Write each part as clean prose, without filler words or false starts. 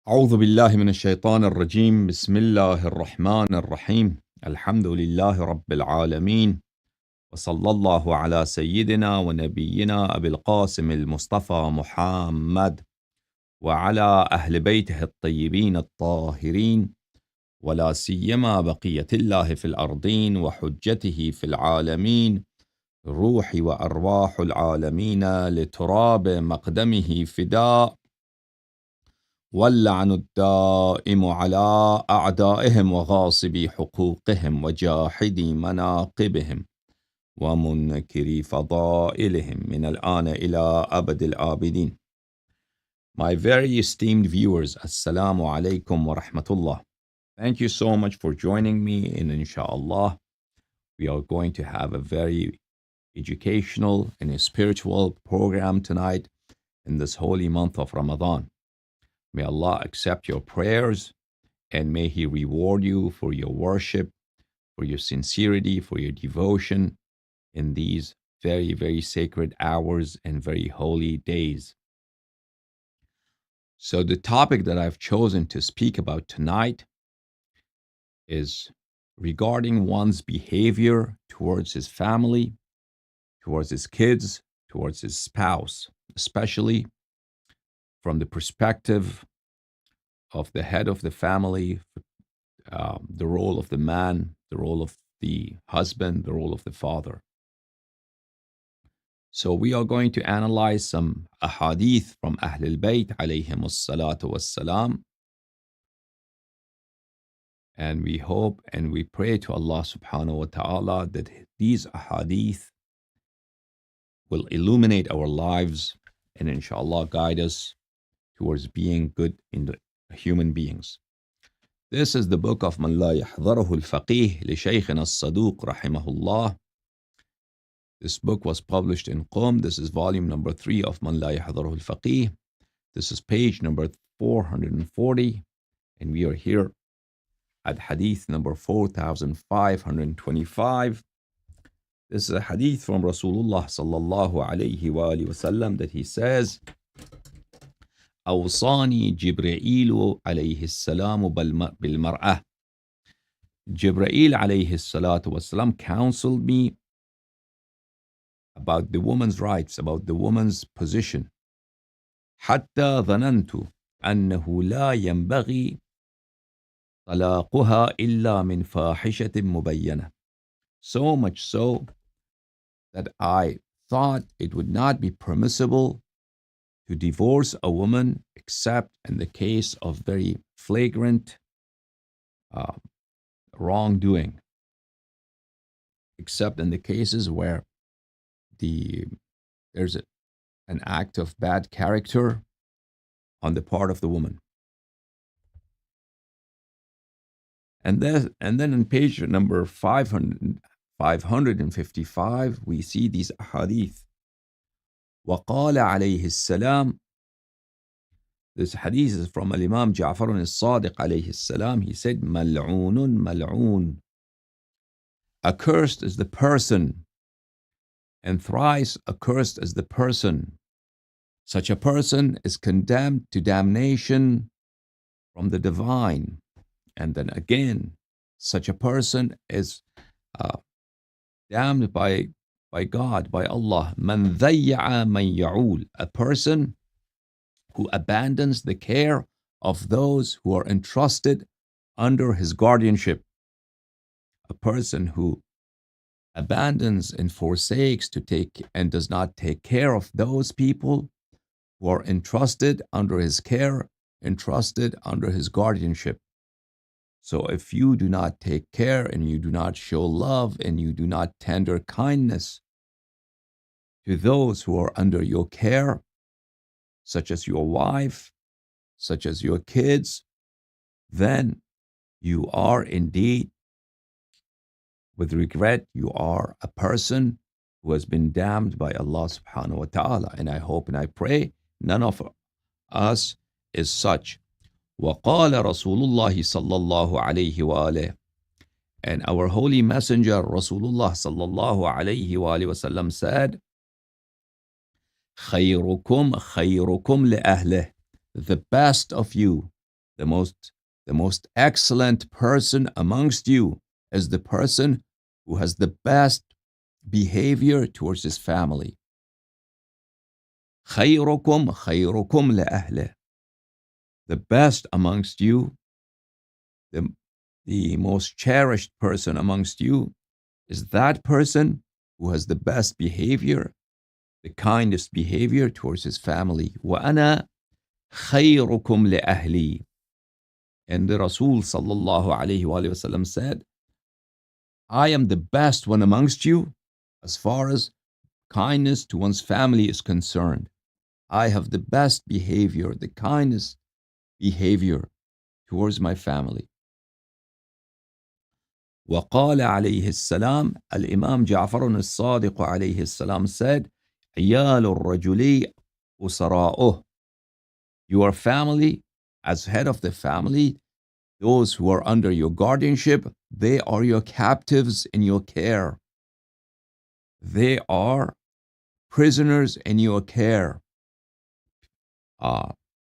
أعوذ بالله من الشيطان الرجيم بسم الله الرحمن الرحيم الحمد لله رب العالمين وصلى الله على سيدنا ونبينا أبي القاسم المصطفى محمد وعلى أهل بيته الطيبين الطاهرين ولا سيما بقية الله في الأرضين وحجته في العالمين روح وأرواح العالمين لتراب مقدمه فداء واللعن الدائم على أعدائهم وغاصبي حقوقهم وجاحدي مناقبهم ومنكري فضائلهم من الآن إلى أبد الآبدين. My very esteemed viewers, Assalamu alaikum wa rahmatullah. Thank you so much for joining me, and inshallah, we are going to have a very educational and a spiritual program tonight in this holy month of Ramadan. May Allah accept your prayers and may He reward you for your worship, for your sincerity, for your devotion in these very, very sacred hours and very holy days. So the topic that I've chosen to speak about tonight is regarding one's behavior towards his family, towards his kids, towards his spouse, especially from the perspective of the head of the family, the role of the man, the role of the husband, the role of the father. So we are going to analyze some ahadith from Ahlul Bayt alayhim as-salatu was-salam. And we hope and we pray to Allah subhanahu wa ta'ala that these ahadith will illuminate our lives and inshallah guide us towards being good in the human beings. This is the book of Man La Yahdarahu al-Faqih li Shaykhina as-Saduq rahimahullah. This book was published in Qom. This is volume number 3 of Man La Yahdarahu al-Faqih. This is page number 440, and we are here at hadith number 4525. This is a hadith from Rasulullah sallallahu alayhi wa alihi wasallam that he says, أوصاني جبرائيل عليه السلام بالمرأة. Jibreel alayhi salatu wasalam counseled me about the woman's rights, about the woman's position. حتى ظننت أنه لا ينبغي طلاقها إلا من فاحشة مبينة. So much so that I thought it would not be permissible to divorce a woman except in the case of very flagrant wrongdoing, except in the cases where there's an act of bad character on the part of the woman. And then in page number 555, we see these ahadith. وقال عليه السلام. This hadith is from Imam Ja'far al-Sadiq alayhi salam. He said, ملعون ملعون. Accursed is the person, and thrice accursed is the person. Such a person is condemned to damnation from the divine. And then again, such a person is damned by God, by Allah. Man ضيع من يعول. A person who abandons the care of those who are entrusted under his guardianship. A person who abandons and forsakes to take and does not take care of those people who are entrusted under his care, entrusted under his guardianship. So if you do not take care and you do not show love and you do not tender kindness to those who are under your care, such as your wife, such as your kids, then you are indeed, with regret, you are a person who has been damned by Allah subhanahu wa ta'ala. And I hope and I pray none of us is such. وقال رسول الله صلى الله عليه وآله. And our holy messenger Rasulullah صلى الله عليه وآله وسلم said, خيركم خيركم لأهله. The best of you The most excellent person amongst you is the person who has the best behavior towards his family. خيركم خيركم لأهله. The best amongst you, the most cherished person amongst you is that person who has the best behavior, the kindest behavior towards his family. وَأَنَا خَيْرُكُمْ لِأَهْلِي. And the Rasul sallallahu alayhi wa sallam said, I am the best one amongst you as far as kindness to one's family is concerned. I have the best behavior, the kindest behavior towards my family. وقال عليه السلام, الإمام جعفر الصادق عليه السلام said, عيال الرجل أسراؤه. Your family, as head of the family, those who are under your guardianship, they are your captives in your care. They are prisoners in your care. عيال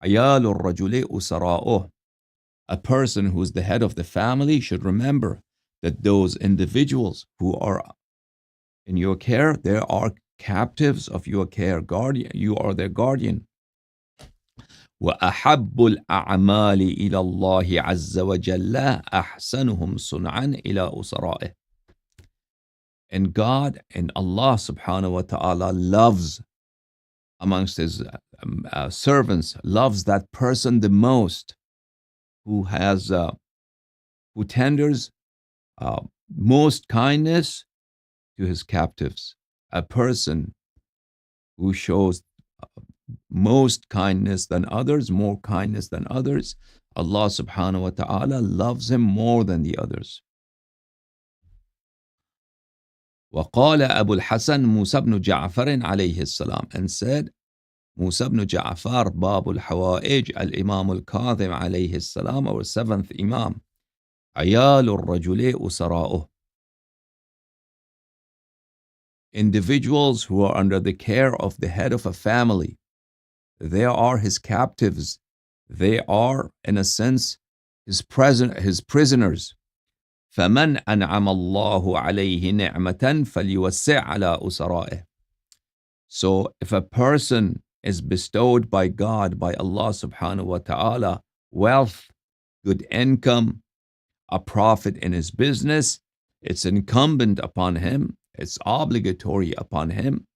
الرجل أسراؤه. A person who is the head of the family should remember that those individuals who are in your care, they are captives of your care. Guardian, you are their guardian. وَأَحَبُّ الْأَعْمَالِ إِلَى اللَّهِ عَزَّ وَجَلَّ أَحْسَنُهُمْ صُنْعًا إِلَى أُسَرَائِهِ. And God and Allah subhanahu wa ta'ala loves amongst his servants, loves that person the most who has, who tenders most kindness to his captives. A person who shows most kindness than others, more kindness than others, Allah subhanahu wa ta'ala loves him more than the others. وقال أبو الحسن موسى بن جعفر عليه السلام, and said Musa ibn Ja'far, Bab al-Hawaij, al-Imam al-Kadhim alayhi السلام, our seventh Imam, عيال الرجل أسراؤه. Individuals who are under the care of the head of a family, they are his captives. They are, in a sense, his prisoners. فَمَنْ أَنْعَمَ اللَّهُ عَلَيْهِ نِعْمَةً فَلْيُوَسِّعْ عَلَى أُسَرَائِهِ. So if a person is bestowed by God, by Allah subhanahu wa ta'ala, wealth, good income, a profit in his business, it's incumbent upon him, it's obligatory upon him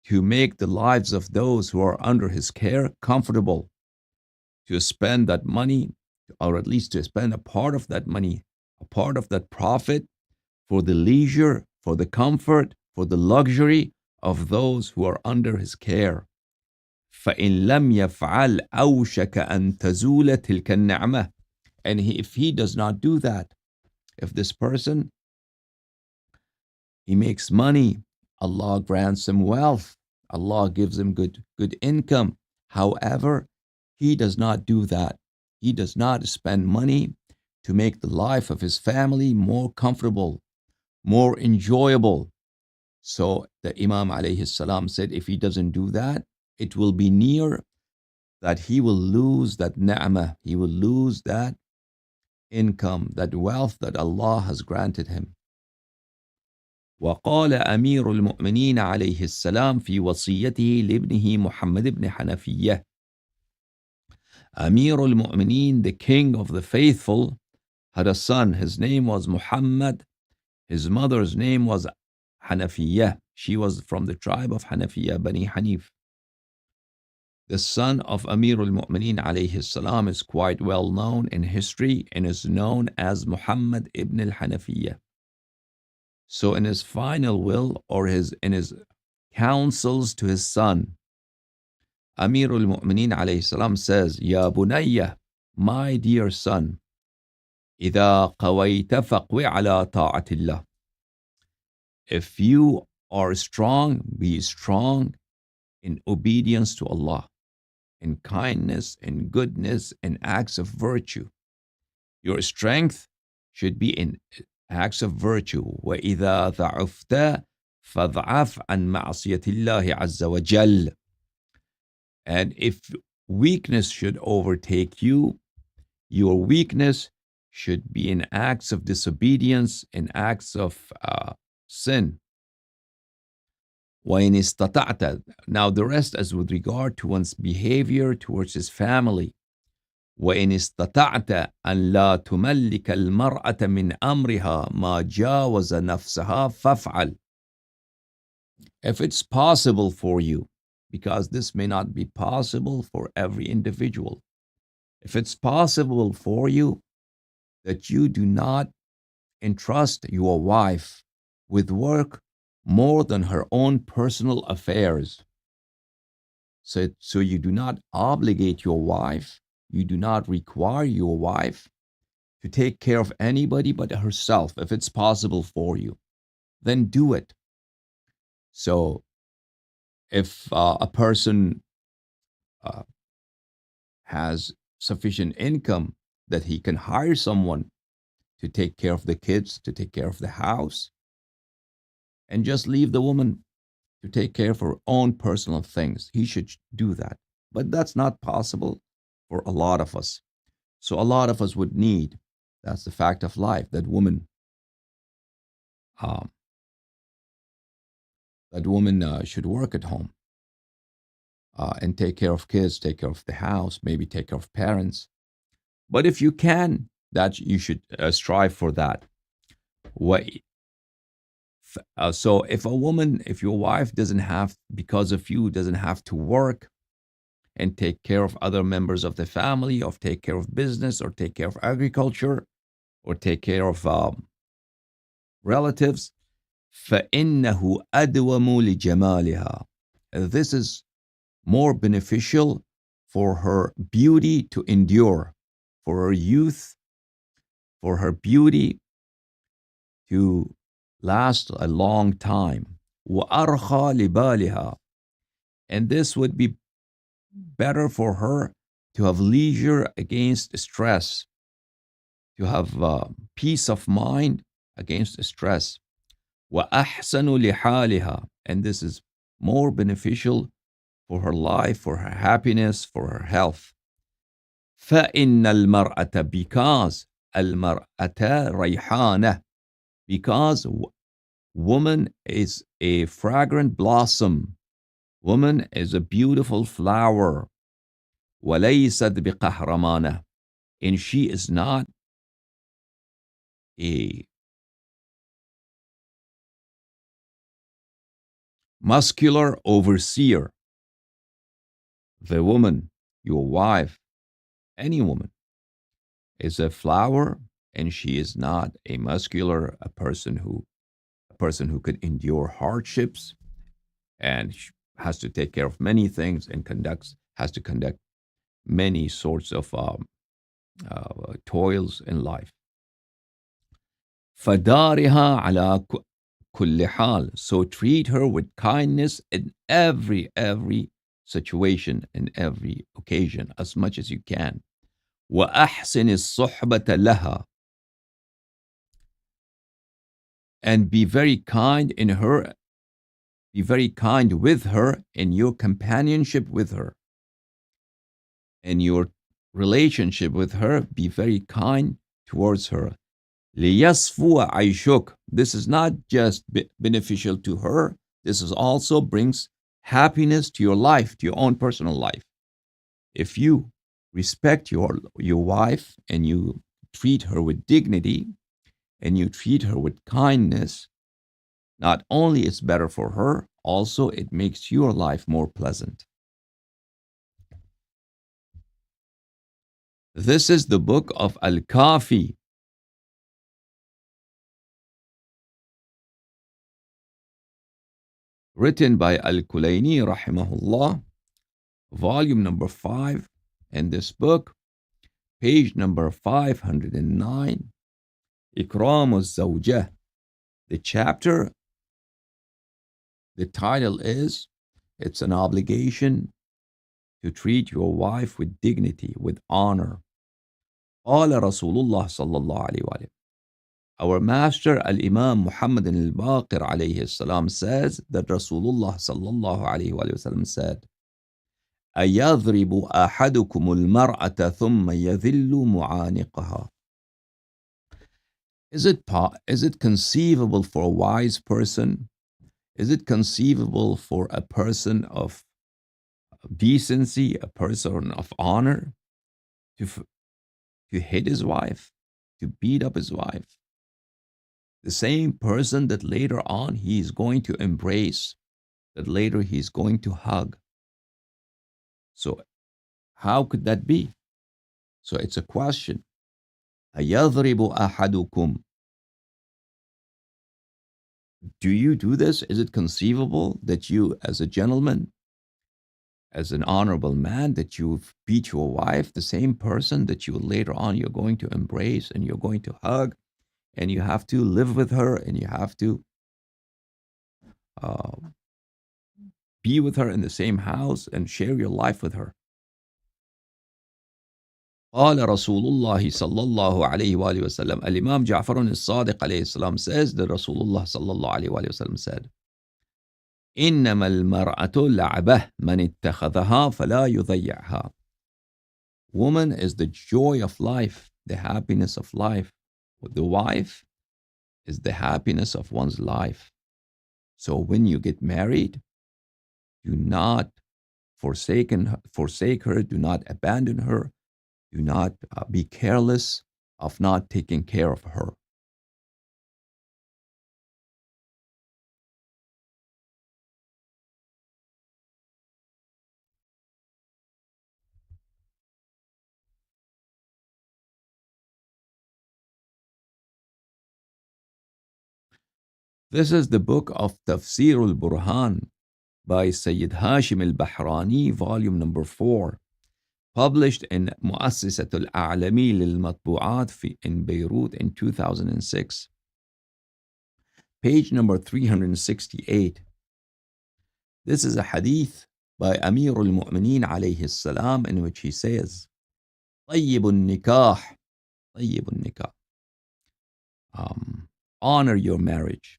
to make the lives of those who are under his care comfortable, to spend that money, or at least to spend a part of that money, a part of that profit for the leisure, for the comfort, for the luxury of those who are under his care. فَإِنْ لَمْ يَفْعَلْ أَوْشَكَ أَنْ تَزُولَ تِلْكَ النِّعْمَةِ. And if he does not do that, if this person, he makes money, Allah grants him wealth, Allah gives him good income. However, he does not do that. He does not spend money to make the life of his family more comfortable, more enjoyable. So the Imam alayhi salam said, if he doesn't do that, it will be near that he will lose that ni'mah, he will lose that income, that wealth that Allah has granted him. وقال أمير المؤمنين عليه السلام في وصيته لابنه محمد بن حنفية. Amir al-Mu'mineen, the king of the faithful, had a son. His name was Muhammad. His mother's name was Hanafiyyah. She was from the tribe of Hanafiyyah, Bani Hanif. The son of Amir al-Mu'mineen alayhi salam is quite well known in history and is known as Muhammad ibn al-Hanafiyyah. So in his final will, or in his counsels to his son, Amir al-Mu'mineen alayhi salam says, Ya bunayya, my dear son, إذا قويت فقوي على طاعة الله. If you are strong, be strong in obedience to Allah, in kindness, in goodness, in acts of virtue. Your strength should be in acts of virtue. وَإِذَا ضَعُفْتَ فَضْعَفْ عَنْ مَعْصِيَةِ اللَّهِ عَزَّ وَجَلَّ. And if weakness should overtake you, Your weakness should be in acts of disobedience, in acts of sin. وَإِنِ اسْتَطَعْتَ. Now the rest is with regard to one's behavior towards his family. وإن استطعت أن لا تملك المرأة من أمرها ما جاوز نفسها فافعل. If it's possible for you, because this may not be possible for every individual, if it's possible for you that you do not entrust your wife with work more than her own personal affairs, so you do not obligate your wife, you do not require your wife to take care of anybody but herself. If it's possible for you, then do it. So if a person has sufficient income that he can hire someone to take care of the kids, to take care of the house, and just leave the woman to take care of her own personal things, he should do that. But that's not possible for a lot of us. So a lot of us would need, that's the fact of life, that woman should work at home and take care of kids, take care of the house, maybe take care of parents. But if you can, that you should strive for that. So if your wife doesn't have, because of you, doesn't have to work and take care of other members of the family, or take care of business, or take care of agriculture, or take care of relatives, فَإِنَّهُ أَدْوَمُ لِجَمَالِهَا. This is more beneficial for her beauty to endure, for her youth, for her beauty to last a long time. وَأَرْخَى لِبَالِهَا. And this would be better for her to have leisure against stress, to have peace of mind against stress. وَأَحْسَنُ لِحَالِهَا. And this is more beneficial for her life, for her happiness, for her health. فَإِنَّ الْمَرْأَةَ, because الْمَرْأَةَ رَيْحَانَةٌ, because woman is a fragrant blossom, woman is a beautiful flower. وَلَيْسَتْ بِقَهْرَمَانَةٍ. And she is not a muscular overseer. The woman, your wife, any woman, is a flower, and she is not a muscular, a person who could endure hardships and has to take care of many things and has to conduct many sorts of toils in life. فَدَارِهَا عَلَى كُلِّ حَالٍ. So treat her with kindness in every situation, in every occasion, as much as you can. وَأَحْسِنِ الصُّحْبَةَ لَهَا. And be very kind in her, be very kind with her in your companionship with her. In your relationship with her, be very kind towards her. لِيَصْفُوَ عَيْشُكَ. This is not just beneficial to her, this is also brings happiness to your life, to your own personal life. If you respect your wife and you treat her with dignity and you treat her with kindness, not only it's better for her, also it makes your life more pleasant. This is the book of Al-Kafi. Written by Al-Kulayni rahimahullah, volume number 5, and this book, page number 509, Ikram al-Zawjah. The chapter, the title is, it's an obligation to treat your wife with dignity, with honor. قال رسول الله صلى الله عليه وآله. Our master Al-Imam Muhammad al-Baqir alayhi salam says that Rasulullah sallallahu alayhi wa sallam said, أَيَضْرِبُ أَحَدُكُمُ الْمَرْأَةَ ثُمَّ يَذِلُّ مُعَانِقَهَا. Is it conceivable for a wise person? Is it conceivable for a person of decency, a person of honor, to hit his wife, to beat up his wife? The same person that later on he is going to embrace, that later he is going to hug. So how could that be? So it's a question. أَيَضْرِبُ أَحَدُكُمْ. Do you do this? Is it conceivable that you, as a gentleman, as an honorable man, that you beat your wife, the same person that you later on you're going to embrace and you're going to hug, and you have to live with her, and you have to uh, be with her in the same house and share your life with her? قال رسول الله صلى الله عليه وآله وسلم. Al-Imam Ja'far al-Sadiq alayhi salam says that Rasulullah صلى الله عليه وآله وسلم said, إنما المرأة لعبة من اتخذها فلا يضيعها. Woman is the joy of life, the happiness of life. The wife is the happiness of one's life. So when you get married, do not forsake her, do not abandon her, do not be careless of not taking care of her. This is the book of Tafsir al-Burhan by Sayyid Hashim al-Bahrani, volume number 4, published in مؤسسة الأعلمي للمطبوعات in Beirut in 2006. Page number 368. This is a hadith by Amir al-Mu'mineen alayhi salam, in which he says, طيب النكاح, طيب النكاح. Honor your marriage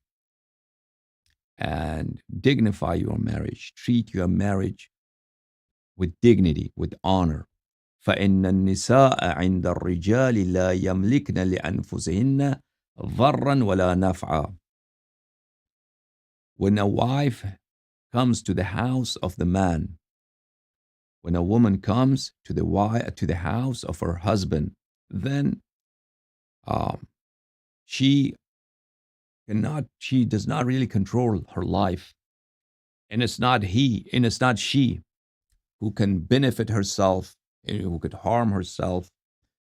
and dignify your marriage. Treat your marriage with dignity, with honor. فإن النساء عند الرجال لا يملكن لأنفسهن ضرا ولا نفعا. When a wife comes to the house of the man, when a woman comes to the house of her husband, then she does not really control her life, and it's not she who can benefit herself, who could harm herself,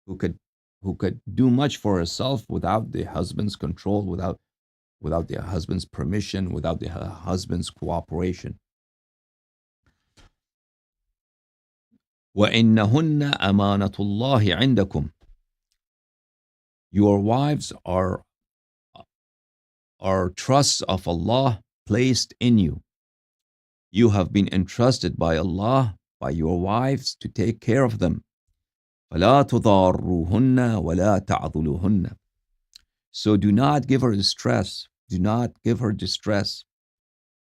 who could do much for herself without the husband's control, without the husband's permission, without the husband's cooperation. وَإِنَّهُنَّ أَمَانَةُ اللَّهِ عِنْدَكُمْ. Your wives are trusts of Allah placed in you. You have been entrusted by Allah, by your wives, to take care of them. فَلَا تُضَارُّهُنَّ وَلَا تَعْضُلُهُنَّ. So do not give her distress. Do not give her distress.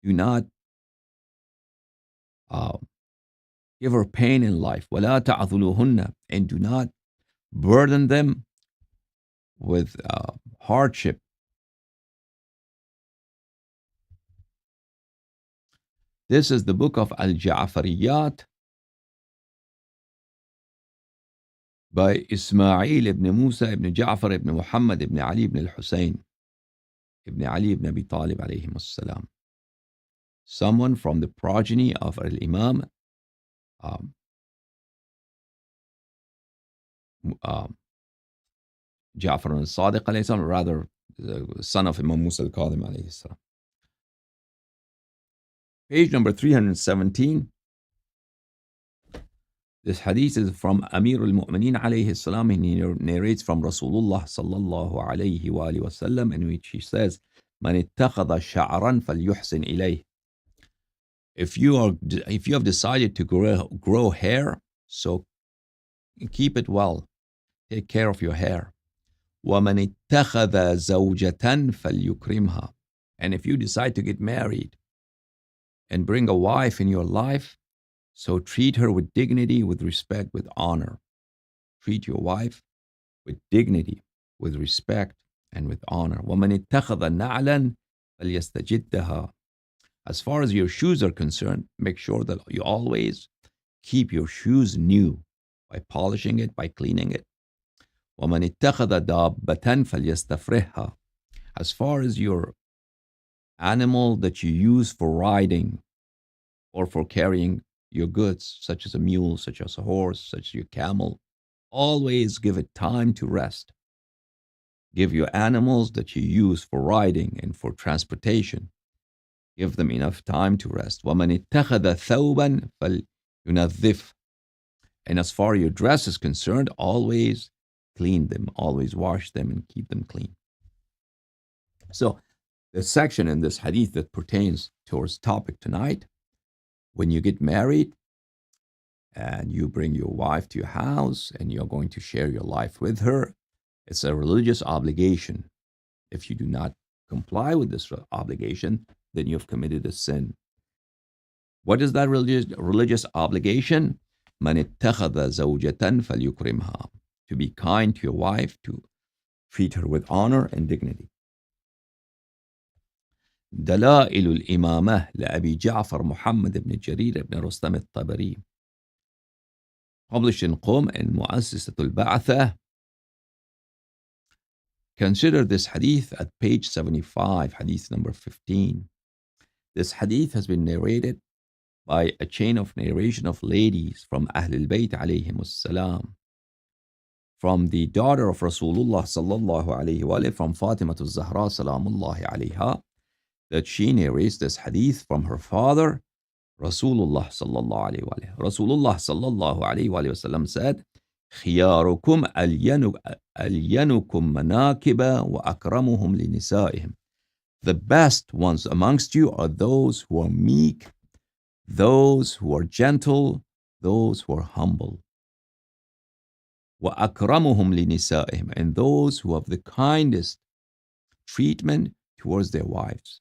Do not give her pain in life. وَلَا تَعْضُلُهُنَّ. And do not burden them with hardship. This is the book of Al-Ja'fariyat by Ismail ibn Musa ibn Ja'far ibn Muhammad ibn Ali ibn al-Husayn ibn Ali ibn Abi Talib alayhim as-salam. Someone from the progeny of Al-Imam Ja'far al-Sadiq alayhi salam, rather the son of Imam Musa al-Kadhim alayhi salam. Page number 317. This hadith is from Amir al-Mu'mineen alayhi salam, and he narrates from Rasulullah sallallahu alayhi wa alihi wasallam, in which he says, "Man ittakhadha sha'ran falyuhsin ilayh." If you have decided to grow hair, so keep it well. Take care of your hair. وَمَنِ اتَّخَذَ زَوْجَةً فَلْيُكْرِمْهَا. And if you decide to get married and bring a wife in your life, So treat her with dignity, with respect, with honor. Treat your wife with dignity, with respect, and with honor. وَمَنِ اتَّخَذَ نَعْلًا فَلْيَسْتَجِدَّهَا. As far as your shoes are concerned, make sure that you always keep your shoes new by polishing it, by cleaning it. وَمَنِ اتَّخَذَ دَابَّةً فَلْيَسْتَفْرِهَا. As far as your animal that you use for riding or for carrying your goods, such as a mule, such as a horse, such as your camel, always give it time to rest. Give your animals that you use for riding and for transportation, give them enough time to rest. وَمَنِ اتَّخَذَ ثَوْبًا فَلْيُنَظِّفْ. And as far as your dress is concerned, always clean them, always wash them and keep them clean. So the section in this hadith that pertains towards topic tonight, when you get married and you bring your wife to your house and you're going to share your life with her, it's a religious obligation. If you do not comply with this obligation, then you've committed a sin. What is that religious obligation? مَنِ اتَّخَذَ زَوْجَةً فَلْيُكْرِمْهَا. To be kind to your wife, to treat her with honor and dignity. دلائل الإمامة لأبي جعفر محمد بن جرير بن رستم الطبري. Published in Qom and مؤسسة البعثة. Consider this hadith at page 75, hadith number 15. This hadith has been narrated by a chain of narration of ladies from Ahlul Bayt alayhim as-salam. From the daughter of Rasulullah sallallahu alayhi wa alayhi, from Fatima al-Zahra salamullahi alayha, that she narrates this hadith from her father, Rasulullah sallallahu alayhi wa alayhi. Rasulullah sallallahu alayhi wa sallam said, خِيَارُكُمْ أَلْيَنُكُمْ مَنَاكِبًا وَأَكْرَمُهُمْ لِنِسَائِهِمْ. The best ones amongst you are those who are meek, those who are gentle, those who are humble. وَأَكْرَمُهُمْ لِنِسَائِهِمْ. And those who have the kindest treatment towards their wives.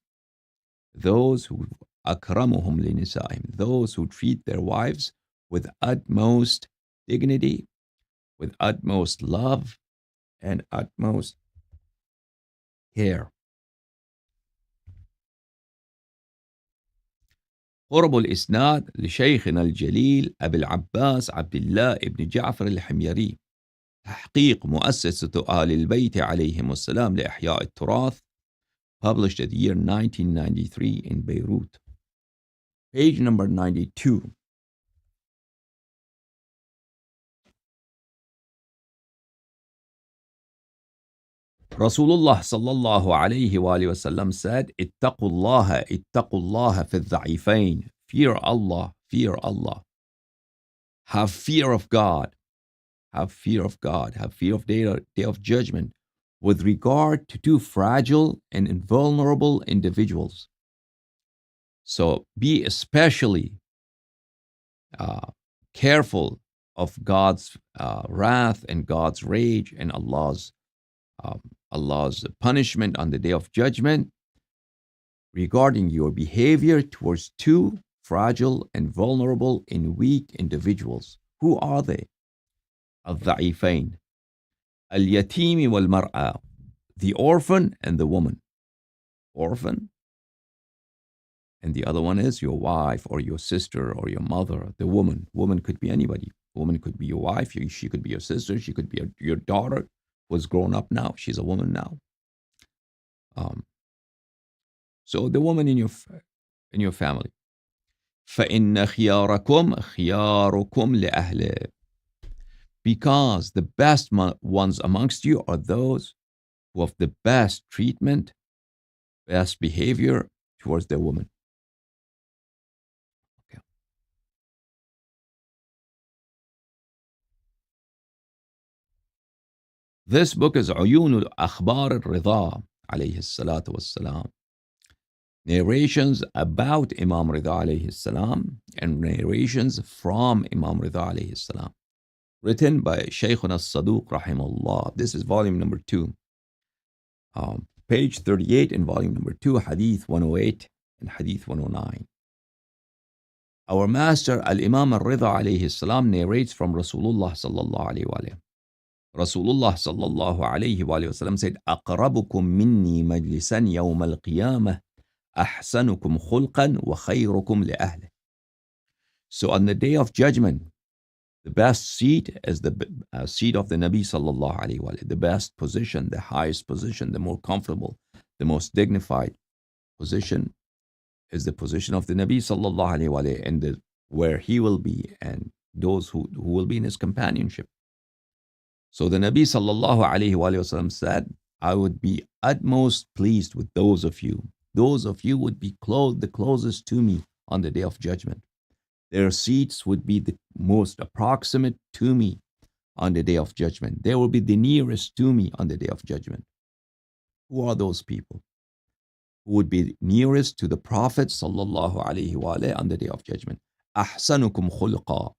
Those who أَكْرَمُهُمْ لِنِسَائِهِمْ. Those who treat their wives with utmost dignity, with utmost love, and utmost care. قرب الإسناد لشيخنا الجليل أبي العباس عبد الله بن جعفر الحميري. تحقيق مؤسسة آل البيت عليهم السلام لإحياء التراث. Published at the year 1993 in Beirut. Page number 92. Rasulullah sallallahu alayhi wa sallam said, اتقوا الله في الضعيفين. Fear Allah, fear Allah. Have fear of God. Have fear of God. Have fear of day of judgment with regard to two fragile and invulnerable individuals. So be especially careful of God's wrath and God's rage and Allah's punishment on the day of judgment regarding your behavior towards two fragile and vulnerable and weak individuals. Who are they? الضعيفين. اليتيم والمرأة. The orphan and the woman. Orphan. And the other one is your wife or your sister or your mother. The woman. Woman could be anybody. Woman could be your wife. She could be your sister. She could be your daughter who has grown up now. She's a woman now. So the woman in your family. فَإِنَّ خِيَارَكُمْ خِيَارُكُمْ لِأَهْلِهِ. Because the best ones amongst you are those who have the best treatment, best behavior towards their woman. Okay. This book is عيون الأخبار الرضا عليه الصلاة والسلام. Narrations about Imam Rida alayhi salam and narrations from Imam Rida alayhi salam. Written by Shaykhuna Saduq rahimahullah. This is volume number 2. Page 38 in volume number 2, hadith 108 and hadith 109. Our master Al-Imam Al-Ridha alayhi salam narrates from Rasulullah sallallahu alayhi wa sallam. Rasulullah sallallahu alayhi wa sallam said, أقربكم مني مجلسا يوم القيامة أحسنكم خلقا وخيركم لأهله. So on the day of judgment, the best seat is the seat of the Nabi sallallahu alayhi wa sallam. The best position, the highest position, the more comfortable, the most dignified position is the position of the Nabi sallallahu alayhi wa sallam, and where he will be and those who will be in his companionship. So the Nabi sallallahu alayhi wa sallam said, I would be utmost pleased with those of you. Those of you would be the closest to me on the day of judgment. Their seats would be the most approximate to me on the day of judgment. They will be the nearest to me on the day of judgment. Who are those people? Who would be nearest to the Prophet sallallahu alayhi wa sallam on the day of judgment? أحسنكم خلقا.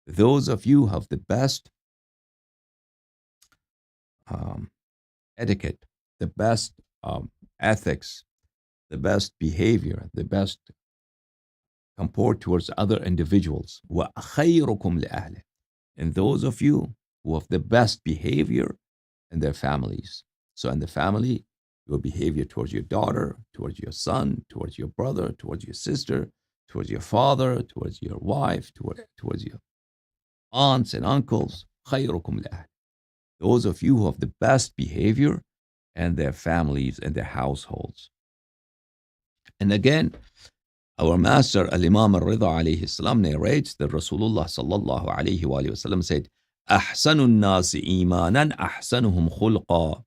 Those of you who have the best etiquette, the best ethics, the best behavior, the best comport towards other individuals. وَخَيْرُكُمْ لِأَهْلِهِ. And those of you who have the best behavior in their families. So in the family, your behavior towards your daughter, towards your son, towards your brother, towards your sister, towards your father, towards your wife, towards your aunts and uncles. خَيْرُكُمْ لِأَهْلِهِ. Those of you who have the best behavior and their families and their households. And again, our master Al-Imam Al-Ridha alayhi salam narrates that Rasulullah sallallahu alayhi wa sallam said, أحسن الناس إيمانا أحسنهم خلقا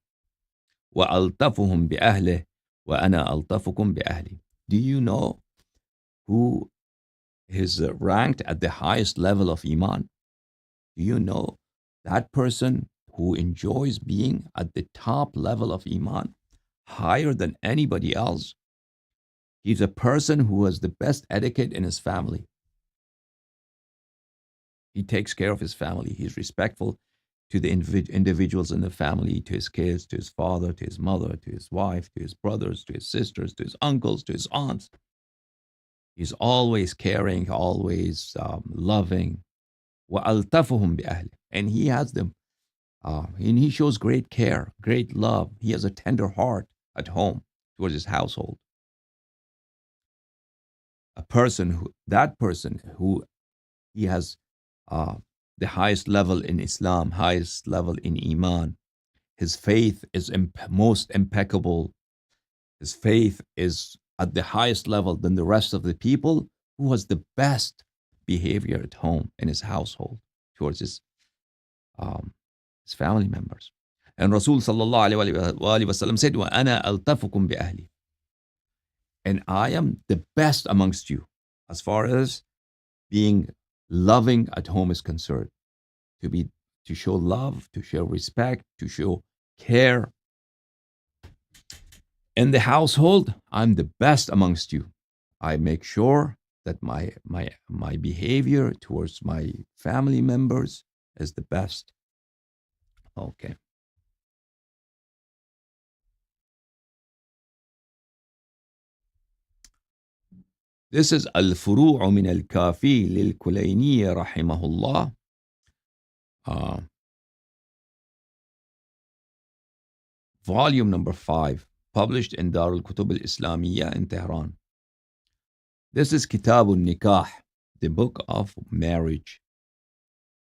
وألطفهم بأهله وأنا ألطفكم بأهلي. Do you know who is ranked at the highest level of Iman? Do you know that person who enjoys being at the top level of Iman, higher than anybody else? He's a person who has the best etiquette in his family. He takes care of his family. He's respectful to the individuals in the family, to his kids, to his father, to his mother, to his wife, to his brothers, to his sisters, to his uncles, to his aunts. He's always caring, always loving. وَأَلْتَفُهُمْ بِأَهْلِ. And he has them, and he shows great care, great love. He has a tender heart at home towards his household. That person who he has the highest level in Islam, highest level in Iman. His faith is most impeccable. His faith is at the highest level than the rest of the people, who has the best behavior at home in his household towards his family members. And Rasul sallallahu alayhi wa sallam said, وَأَنَا أَلْتَفُكُمْ بِأَهْلِ. And I am the best amongst you as far as being loving at home is concerned. To show love, to show respect, to show care. In the household, I'm the best amongst you. I make sure that my behavior towards my family members is the best. Okay. This is Al-Furu'u min al-Kafi lil-Kulayni rahimahullah. Volume number 5, published in Dar al-Kutub al-Islamiyya in Tehran. This is Kitab al-Nikah, the book of marriage.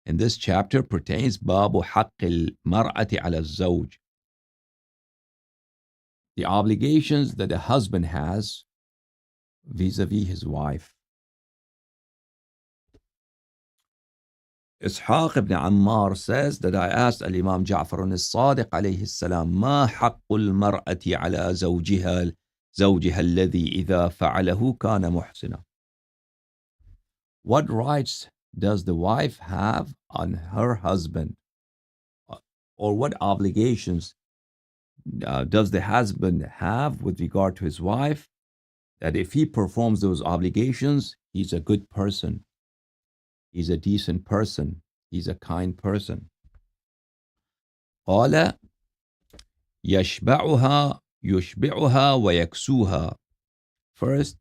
And this chapter pertains Babu Haqq al-Mar'ati ala al-Zawj, the obligations that a husband has vis-a-vis his wife. Ishaq ibn Ammar says that I asked Al-Imam Ja'far al-Sadiq alayhi salam, ما حق المرأة على زوجها الذي إذا فعله كان محسنا. What rights does the wife have on her husband? Or what obligations does the husband have with regard to his wife, that if he performs those obligations, he's a good person, he's a decent person, he's a kind person? قال يشبعها ويكسوها. First,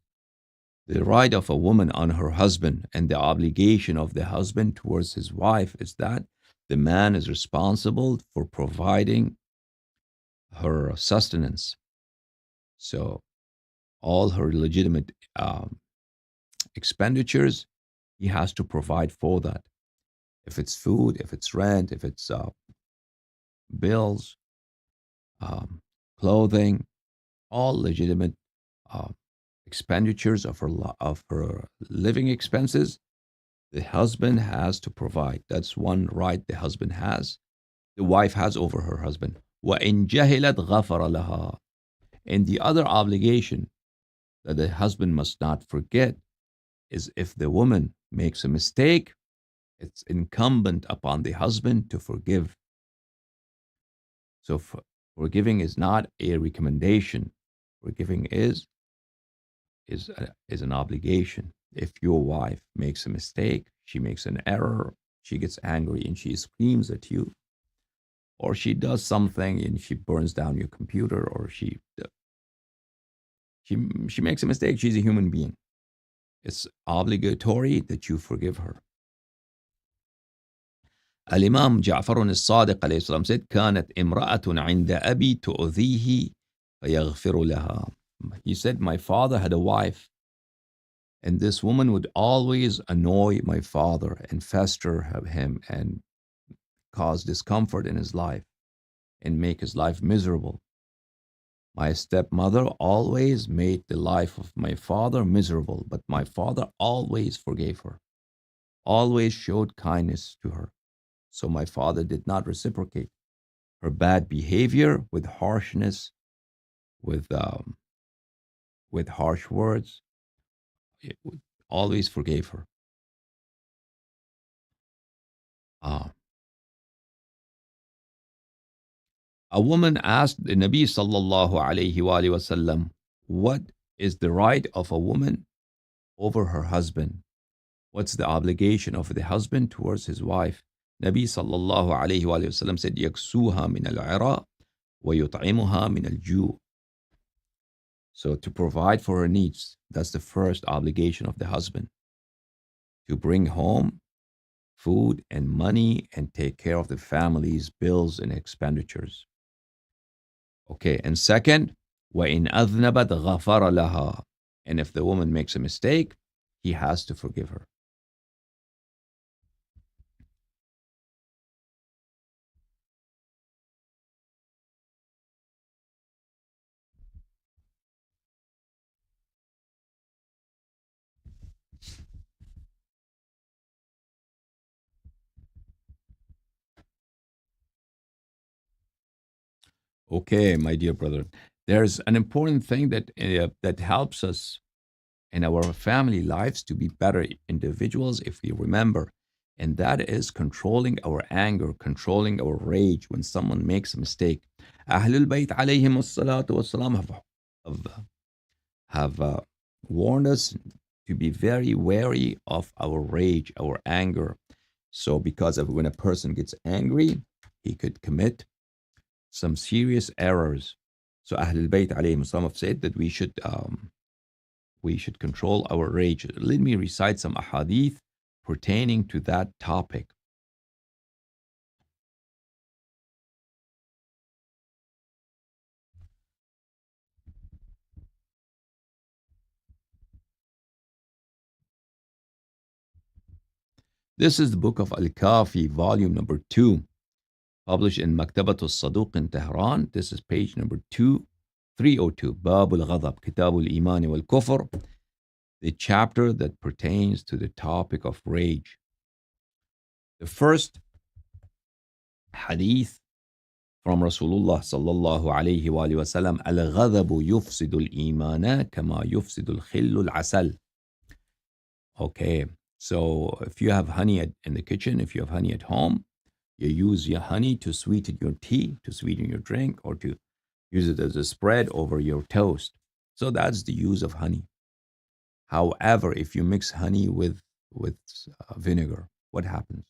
The right of a woman on her husband and the obligation of the husband towards his wife is that the man is responsible for providing her sustenance. So, all her legitimate expenditures, he has to provide for that. If it's food, if it's rent, if it's bills, um, clothing, all legitimate uh, expenditures of of her living expenses, the husband has to provide. That's one right the husband has. The wife has over her husband. وَإِن جَهِلَتْ غَفَرَ لَهَا. And the other obligation that the husband must not forget is if the woman makes a mistake, it's incumbent upon the husband to forgive. So forgiving is not a recommendation. Forgiving is an obligation. If your wife makes a mistake, she makes an error, she gets angry and she screams at you, or she does something and she burns down your computer, or she makes a mistake, she's a human being. It's obligatory that you forgive her. الإمام جعفر الصادق عليه السلام said كانت امرأة عند أبي تؤذيه فيغفر لها. He said, my father had a wife, and this woman would always annoy my father and fester him and cause discomfort in his life and make his life miserable. My stepmother always made the life of my father miserable, but my father always forgave her, always showed kindness to her. So my father did not reciprocate her bad behavior with harshness, with harsh words. It always forgave her. Uh, a woman asked the Nabi sallallahu alayhi wa sallam, what is the right of a woman over her husband? What's the obligation of the husband towards his wife? Nabi sallallahu alayhi wa sallam said, يَكْسُوهَا مِنَ الْعِرَاءِ وَيُطْعِمُهَا مِنَ الْجُوءِ. So to provide for her needs, that's the first obligation of the husband. To bring home food and money and take care of the family's bills and expenditures. Okay, and second, وَإِنْ أَذْنَبَتْ غَفَرَ لَهَا. And if the woman makes a mistake, he has to forgive her. Okay, my dear brother, there's an important thing that helps us in our family lives to be better individuals if we remember, and that is controlling our anger, controlling our rage when someone makes a mistake. Ahlul Bayt alayhim salatu wasalam have warned us to be very wary of our rage, our anger. So, because of when a person gets angry, he could commit some serious errors. So Ahlul Bayt alayhim salam have said that we should control our rage. Let me recite some ahadith pertaining to that topic. This is the book of Al-Kafi, volume number 2, published in Maktabat al-Saduq in Tehran. This is page number 302, Bab al-Ghadab, Kitab al-Iman wal-Kufr, the chapter that pertains to the topic of rage. The first hadith from Rasulullah sallallahu alayhi wa sallam, al-ghadabu yufsidu al-imana kama yufsidu al-khillu al-asal. Okay, so if you have honey in the kitchen, if you have honey at home, you use your honey to sweeten your tea, to sweeten your drink, or to use it as a spread over your toast. So that's the use of honey. However, if you mix honey with vinegar, what happens?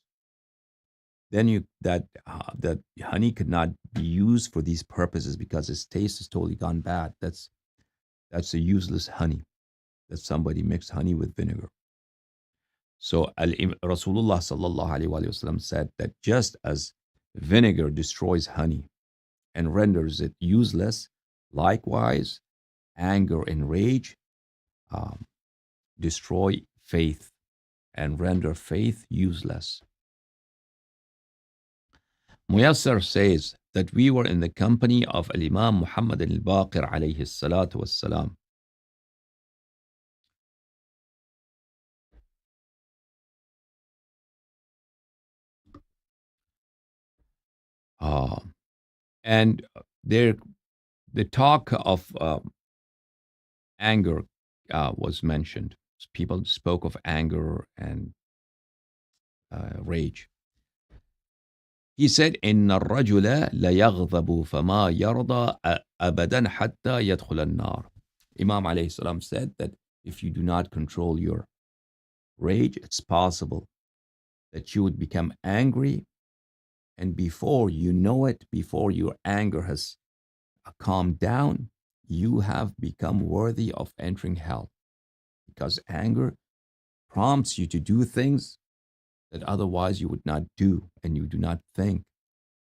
Then that honey could not be used for these purposes because its taste is totally gone bad. That's a useless honey. that somebody mixed honey with vinegar. So Rasulullah sallallahu alaihi wasallam said that just as vinegar destroys honey and renders it useless, likewise, anger and rage destroy faith and render faith useless. Muyassar says that we were in the company of Imam Muhammad al-Baqir alayhi salatu wassalam. And there, the talk of anger was mentioned. People spoke of anger and rage. He said, إن الرجل ليغضب فما يرضى أبدا حتى يدخل النار. Imam alayhi salam said that if you do not control your rage, it's possible that you would become angry, and before you know it, before your anger has calmed down, you have become worthy of entering hell. Because anger prompts you to do things that otherwise you would not do and you do not think.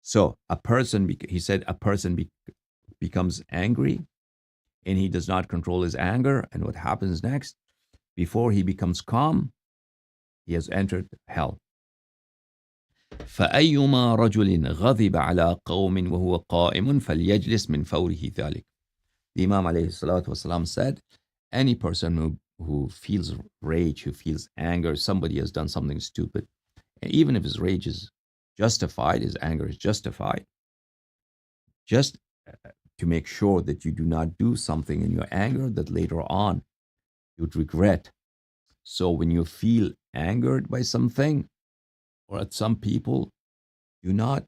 So a person, he said, a person becomes angry and he does not control his anger. And what happens next? Before he becomes calm, he has entered hell. فأيما رجل غضب على قوم وهو قائم فليجلس من فوره ذلك. The Imam alayhi salatu wasalam said, any person who feels rage, who feels anger, somebody has done something stupid, and even if his rage is justified, his anger is justified, just to make sure that you do not do something in your anger that later on you'd regret. So when you feel angered by something or at some people, do not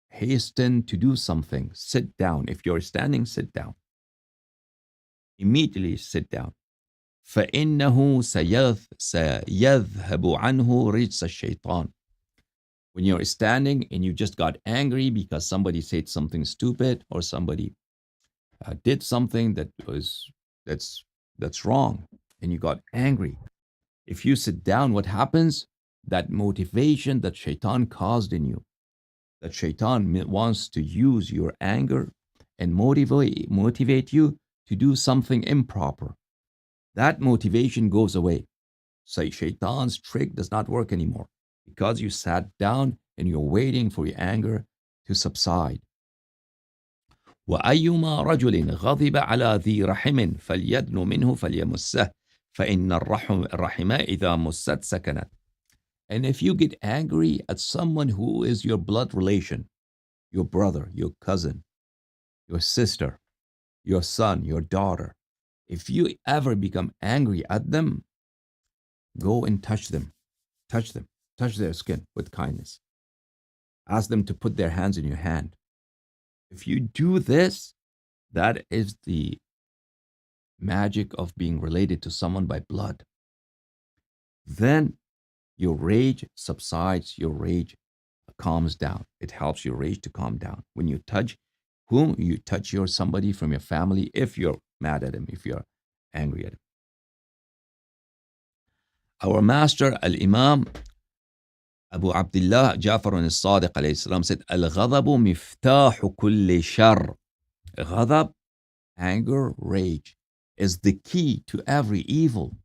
hasten to do something. Sit down. If you're standing, sit down. Immediately sit down. فإنه سيذهب عنه رجس الشيطان. When you're standing and you just got angry because somebody said something stupid or somebody did something that's wrong, and you got angry. If you sit down, what happens? That motivation that shaitan caused in you, that shaitan wants to use your anger and motivate you to do something improper. That motivation goes away. So shaitan's trick does not work anymore because you sat down and you're waiting for your anger to subside. وأيما رجل غضب على ذي رحم فليدن منه فليمسه فإن الرحم إذا مست سكنت. And if you get angry at someone who is your blood relation, your brother, your cousin, your sister, your son, your daughter, if you ever become angry at them, go and touch them, touch their skin with kindness. Ask them to put their hands in your hand. If you do this, that is the magic of being related to someone by blood. Then your rage subsides, your rage calms down. It helps your rage to calm down. When you touch whom? You touch somebody from your family if you're mad at him, if you're angry at him. Our master, Al-Imam Abu Abdullah Ja'far al-Sadiq alayhi salam said, Al-ghadabu miftahu kulli shar. Ghadab, anger, rage, is the key to every evil.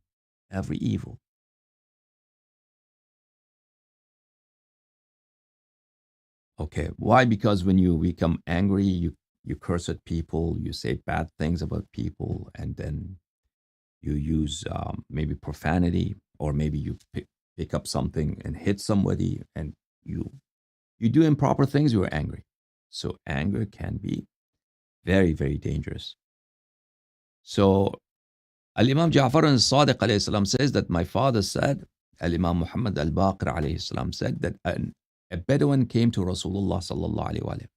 Every evil. Okay, why? Because when you become angry, you curse at people, you say bad things about people, and then you use maybe profanity, or maybe you pick up something and hit somebody, and you do improper things, you're angry. So anger can be very, very dangerous. So Al-Imam Ja'far al-Sadiq alayhi salam says that my father said, Al-Imam Muhammad al-Baqir alayhi salam said that a Bedouin came to Rasulullah sallallahu alayhi wa sallam,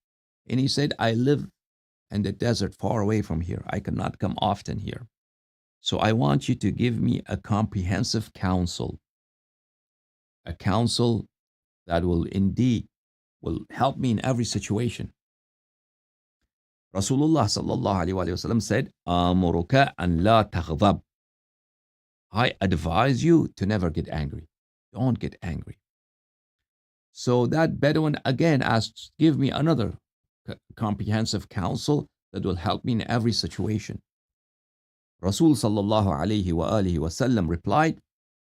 and he said, I live in the desert far away from here. I cannot come often here. So I want you to give me a comprehensive counsel, a counsel that will help me in every situation. Rasulullah sallallahu alayhi wa sallam said, Amuruka an la taghdab. I advise you to never get angry. Don't get angry. So that Bedouin again asked, give me another comprehensive counsel that will help me in every situation. Rasul sallallahu alayhi wa alihi wasallam replied,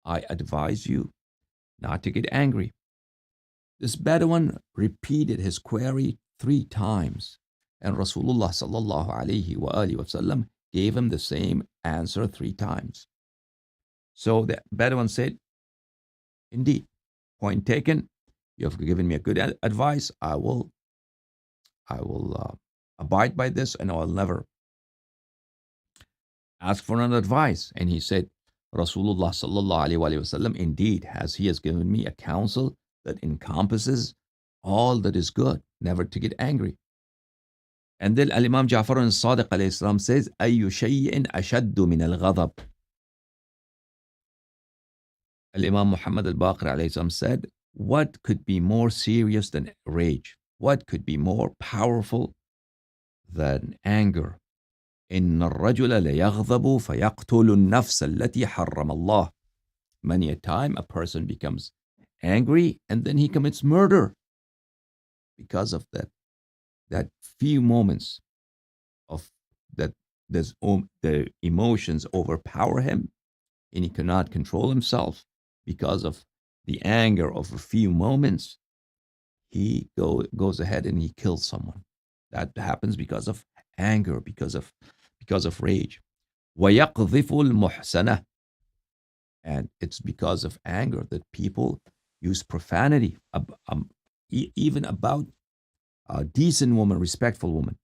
I advise you not to get angry. This Bedouin repeated his query 3 times, and Rasulullah sallallahu alayhi wa alihi wasallam gave him the same answer 3 times. So the Bedouin said, indeed, point taken, you have given me a good advice. I will abide by this, and I will never ask for an advice. And he said, Rasulullah sallallahu alayhi wa sallam, indeed, he has given me a counsel that encompasses all that is good, never to get angry. And then Al-Imam Ja'far al-Sadiq alayhi salam says, أَيُّ شَيْءٍ أَشَدُّ مِنَ الْغَضَبِ. Al-Imam Muhammad al-Baqir alayhi salam said, what could be more serious than rage? What could be more powerful than anger? إِنَّ الرَّجُلَ لَيَغْضَبُ فَيَقْتُلُ النَّفْسَ الَّتِي حَرَّمَ اللَّهُ. Many a time a person becomes angry and then he commits murder because of that few moments of that the emotions overpower him and he cannot control himself because of the anger of a few moments. He goes ahead and he kills someone. That happens because of anger, because of rage. وَيَقْذِفُ الْمُحْسَنَةِ. And it's because of anger that people use profanity, even about a decent woman, respectful woman.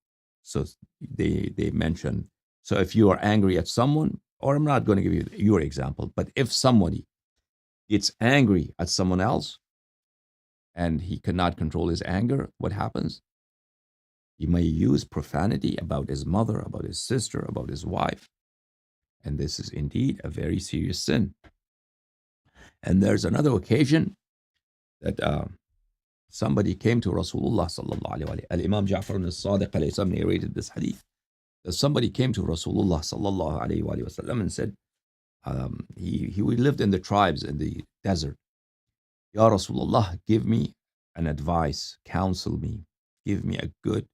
So they mention, so if you are angry at someone, or I'm not going to give you your example, but if somebody gets angry at someone else and he cannot control his anger, what happens? He may use profanity about his mother, about his sister, about his wife. And this is indeed a very serious sin. And there's another occasion that somebody came to Rasulullah sallallahu alaihi wasallam. Al-Imam Ja'far al-Sadiq alayhi salam narrated this hadith. That somebody came to Rasulullah sallallahu alaihi wasallam and said, he lived in the tribes in the desert. Ya Rasulullah, give me an advice, counsel me, give me a good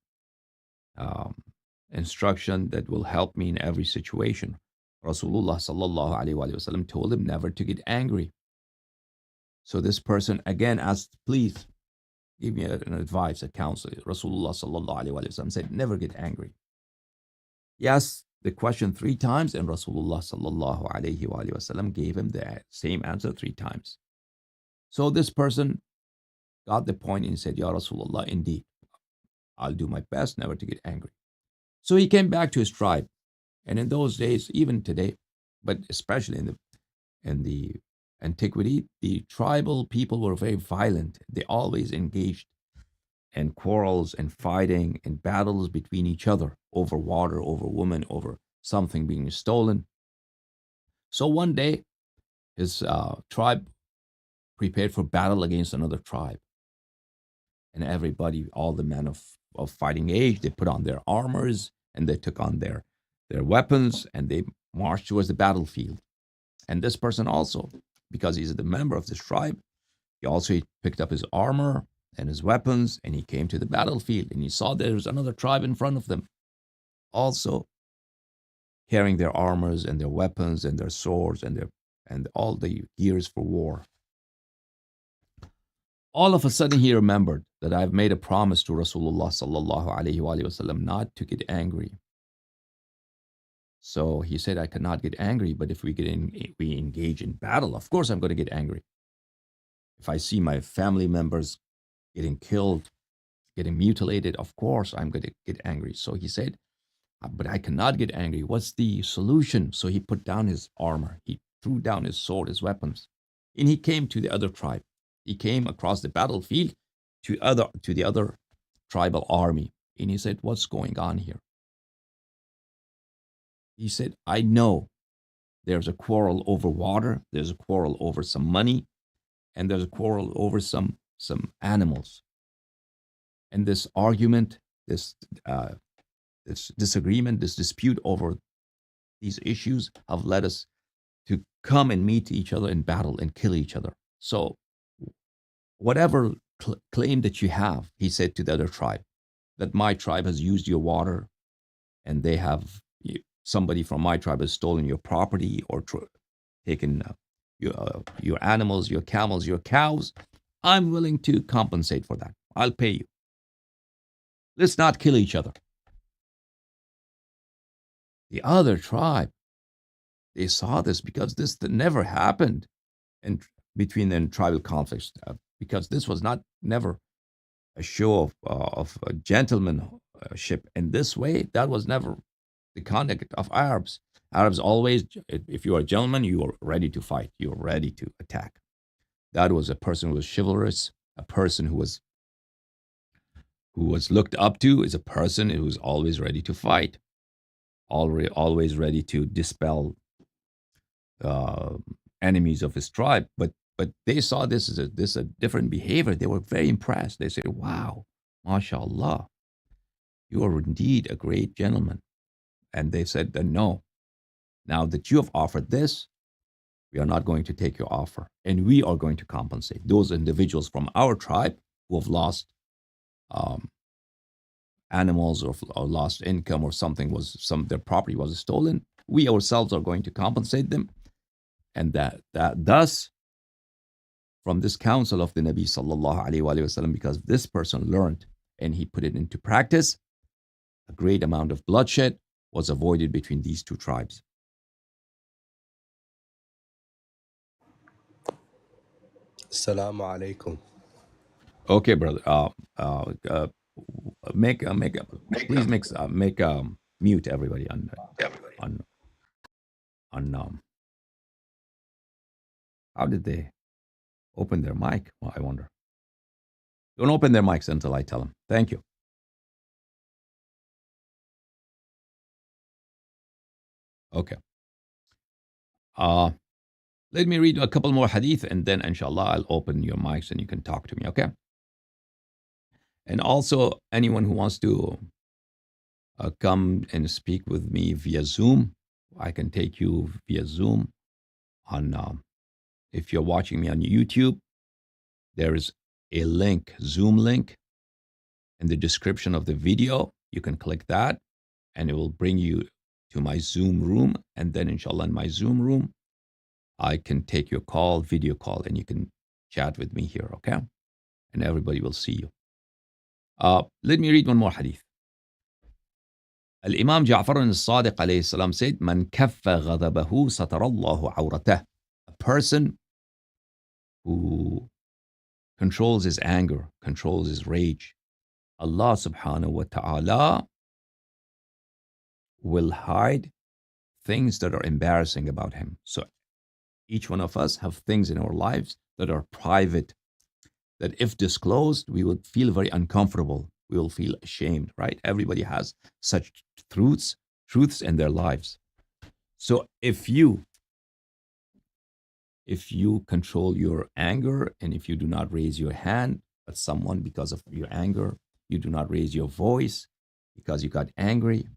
instruction that will help me in every situation. Rasulullah sallallahu alaihi wasallam told him never to get angry. So this person again asked, please give me an advice, a counsel. Rasulullah sallallahu alaihi wasallam said, never get angry. He asked the question 3 times, and Rasulullah sallallahu alaihi wasallam gave him the same answer 3 times. So this person got the point and said, Ya Rasulullah, indeed, I'll do my best never to get angry. So he came back to his tribe. And in those days, even today, but especially in the antiquity, the tribal people were very violent. They always engaged in quarrels and fighting and battles between each other over water, over women, over something being stolen. So one day, his tribe prepared for battle against another tribe. And everybody, all the men of fighting age, they put on their armors and they took on their weapons and they marched towards the battlefield. And this person also, because he's the member of this tribe, he picked up his armor and his weapons and he came to the battlefield and he saw there was another tribe in front of them, also carrying their armors and their weapons and their swords and all the gears for war. All of a sudden he remembered that I've made a promise to Rasulullah sallallahu alaihi wasallam not to get angry. So he said, I cannot get angry, but if we engage in battle, of course I'm going to get angry. If I see my family members getting killed, getting mutilated, of course I'm going to get angry. So he said, but I cannot get angry. What's the solution? So he put down his armor. He threw down his sword, his weapons, and he came to the other tribe. He came across the battlefield to the other tribal army. And he said, what's going on here? He said, I know there's a quarrel over water, there's a quarrel over some money, and there's a quarrel over some animals. And this argument, this disagreement, this dispute over these issues have led us to come and meet each other in battle and kill each other. So, whatever claim that you have, he said to the other tribe, that my tribe has used your water, and they have somebody from my tribe has stolen your property or taken your animals, your camels, your cows. I'm willing to compensate for that. I'll pay you. Let's not kill each other. The other tribe, they saw this because this never happened in between the tribal conflicts, because this was never a show of gentlemanship in this way. That was never the conduct of Arabs. Arabs always, if you are a gentleman, you are ready to fight. You are ready to attack. That was a person who was chivalrous, a person who was looked up to, is a person who was always ready to fight, always ready to dispel enemies of his tribe. But they saw this as a different behavior. They were very impressed. They said, "Wow, mashallah, you are indeed a great gentleman." And they said that no, now that you have offered this, we are not going to take your offer, and we are going to compensate those individuals from our tribe who have lost animals or lost income, or their property was stolen. We ourselves are going to compensate them, and that thus, from this counsel of the Nabi sallallahu alaihi wasallam, because this person learned and he put it into practice, a great amount of bloodshed was avoided between these two tribes. Assalamu alaikum. Okay, brother. Please make mute everybody on how did they open their mic? Well, I wonder. Don't open their mics until I tell them. Thank you. Okay. Let me read a couple more hadith, and then inshallah I'll open your mics and you can talk to me, okay? And also, anyone who wants to come and speak with me via Zoom, I can take you via Zoom on, if you're watching me on YouTube, there is a link, Zoom link, in the description of the video. You can click that and it will bring you to my Zoom room. And then inshallah in my Zoom room, I can take your call, video call, and you can chat with me here, okay? And everybody will see you. Let me read one more hadith. Al-Imam Ja'far al-Sadiq alayhi salam said, "Man kaffa ghadabahu satarallahu awratah." A person who controls his anger, controls his rage, Allah subhanahu wa ta'ala will hide things that are embarrassing about him. So each one of us have things in our lives that are private, that if disclosed, we would feel very uncomfortable. We will feel ashamed, right? Everybody has such truths in their lives. So if you control your anger, and if you do not raise your hand at someone because of your anger, you do not raise your voice because you got angry,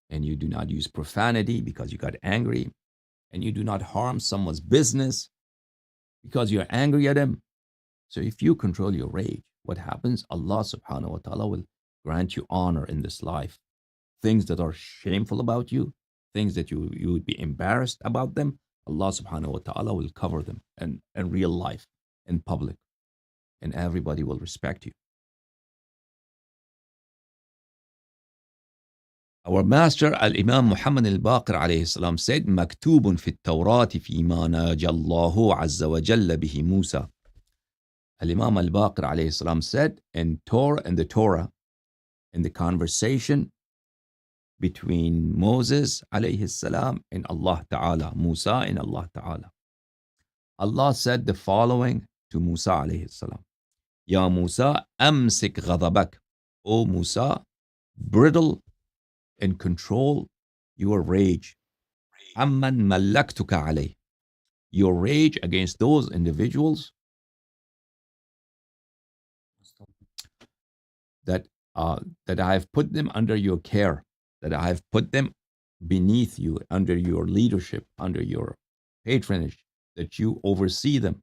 and you do not use profanity because you got angry, and you do not harm someone's business because you're angry at him. So if you control your rage, what happens? Allah subhanahu wa ta'ala will grant you honor in this life. Things that are shameful about you, things that you would be embarrassed about them, Allah subhanahu wa ta'ala will cover them in real life, in public, and everybody will respect you. Our master Al-Imam Muhammad al-Baqir alayhi salam said, "Maktubun fi at-Tawrat fi ma najallahu azza wa jalla bihi Musa." Al-Imam al-Baqir alayhi salam said, in the Torah, in the conversation between Moses alayhi salam and Allah Ta'ala, Musa and Allah Ta'ala, Allah said the following to Musa alayhi salam: "Ya Musa, amsik ghadabak." O Musa, bridle and control your rage. Amman malaktuka alayh. Your rage against those individuals that I have put them under your care, that I have put them beneath you, under your leadership, under your patronage, that you oversee them.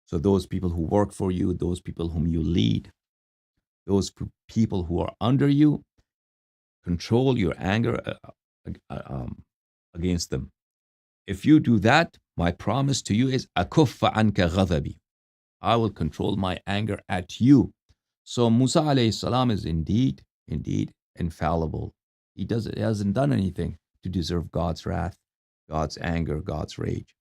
So those people who work for you, those people whom you lead, those people who are under you, control your anger against them. If you do that, my promise to you is akuffa anka ghadabi. I will control my anger at you. So Musa alayhi salam is indeed infallible. He hasn't done anything to deserve God's wrath, God's anger, God's rage.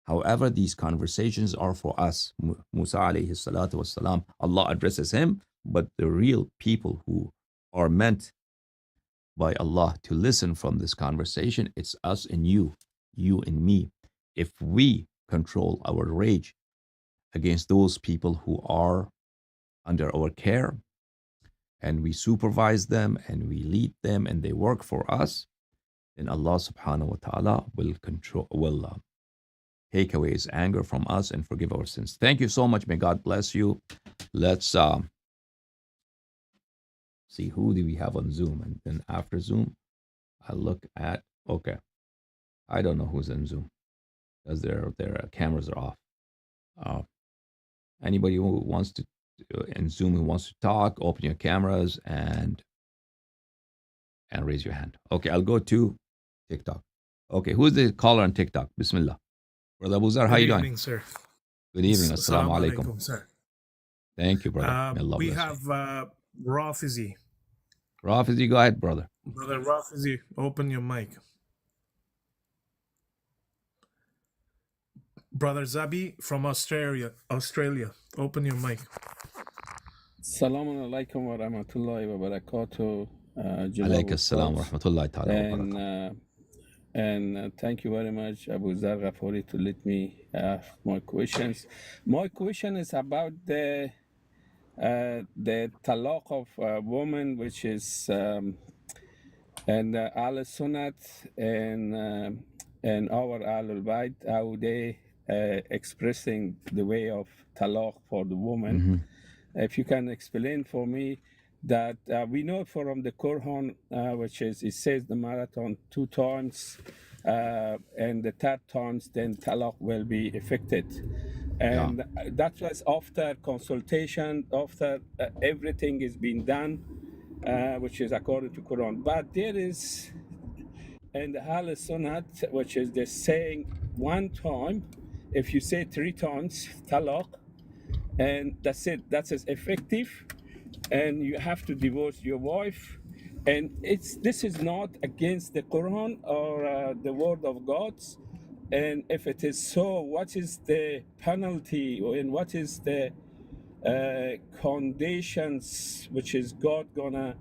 However, these conversations are for us. Musa alayhi salatu wasalam, Allah addresses him, but the real people who are meant by Allah to listen from this conversation, it's us and you and me. If we control our rage against those people who are under our care, and we supervise them and we lead them and they work for us, then Allah subhanahu wa ta'ala will take away his anger from us and forgive our sins. Thank you so much. May God bless you. Let's see, who do we have on Zoom? And then after Zoom, I'll look at, okay, I don't know who's in Zoom because their cameras are off. Anybody who wants to, in Zoom, who wants to talk, open your cameras and raise your hand. Okay, I'll go to TikTok. Okay, who's the caller on TikTok? Bismillah. Brother Abu Zar, how you doing? Good evening, sir. Good evening. Assalamu Assalamu alaikum. sir. Thank you, brother. May Allah We bless have Rafizi. you. Rafizi, go ahead, brother. Brother Rafizi, open your mic. Brother Zabi from Australia, open your mic. Assalamu alaikum wa rahmatullahi wa barakatuh. Alaykum assalam wa rahmatullahi ta'ala wa barakatuh. And thank you very much, Abu Zar Ghafari, to let me ask my questions. My question is about the talaq of a woman, which is and Al Sunnat and our Al Bayt, how they expressing the way of talaq for the woman. Mm-hmm. If you can explain for me that we know from the Quran, which is, it says the marathon 2 times, and the 3rd times, then talaq will be effected. And that was after consultation, after everything is being done, which is according to Quran. But there is in the Ahl Sunnat, which is the saying 1 time, if you say 3 times talaq, and that's it, that is effective, and you have to divorce your wife. And this is not against the Quran or the word of God. And if it is so, what is the penalty, and what is the conditions which is God gonna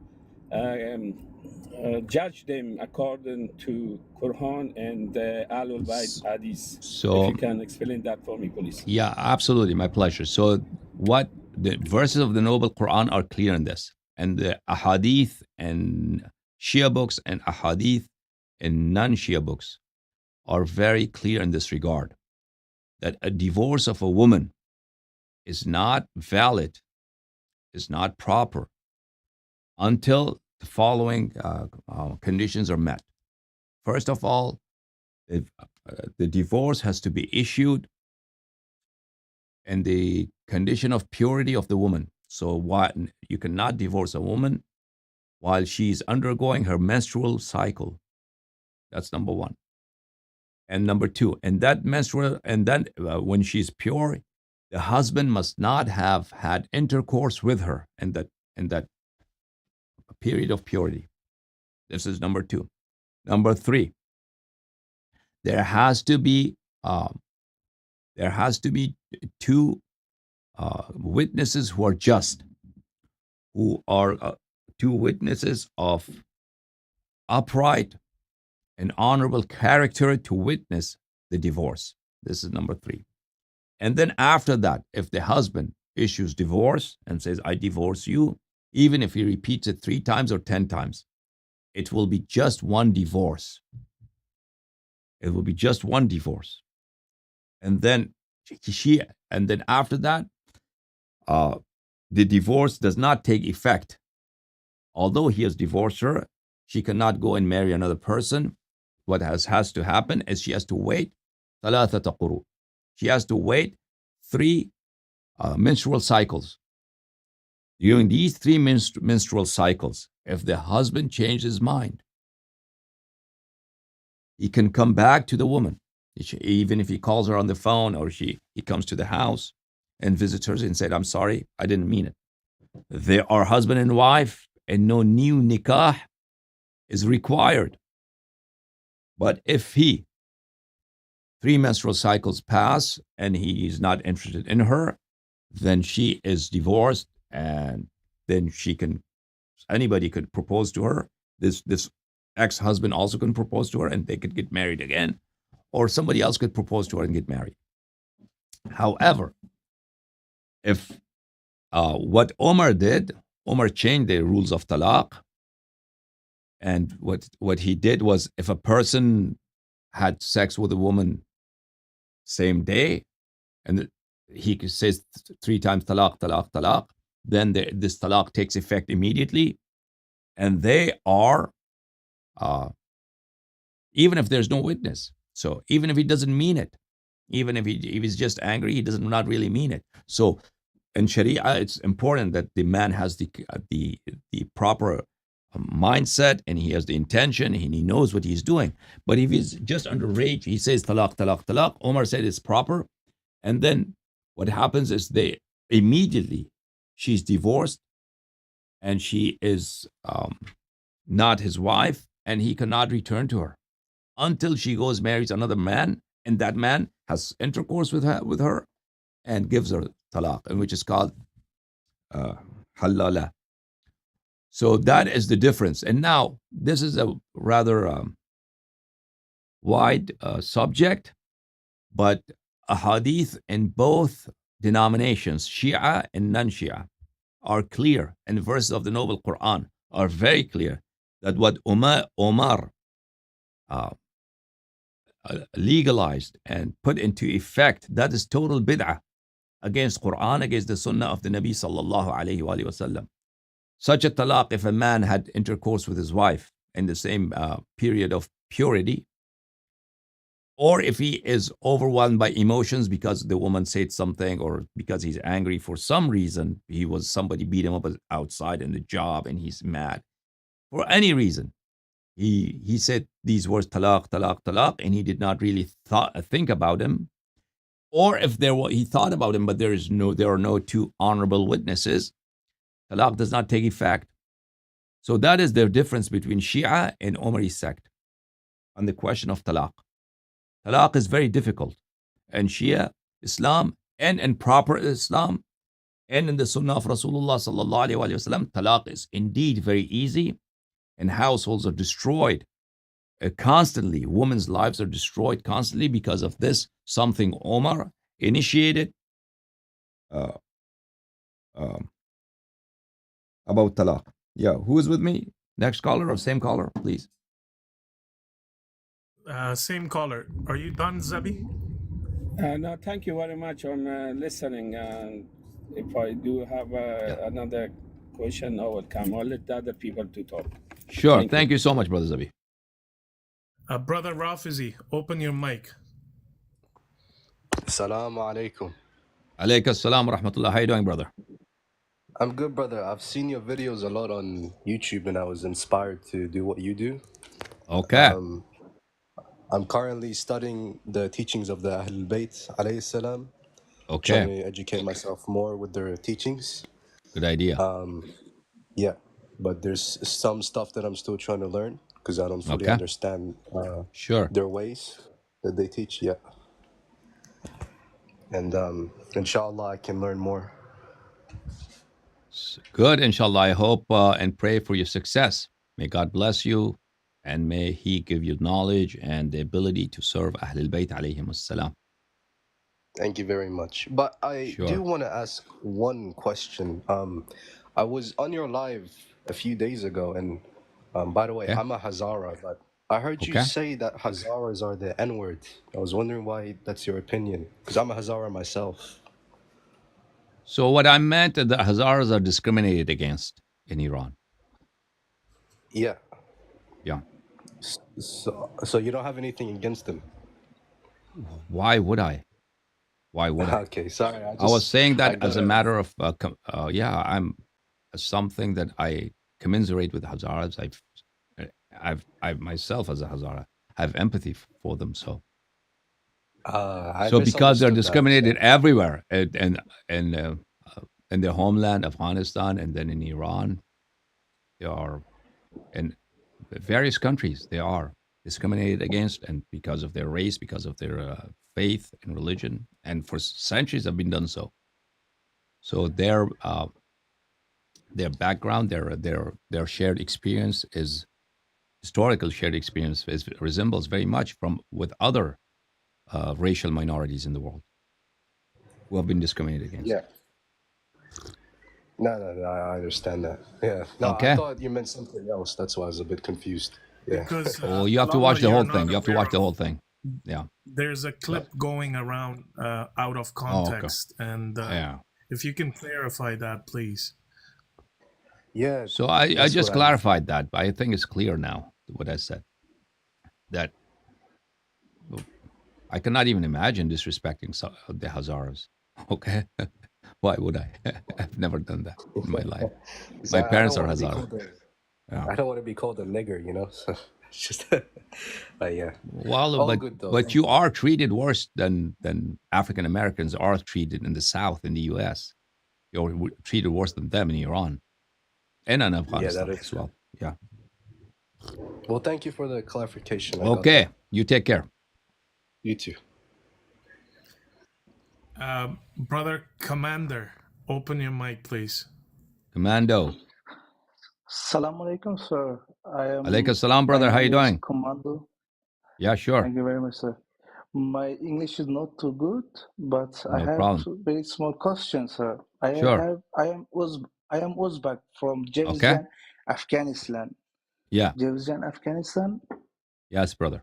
judge them according to Quran and the Ahlul Bayt Hadith? So, if you can explain that for me, please. Yeah, absolutely, my pleasure. So what the verses of the Noble Quran are clear in this, and the ahadith and Shia books and ahadith and non-Shia books are very clear in this regard, that a divorce of a woman is not valid, is not proper, until the following conditions are met. First of all, the divorce has to be issued in the condition of purity of the woman. So you cannot divorce a woman while she's undergoing her menstrual cycle. That's number 1. And number 2, and that menstrual, and then when she's pure, the husband must not have had intercourse with her in that period of purity. This is number 2. Number 3, there has to be 2 witnesses who are just, who are 2 witnesses of upright and honorable character to witness the divorce. This is number 3. And then after that, if the husband issues divorce and says, I divorce you, even if he repeats it 3 times or 10 times, it will be just one divorce. It will be just one divorce. And then after that, the divorce does not take effect. Although he has divorced her, she cannot go and marry another person. What has to happen is she has to wait ثلاثة قروء. She has to wait 3 menstrual cycles. During these 3 menstrual cycles, if the husband changes his mind, he can come back to the woman. Even if he calls her on the phone, or he comes to the house and visits her and said, I'm sorry, I didn't mean it. They are husband and wife, and no new nikah is required. But if 3 menstrual cycles pass and he is not interested in her, then she is divorced, and then anybody could propose to her. This ex-husband also can propose to her, and they could get married again, or somebody else could propose to her and get married. However, if what Omar did, Omar changed the rules of talaq, and what he did was, if a person had sex with a woman same day, and he says 3 times talaq, talaq, talaq, then this talaq takes effect immediately, and they are, even if there's no witness. So even if he doesn't mean it, even if he's just angry, he does not really mean it. So in Sharia, it's important that the man has the proper mindset, and he has the intention, and he knows what he's doing. But if he's just under rage, he says talaq, talaq, talaq. Omar said it's proper, and then what happens is immediately she's divorced, and she is not his wife, and he cannot return to her until she goes marries another man, and that man has intercourse with her and gives her talaq, and which is called halala. So that is the difference. And now this is a rather wide subject, but a hadith in both denominations, Shia and non-Shia, are clear, and verses of the Noble Quran are very clear that what Omar legalized and put into effect, that is total bid'ah against Quran, against the Sunnah of the Nabi sallallahu alayhi wa sallam. Such a talaq, if a man had intercourse with his wife in the same period of purity, or if he is overwhelmed by emotions because the woman said something, or because he's angry for some reason, somebody beat him up outside in the job and he's mad, for any reason, he said these words, talaq, talaq, talaq, and he did not really think about him. Or if he thought about him, but there are no 2 honorable witnesses, talaq does not take effect. So that is the difference between Shia and Omari sect on the question of talaq. Talaq is very difficult. And Shia Islam, and in proper Islam, and in the Sunnah of Rasulullah sallallahu alaihi wasallam, talaq is indeed very easy, and households are destroyed constantly. Women's lives are destroyed constantly because of this, something Omar initiated about talaq. Yeah, who is with me? Next caller or same caller, please? Same caller. Are you done, Zabi? No, thank you very much. I'm listening. If I do have another question, I will come. I'll let the other people to talk. Sure. Thank you so much, Brother Zabi. Brother Rafizi, open your mic. Assalamu alaikum. Alayka assalam wa rahmatullah. How you doing, brother? I'm good, brother. I've seen your videos a lot on YouTube, and I was inspired to do what you do. Okay. I'm currently studying the teachings of the Ahlul Bayt alayhi salam. Okay. Trying to educate myself more with their teachings. Good idea. Yeah, but there's some stuff that I'm still trying to learn because I don't fully understand Sure. their ways that they teach. Yeah, and inshallah I can learn more. Good, inshallah. I hope and pray for your success. May God bless you, and may He give you knowledge and the ability to serve Ahlul Bayt alayhim assalam. Thank you very much. But I do want to ask one question. I was on your live a few days ago, and by the way, I'm a Hazara, but I heard you say that Hazaras are the N-word. I was wondering why that's your opinion, because I'm a Hazara myself. So what I meant is that Hazaras are discriminated against in Iran. Yeah. Yeah. So you don't have anything against them? Why would I? Why would I? Okay, sorry. I was saying that as a gotta. matter of, I'm something that I commiserate with Hazaras. I myself as a Hazara have empathy for them. I So because they're misunderstood that. discriminated everywhere, and in their homeland, Afghanistan, and then in Iran, they are in various countries. They are discriminated against, and because of their race, because of their faith and religion, and for centuries have been done so. So their background, their shared experience is historical shared experience resembles very much from with other racial minorities in the world who have been discriminated against. Yeah. No, I understand that. Yeah. No, Okay. I thought you meant something else. That's why I was a bit confused. Yeah. Because Oh, you have to watch the whole thing. You have to watch the whole thing. Yeah. There's a clip going around out of context, and Yeah. if you can clarify that, please. Yeah. So I just clarified that, but I think it's clear now what I said. That I cannot even imagine disrespecting the Hazaras. Okay. Why would I? I've never done that in my life. My parents are Hazara. I don't want to be called a nigger, you know. So it's just, yeah. Well, All good, though. but you are treated worse than African Americans are treated in the South in the U.S. You're treated worse than them in Iran and in Afghanistan as well. Yeah. Well, thank you for the clarification. Okay. You take care. You too. Brother Commander, open your mic, please. Commando. Assalamu alaikum, sir. Alaikum salam, brother. How you doing? Commando. Yeah, sure. Thank you very much, sir. My English is not too good, but I have problem. very small questions, sir. Sure. I am Uzbek from Jevizan, Afghanistan. Yeah. Jevizan, Afghanistan. Yes, brother.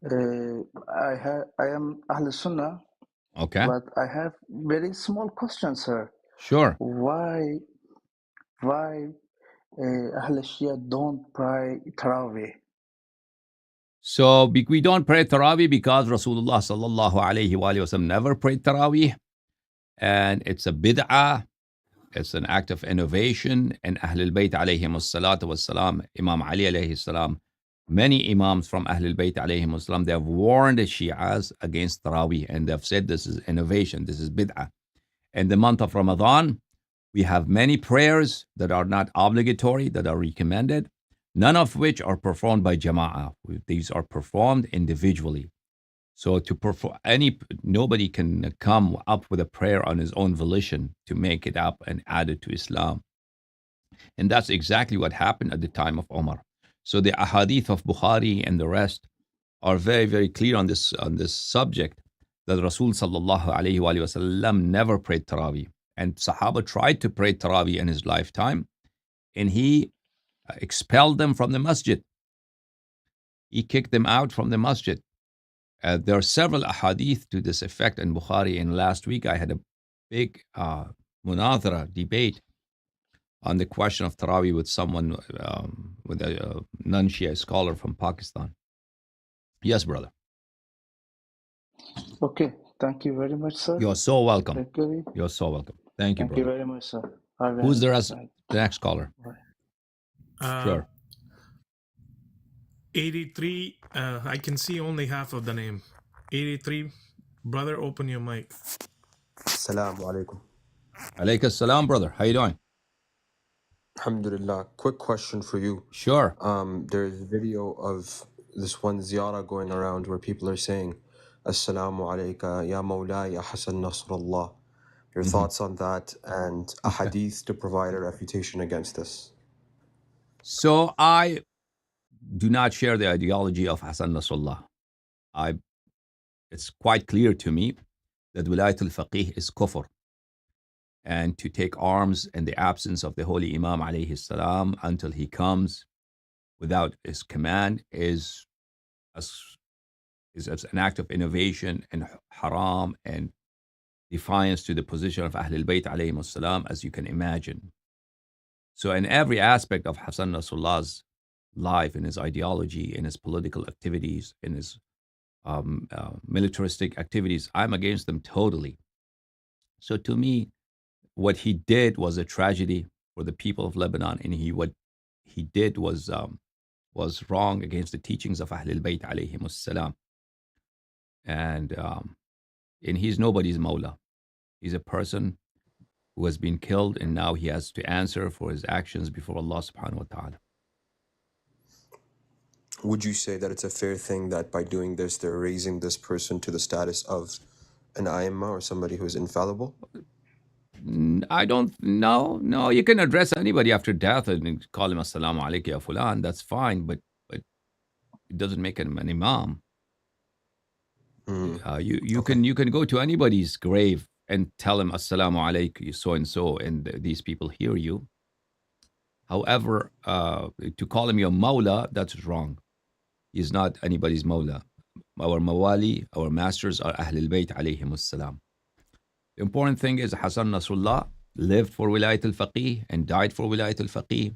I am Ahl Sunnah. Okay. But I have very small questions, sir. Sure. Why Ahl Shia don't pray Tarawih? So we don't pray Tarawih because Rasulullah sallallahu alayhi wa sallam never prayed Tarawih. And it's a bid'ah. It's an act of innovation. And Ahlul Bayt alayhim as-salatu was-salam, Imam Ali alayhi salam, many Imams from Ahlul Bayt alayhim as-salam, they have warned the Shias against Tarawih. And they've said this is innovation, this is bid'ah. In the month of Ramadan, we have many prayers that are not obligatory, that are recommended, none of which are performed by jama'ah. These are performed individually. So to perform nobody can come up with a prayer on his own volition to make it up and add it to Islam. And that's exactly what happened at the time of Umar. So the ahadith of Bukhari and the rest are very, very clear on this subject, that Rasul sallallahu alayhi wa sallam never prayed Tarawih. And Sahaba tried to pray Tarawih in his lifetime, and he expelled them from the masjid. He kicked them out from the masjid. There are several ahadith to this effect in Bukhari. And last week I had a big munadhara debate on the question of Tarawih with someone, with a non-Shia scholar from Pakistan. Yes, brother. Okay, thank you very much, sir. You're so welcome. You're so welcome. Thank you, brother. Thank you very much, sir. Who's the next caller? Sure. 83, I can see only half of the name. 83, brother, open your mic. Assalamu alaikum. Alaikum salam, brother. How you doing? Alhamdulillah. Quick question for you. Sure. There's a video of this one ziyara going around where people are saying, Assalamu alayka, ya Mawla, ya Hassan, Nasrallah. Your thoughts on that and a hadith to provide a refutation against this? So I do not share the ideology of Hassan Nasrallah. It's quite clear to me that Wilayat al-Faqih is kufr. And to take arms in the absence of the Holy Imam alayhi salam until he comes without his command is an act of innovation and haram and defiance to the position of Ahlul Bayt alayhim salam, as you can imagine. So in every aspect of Hassan Nasrullah's life, in his ideology, in his political activities, in his militaristic activities. I'm against them totally. So to me, what he did was a tragedy for the people of Lebanon, and what he did was wrong against the teachings of Ahlul Bayt alayhim salam. And he's nobody's Mawla. He's a person who has been killed, and now he has to answer for his actions before Allah subhanahu wa ta'ala. Would you say that it's a fair thing that by doing this, they're raising this person to the status of an Aimma or somebody who is infallible? I don't know. No, you can address anybody after death and call him Assalamu alaikum ya fulan. That's fine, but it doesn't make him an imam. You can go to anybody's grave and tell him Assalamu alaikum so and so, and these people hear you. However, to call him your Mawla, that's wrong. He's not anybody's Mawla. Our Mawali, our masters are Ahlul Bayt alayhim salam. The important thing is Hassan Nasrallah lived for Wilayat al-Faqih and died for Wilayat al-Faqih.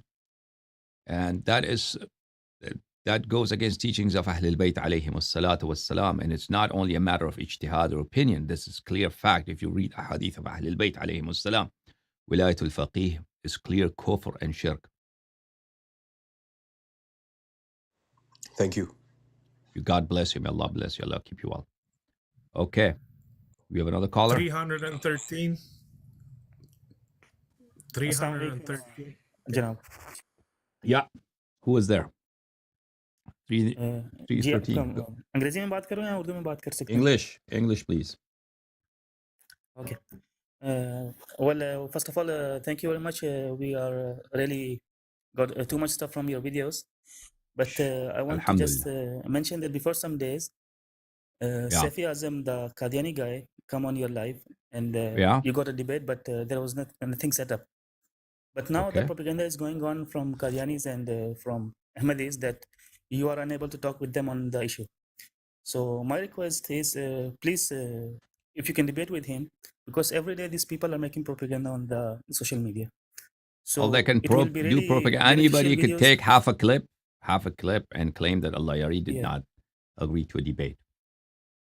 And that goes against teachings of Ahlul Bayt alayhim salatu wassalam. And it's not only a matter of ijtihad or opinion. This is clear fact. If you read a hadith of Ahlul Bayt alayhim salam, Wilayat al-Faqih is clear kufr and shirk. Thank you. God bless you. May Allah bless you. Allah keep you well. Okay. We have another caller. 313. 313. Janab. Yeah. Who is there? जी 313. अंग्रेजी में बात करूं या उर्दू में बात कर सकते हैं? English please. Okay. Well, first of all, thank you very much. We are really got too much stuff from your videos, but I want to just mention that before some days, Safi Azam, the Qadiani guy, come on your live, and you got a debate, but there was nothing set up. But now the propaganda is going on from Qadianis and from Ahmadis that you are unable to talk with them on the issue. So my request is, please, if you can debate with him, because every day these people are making propaganda on the social media. So they can do propaganda. Anybody could take half a clip and claim that Allahyari did not agree to a debate.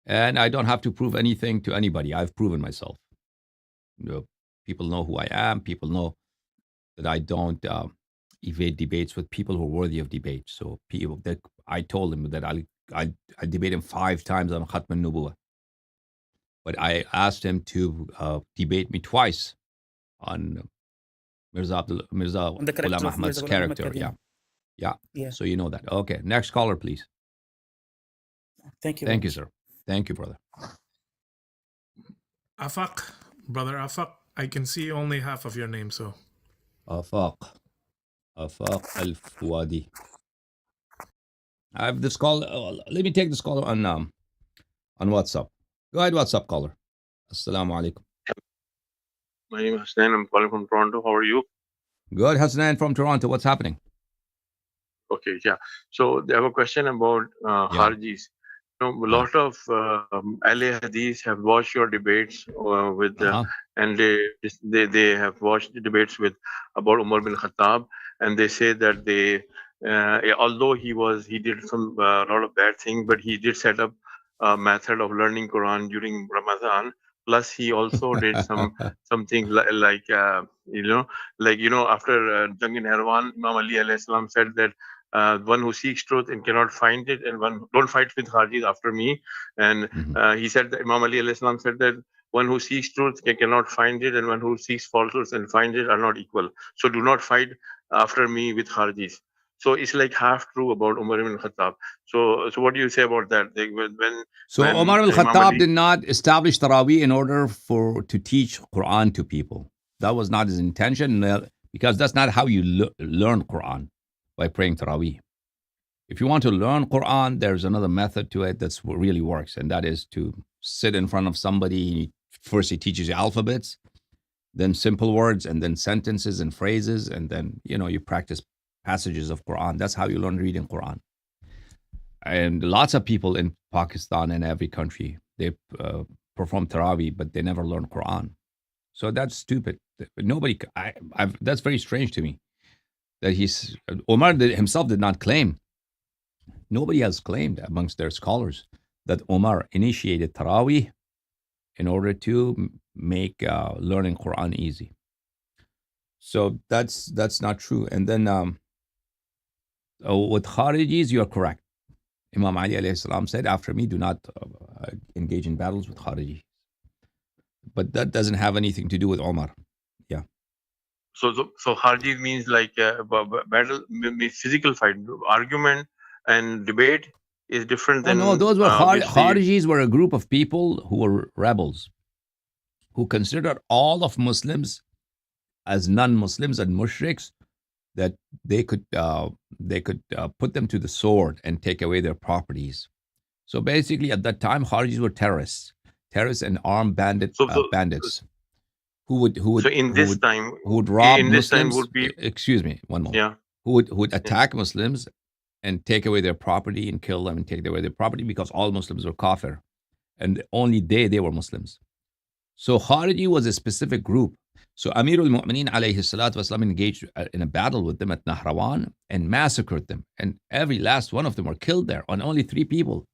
And I don't have to prove anything to anybody. I've proven myself. People know who I am. People know that I don't evade debates with people who are worthy of debate. So people that I told him that I debate him 5 times on Khatm al-Nubuwah. But I asked him to debate me twice on Mirza Ghulam Ahmad's character. Yeah. So you know that. Okay. Next caller, please. Thank you. Thank you, sir. Thank you, brother. Afaq, brother Afaq, I can see only half of your name, so. Afaq al-Fuadi. I have this call. Let me take this call on WhatsApp. Go ahead, WhatsApp caller. Assalamu alaikum. My name is Hassan. I'm calling from Toronto. How are you? Good, Hassan from Toronto. What's happening? Okay, yeah. So I have a question about Kharijis. A lot of Ahle Hadith have watched your debates and they have watched the debates with about Umar bin Khattab, and they say that although he did some lot of bad things, but he did set up a method of learning Quran during Ramadan. Plus, he also did something like after Jang in Harwan, Imam Ali alayhi salam said that one who seeks truth and cannot find it, and one don't fight with Kharijis after me. And he said that Imam Ali alayhi salam said that one who seeks truth cannot find it, and one who seeks falsehoods and finds it are not equal. So do not fight after me with Kharijis. So it's like half true about Umar ibn Khattab. So what do you say about that? When Umar ibn Khattab did not establish Taraweeh in order to teach Quran to people. That was not his intention, because that's not how you learn Quran, by praying Taraweeh. If you want to learn Quran, there's another method to it that really works, and that is to sit in front of somebody. First he teaches you alphabets, then simple words, and then sentences and phrases, and then you practice passages of Quran. That's how you learn reading Quran. And lots of people in Pakistan and every country, they perform Taraweeh, but they never learn Quran. So that's stupid. Nobody. That's very strange to me. That Umar himself did not claim. Nobody has claimed amongst their scholars that Umar initiated Taraweeh in order to make learning Quran easy. So that's not true. And then with Kharijis, you are correct. Imam Ali alayhi salam said, after me, do not engage in battles with Kharijis. But that doesn't have anything to do with Umar. Yeah. So Kharijis means like battle, means physical fight, argument and debate is different than. No, those were Kharijis were a group of people who were rebels, who considered all of Muslims as non-Muslims and mushriks, that they could put them to the sword and take away their properties. So basically, at that time, Kharijis were terrorists and armed bandits who would rob Muslims. Excuse me, one moment. Yeah. Who would attack Muslims and take away their property and kill them and take away their property, because all Muslims were kafir, and only they were Muslims. So Khariji was a specific group. So Amirul Mu'mineen alayhi salatu wasalam engaged in a battle with them at Nahrawan and massacred them. And every last one of them were killed there, on only 3 people.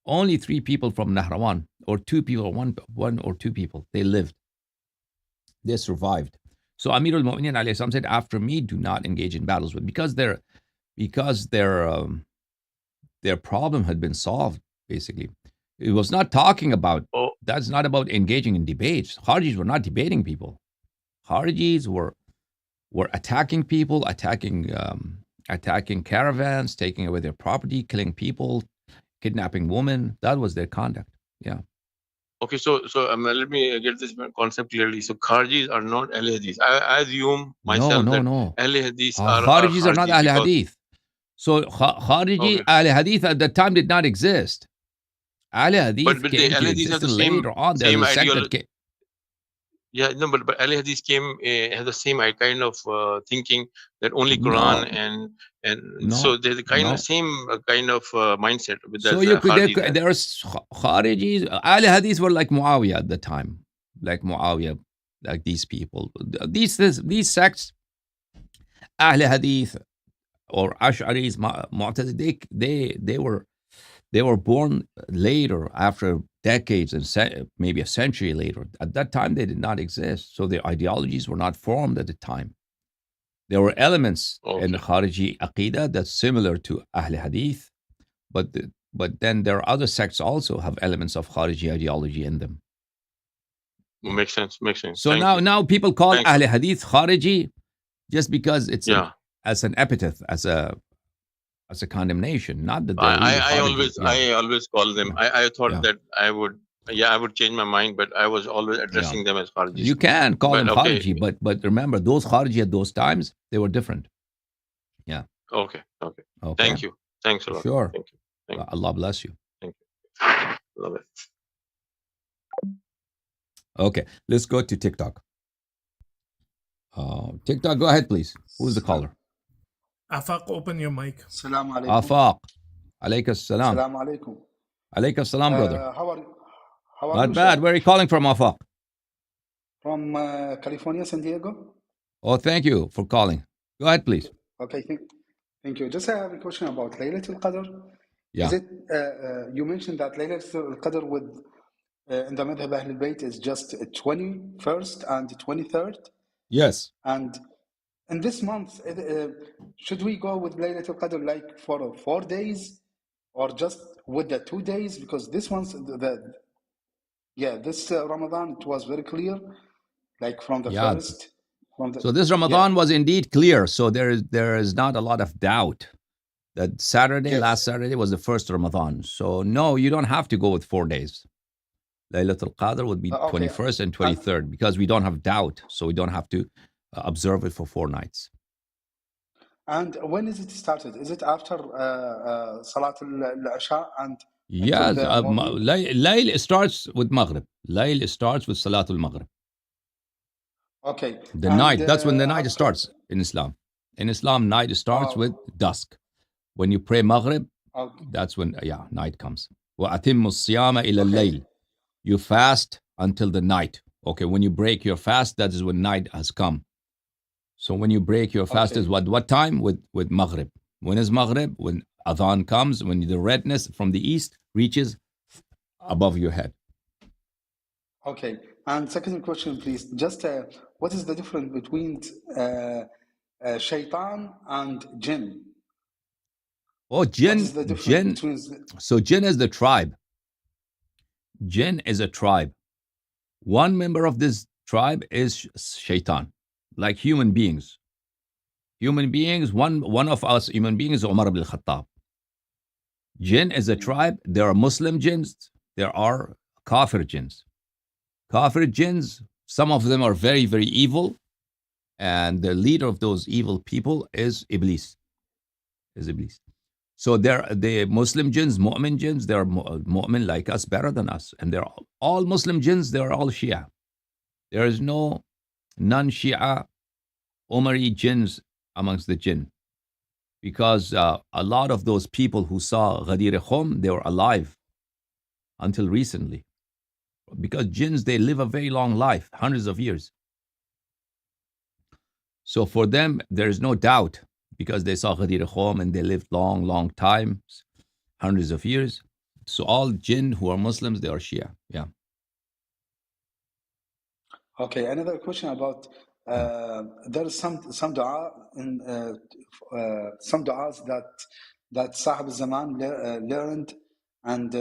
Only 3 people from Nahrawan, or 2 people, one or 2 people, they lived. They survived. So Amirul Mu'mineen alayhi salam said, after me, do not engage in battles with, because their problem had been solved, basically. It was not talking about, that's not about engaging in debates. Kharijis were not debating people. Kharijis were attacking people, attacking caravans, taking away their property, killing people, kidnapping women. That was their conduct. Yeah. Okay, so let me get this concept clearly. So Kharijis are not Ahl Hadith. I assume myself that Ahl Hadith are Kharijis are not Ahl Hadith. So Khariji, Ahl Hadith at that time did not exist. Ahl Hadith came to exist later on. There's a sect that came. Yeah, no, but Ahl Hadith has the same kind of thinking that only Quran so there's the same kind of mindset with that. So there's Kharijis. Ahl Hadith were like Muawiyah at the time, like these people. These sects, Ahl Hadith or Ash'aris, Mu'tazili, they were born later, after decades and maybe a century later. At that time, they did not exist. So their ideologies were not formed at the time. There were elements in the Khariji Aqidah that's similar to Ahl Hadith, but then there are other sects also have elements of Khariji ideology in them. Makes sense. So now people call Ahl Hadith Khariji just because it's as an epithet, as a condemnation, not that I always call them. I thought that I would change my mind, but I was always addressing them as Kharijis. You can call them Khariji, but remember, those Khariji at those times, they were different. Yeah. Okay. Thank you. Thanks a lot. Sure. Thank you. Allah bless you. Thank you. Love it. Okay, let's go to TikTok. TikTok, go ahead, please. Who's the caller? Afaq, open your mic. Assalamu alaikum. Afaq. Alayka salam. Assalamu alaikum. Alayka salam, brother. How are you? Not bad. Where are you calling from, Afaq? From California, San Diego. Oh, thank you for calling. Go ahead, please. Okay, thank you. Just have a question about Laylatul Qadr. Yeah. Is it, you mentioned that Laylatul Qadr in the Madhab Ahl al-Bayt is just 21st and 23rd? Yes. And in this month, should we go with Laylatul Qadr like for 4 days, or just with the 2 days? Because this month, this Ramadan, it was very clear, like from the first. So this Ramadan was indeed clear. So there is not a lot of doubt that last Saturday was the first Ramadan. So no, you don't have to go with 4 days. Laylatul Qadr would be 21st and 23rd, because we don't have doubt. So we don't have to observe it for 4 nights. And when is it started? Is it after Salat al-Isha? Yes, Layl starts with Maghrib. Layl starts with Salatul Maghrib. Okay. The night, that's when the night starts in Islam. In Islam, night starts with dusk. When you pray Maghrib, that's when, night comes. وَأَتِمُّ الصِّيَامَ إِلَى اللَّيْلِ. You fast until the night. Okay, when you break your fast, that is when night has come. So when you break your fast is what time? With Maghrib. When is Maghrib? When Adhan comes, when the redness from the east reaches above your head. Okay. And second question, please. Just what is the difference between shaitan and jinn? Oh, jinn. So jinn is the tribe. Jinn is a tribe. One member of this tribe is shaitan, like human beings. Human beings, one of us human beings is Umar ibn al-Khattab. Jinn is a tribe. There are Muslim jinns. There are kafir jinns. Kafir jinns, some of them are very, very evil. And the leader of those evil people is Iblis. So the Muslim jinns, mu'min jinns, they're mu'min like us, better than us. And they're all Muslim jinns, they're all Shia. There is no non-Shia Umari jinns amongst the jinn. Because a lot of those people who saw Ghadir Khum, they were alive until recently. Because jinns, they live a very long life, hundreds of years. So for them, there is no doubt, because they saw Ghadir Khum and they lived long, long times, hundreds of years. So all jinn who are Muslims, they are Shia. Yeah. Okay, another question about there is some dua in some du'as that Sahib al-Zaman learned, and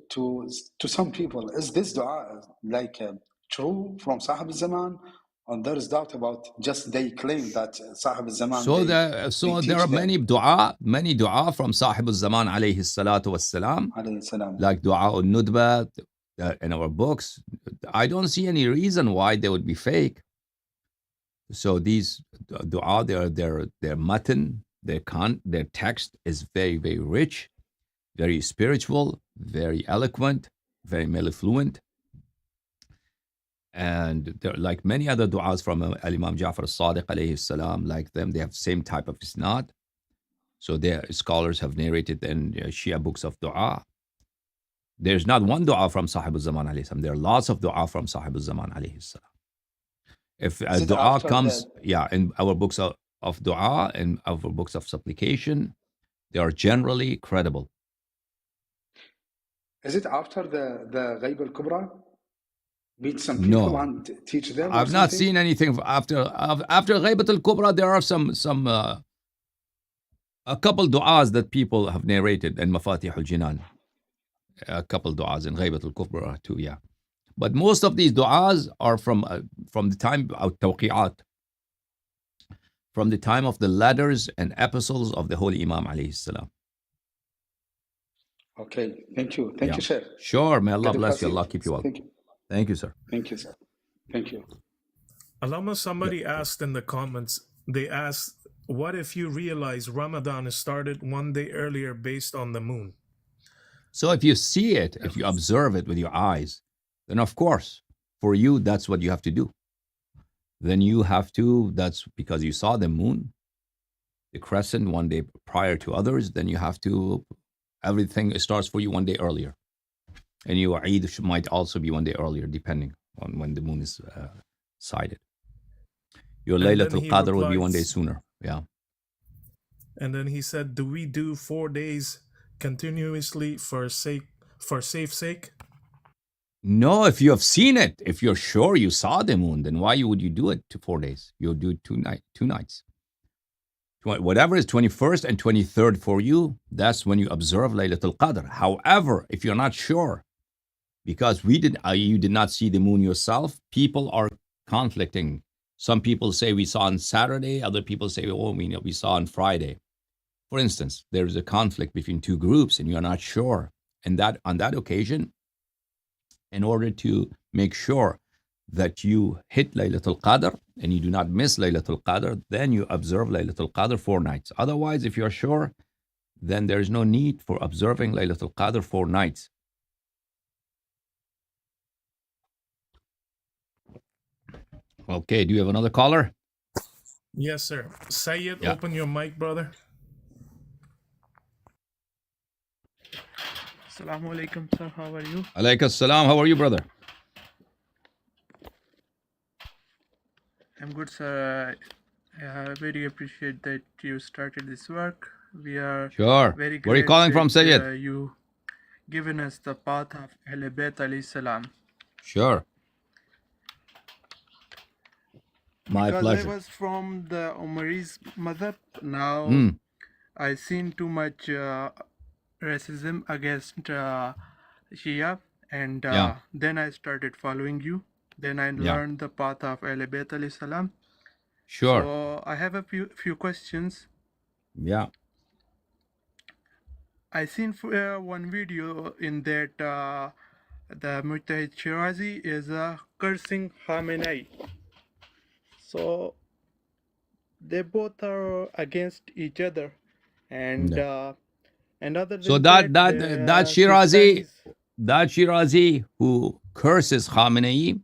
to some people, is this dua like true from Sahib al-Zaman, or there is doubt about just they claim that Sahib al-Zaman? So there are many dua from Sahib al-Zaman alayhi salatu wassalam, like dua al-Nudba in our books. I don't see any reason why they would be fake. So these dua, their matan, their text is very, very rich, very spiritual, very eloquent, very mellifluent. And they're like many other du'as from Imam Ja'far al-Sadiq alayhi salam, like them, they have the same type of isnad. So their scholars have narrated in Shia books of du'a. There's not one du'a from Sahib al-Zaman alayhi salam. There are lots of du'a from Sahib al-Zaman alayhi salam. If a du'a comes, in our books of du'a and our books of supplication, they are generally credible. Is it after the Ghaib al-Kubra? Meet some people and teach them? I've not seen anything after Ghaibat al-Kubra. There are some a couple du'as that people have narrated in Mafatih al-Jinan. A couple du'as in Ghaibat al-Kubra too, yeah. But most of these du'as are from the time of Tawqi'at, from the time of the letters and epistles of the Holy Imam alayhi salam. Okay, thank you. Thank you, sir. Sure, may Allah bless you. Allah keep you well. Thank you, sir. Thank you, sir. Thank you. Alama, somebody asked in the comments, they asked, what if you realize Ramadan is started one day earlier based on the moon? So if you see it, if you observe it with your eyes, then of course, for you, that's what you have to do. Then you have to, that's because you saw the moon, the crescent one day prior to others, then you have to, everything starts for you one day earlier. And your Eid might also be one day earlier, depending on when the moon is sighted. Your Laylatul Qadr will be one day sooner. Yeah. And then he said, do we do 4 days continuously for safe sake? No, if you have seen it, if you're sure you saw the moon, then why would you do it to 4 days? You'll do two nights. Whatever is 21st and 23rd for you, that's when you observe Laylatul Qadr. However, if you're not sure, because you did not see the moon yourself, people are conflicting. Some people say we saw on Saturday, other people say, we saw on Friday. For instance, there is a conflict between two groups and you're not sure. And on that occasion, in order to make sure that you hit Laylatul Qadr and you do not miss Laylatul Qadr, then you observe Laylatul Qadr 4 nights. Otherwise, if you're sure, then there is no need for observing Laylatul Qadr 4 nights. Okay, do you have another caller? Yes, sir. Sayyid, open your mic, brother. Assalamu alaikum, sir. How are you? Alaikum salam. How are you, brother? I'm good, sir. I very appreciate that you started this work. We are Sure. very Where are you glad calling from, that Sayyid? you given us the path of Ahl Bayt alayhi salam. Sure. My Because pleasure. I was from the Umaris madhab, now I seen too much racism against Shia, and then I started following you. Then I learned the path of Ahl Bayt alayhi salam. Sure. So I have a few questions. Yeah. I seen one video in that the Mujtahid Shirazi is cursing Khamenei. So they both are against each other, and other than So that Shirazi, that Shirazi who curses Khamenei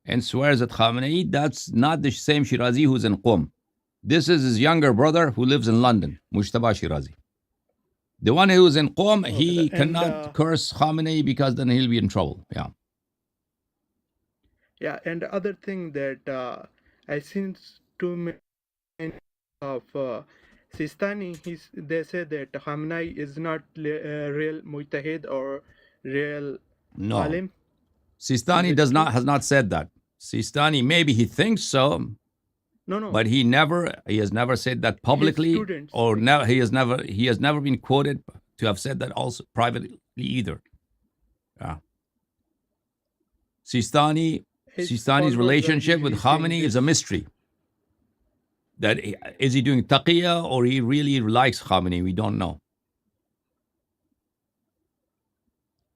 and swears at Khamenei, that's not the same Shirazi who's in Qom. This is his younger brother who lives in London, Mujtaba Shirazi. The one who's in Qom, he cannot curse Khamenei because then he'll be in trouble. Yeah. Yeah, and the other thing that I seen too many of Sistani, they say that Khamenei is not real Mujtahid or real Alim. Sistani has not said that. Sistani, maybe he thinks so. No. But he has never said that publicly, he has never been quoted to have said that also privately either. Yeah. Sistani's relationship with Khamenei is a mystery. That is he doing taqiyya or he really likes Khamenei? We don't know.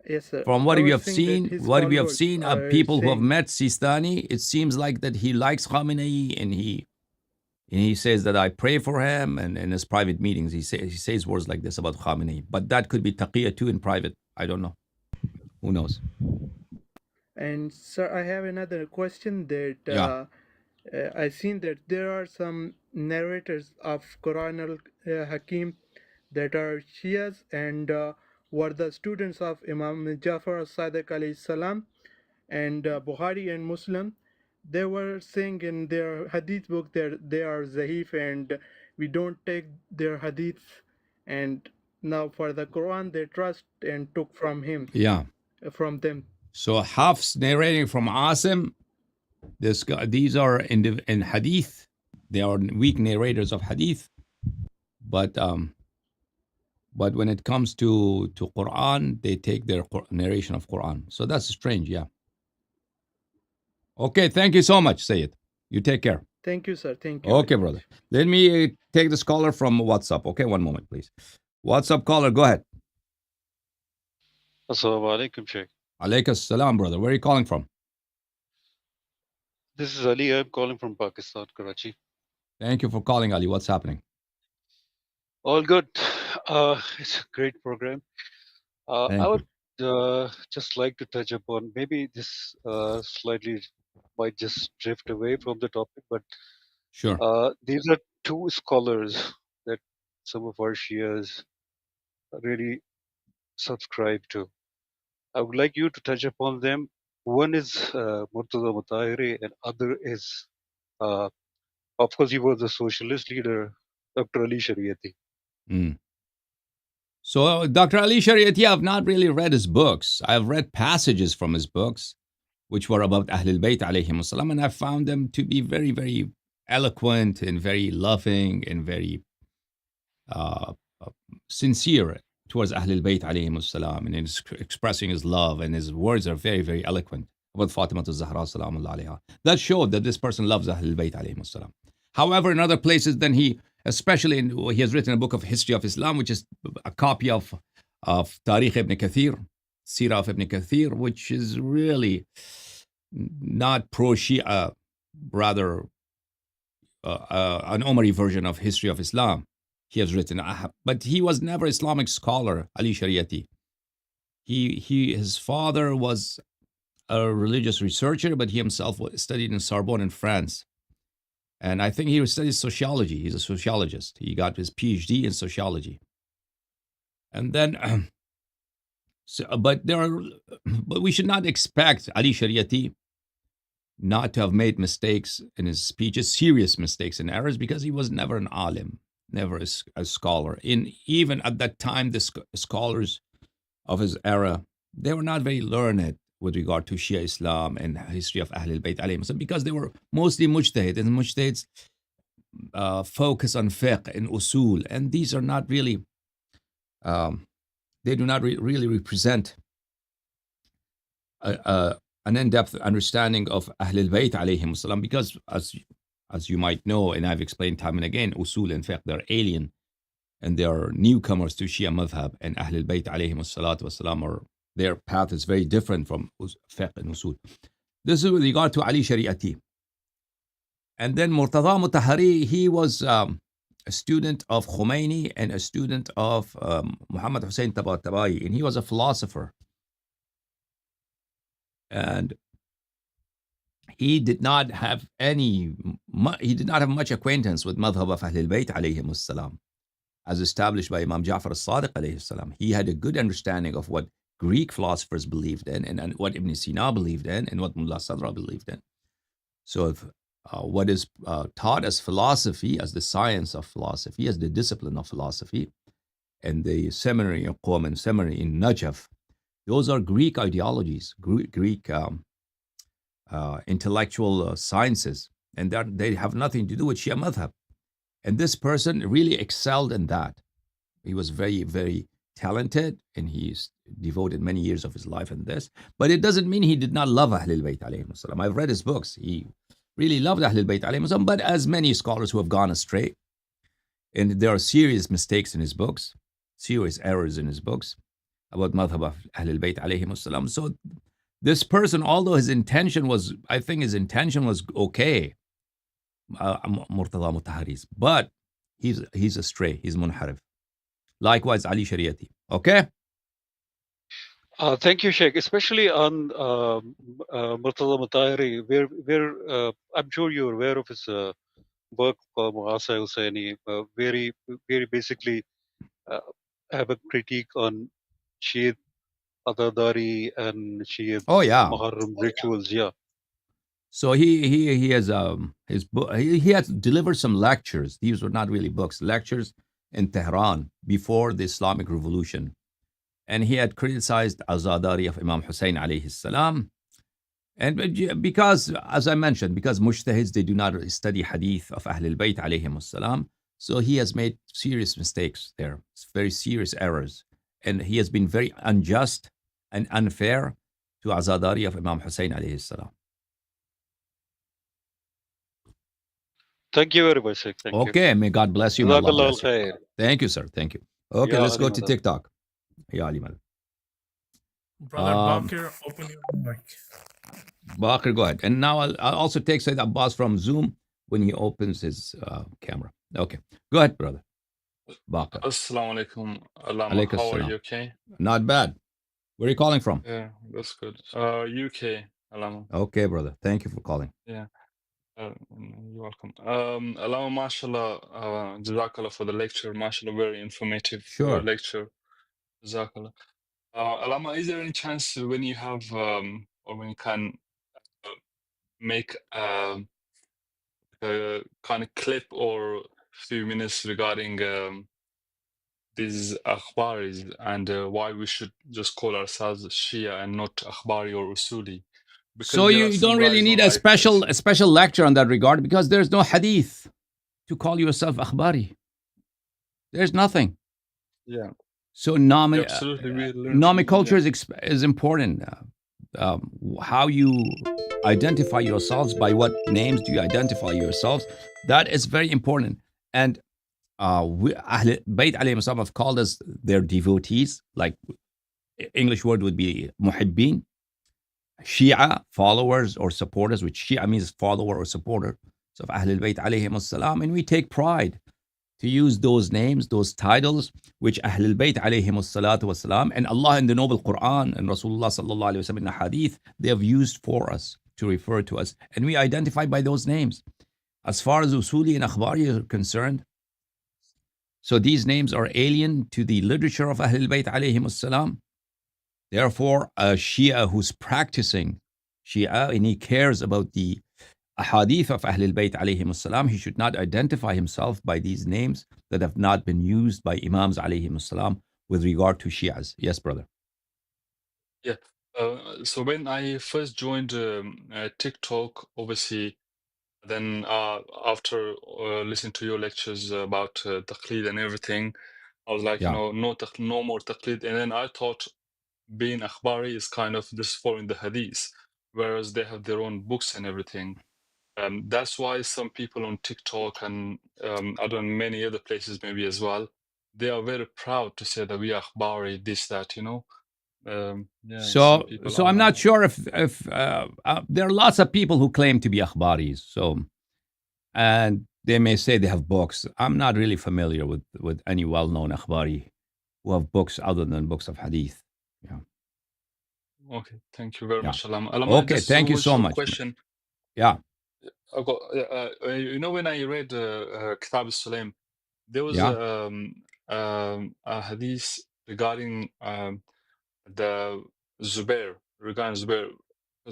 Yes, sir. From what we have seen, of people who have met Sistani, it seems like that he likes Khamenei and he says that I pray for him, and in his private meetings he says words like this about Khamenei. But that could be taqiyya too in private. I don't know. Who knows? And sir, I have another question that I seen that there are some narrators of Quran al-Hakim that are Shias and were the students of Imam Jafar al-Sadiq alayhi salam, and Bukhari and Muslim. They were saying in their hadith book that they are Zahif and we don't take their hadiths, and now for the Quran they trust and took from him. Yeah. From them. So Hafs narrating from Asim, these are in hadith. They are weak narrators of hadith. But when it comes to Quran, they take their narration of Quran. So that's strange, yeah. Okay, thank you so much, Sayyid. You take care. Thank you, sir. Thank you. Okay, brother. Let me take this caller from WhatsApp. Okay, one moment, please. WhatsApp caller, go ahead. Assalamu alaikum, Sheikh. Alaikum salam, brother. Where are you calling from? This is Ali. I'm calling from Pakistan, Karachi. Thank you for calling, Ali. What's happening? All good. It's a great program. I would just like to touch upon, maybe this slightly might just drift away from the topic, but sure. These are two scholars that some of our Shias really subscribe to. I would like you to touch upon them. One is Murtaza Mutahiri, and other is, of course, he was the socialist leader, Dr. Ali Shariati. So Dr. Ali Shariati, I've not really read his books. I've read passages from his books, which were about Ahlul Bayt alayhim salam, and I found them to be very, very eloquent and very loving and very sincere towards Ahlul Bayt alayhim salam, and in expressing his love, and his words are very, very eloquent about Fatima al-Zahra salamullah alayha. That showed that this person loves Ahlul Bayt alayhim salam. However, in other places, then he has written a book of history of Islam, which is a copy of Tariq ibn Kathir, Sirah of Ibn Kathir, which is really not pro-Shia, rather an Omari version of history of Islam. He has written, but he was never Islamic scholar, Ali Shariati. His father was a religious researcher, but he himself studied in Sorbonne in France. And I think he studies sociology. He's a sociologist. He got his PhD in sociology. And then, but we should not expect Ali Shariati not to have made mistakes in his speeches, serious mistakes and errors, because he was never an alim. never a scholar. Even at that time, the scholars of his era, they were not very learned with regard to Shia Islam and history of Ahlul Bayt alayhim, because they were mostly mujtahid, and mujtahids focus on fiqh and usul, and these are not really, they do not really represent an in-depth understanding of Ahlul Bayt alayhim salam, because as you might know, and I've explained time and again, usul and fiqh, they're alien, and they are newcomers to Shia madhab, and Ahlul Bayt alayhim salatu wasalam, or their path is very different from fiqh and usul. This is with regard to Ali Shari'ati. And then Murtada Mutahari, he was a student of Khomeini and a student of Muhammad Hussein Tabatabai, and he was a philosopher. And he did not have much acquaintance with madhab of Ahlul Bayt alayhim salam, as established by Imam Ja'far al-Sadiq alayhi salam. He had a good understanding of what Greek philosophers believed in, and what Ibn Sina believed in, and what Mullah Sadra believed in. So if what is taught as philosophy, as the science of philosophy, as the discipline of philosophy, and the seminary in Qom and seminary in Najaf, those are Greek ideologies, Greek intellectual sciences, and they have nothing to do with Shia madhab. And this person really excelled in that. He was very, very talented, and he's devoted many years of his life in this. But it doesn't mean he did not love Ahlul Bayt alayhim salam. I've read his books. He really loved Ahlul Bayt alayhim salam, but as many scholars who have gone astray, and there are serious mistakes in his books, serious errors in his books about madhab of Ahlul Bayt alayhim salam. So this person, although his intention was, I think his intention was okay, Murtada Mutahari's, but he's astray, he's munharif. Likewise, Ali Shari'ati. Okay? Thank you, Sheikh. Especially on Murtada Mutahari, where I'm sure you're aware of his work, Muasa Hussaini, very basically have a critique on Shia Adadari and Shia Muharram rituals. Yeah. So he has his book. He has delivered some lectures. These were not really books, lectures in Tehran before the Islamic Revolution, and he had criticized Azadari of Imam Hussein alayhi salam. And because, as I mentioned, because mujtahids, they do not study hadith of Ahlul Bayt alayhim salam, so he has made serious mistakes there, very serious errors, and he has been very unjust and unfair to Azadari of Imam Hussein alayhi salam. Thank you very much, Sheikh. Thank you. May God bless you. May Allah bless you. Thank you, sir. Thank you. Okay, let's go to TikTok. Ya Ali Madam. Brother Bakir, open your mic. Bakir, go ahead. And now I'll also take Sayyid Abbas from Zoom when he opens his camera. Okay. Go ahead, brother. Bakir. Assalamu alaikum. Alama, how are you? Okay? Not bad. Where are you calling from? Yeah, that's good. UK, Alama. Okay, brother. Thank you for calling. Yeah. You're welcome. Alama, mashallah, jazakallah for the lecture. Mashallah, very informative lecture. Jazakallah. Alama, is there any chance when you have, or when you can make a kind of clip or few minutes regarding these Akhbaris and why we should just call ourselves Shia and not Akhbari or Usuli? So you don't really need a special lecture on that regard, because there's no hadith to call yourself Akhbari. There's nothing. Yeah. So nomenclature is important. How you identify yourselves, by what names do you identify yourselves, that is very important. And Ahlul Bayt alayhim salam have called us their devotees, like English word would be muhibbin. Shia, followers or supporters, which Shia means follower or supporter. So Ahlul Bayt alayhim salam, and we take pride to use those names, those titles, which Ahlul Bayt alayhim salatu wasalam, and Allah in the Noble Quran and Rasulullah sallallahu alayhi wa sallam in the Hadith, they have used for us to refer to us, and we identify by those names. As far as Usuli and Akhbari are concerned, so these names are alien to the literature of Ahlul Bayt alayhim salam. Therefore, a Shia who's practicing Shia and he cares about the ahadith of Ahlul Bayt alayhim salam, he should not identify himself by these names that have not been used by Imams alayhim salam with regard to Shias. Yes, brother. Yeah. So when I first joined TikTok, obviously, then after listening to your lectures about taqlid and everything, I was like, Yeah. no more taqlid. And then I thought being akhbari is kind of just following the hadith, whereas they have their own books and everything. That's why some people on TikTok and I don't know, many other places maybe as well, they are very proud to say that we are akhbari, this, that, you know. Yeah, some people So are I'm like not sure if there are lots of people who claim to be akhbaris. So, and they may say they have books. I'm not really familiar with any well-known akhbari who have books other than books of hadith. Yeah. Okay, thank you very much, Alama. Okay, thank you so much. Question. Yeah. I got, you know, when I read Kitab al-Sulaim, there was a hadith regarding the Zubair, regarding Zubair.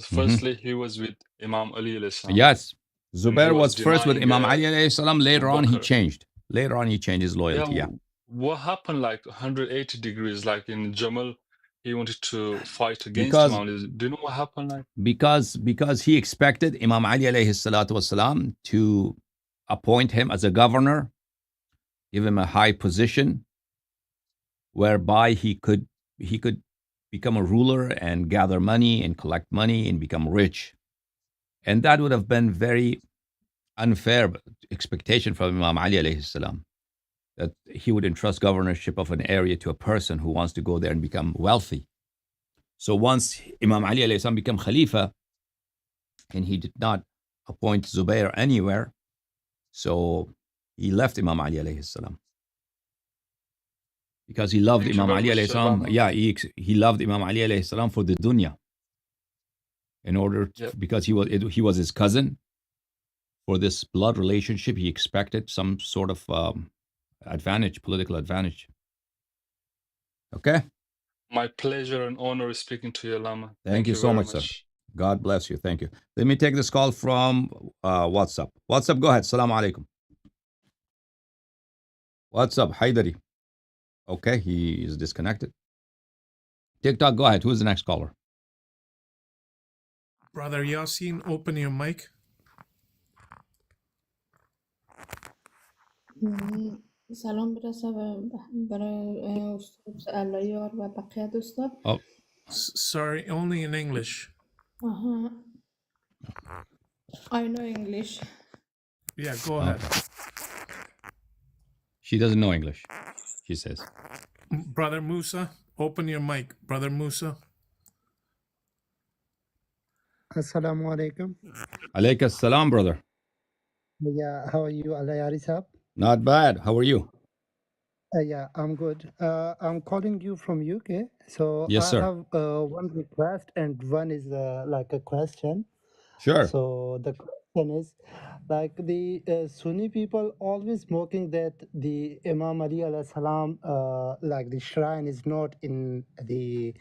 Firstly, he was with Imam Ali alayhi salam. Yes. Zubair was first with denying, Imam Ali alayhi salam. Later on, he Bakr. changed. Later on, he changed his loyalty. Yeah. What happened like 180 degrees, like in Jamal, he wanted to fight against Imam Ali. Do you know what happened? Like? Because he expected Imam Ali alayhi salatu wasalam to appoint him as a governor, give him a high position, whereby he could become a ruler and gather money and collect money and become rich. And that would have been very unfair expectation from Imam Ali alayhi salam, that he would entrust governorship of an area to a person who wants to go there and become wealthy. So once Imam Ali alayhi salam became Khalifa, and he did not appoint Zubair anywhere, so he left Imam Ali alayhi salam. Because he loved Imam Ali alayhi salam. Yeah, he loved Imam Ali alayhi salam for the dunya. In order to, because he was his cousin. For this blood relationship, he expected some sort of advantage, political advantage. Okay? My pleasure and honor is speaking to you, Lama. Thank you so much, sir. God bless you. Thank you. Let me take this call from WhatsApp. WhatsApp, go ahead. Assalamu alaikum. WhatsApp, Haidari. Okay, he is disconnected. TikTok, go ahead. Who's the next caller? Brother Yasin, open your mic. سلام برسه برای استاد الهیار و بقیه دوستا. Sorry, only in English. I know English. Yeah, go ahead. She doesn't know English, she says. Brother Musa, open your mic. Brother Musa. Assalamu alaikum. Alaykum assalam, brother. Yeah, how are you, Allahyari sahab? Not bad. How are you? Yeah, I'm good. I'm calling you from UK. So yes, I have one request and one is like a question. Sure. So the question is, like the Sunni people always mocking that the Imam Ali alayhi salam, like the shrine is not in the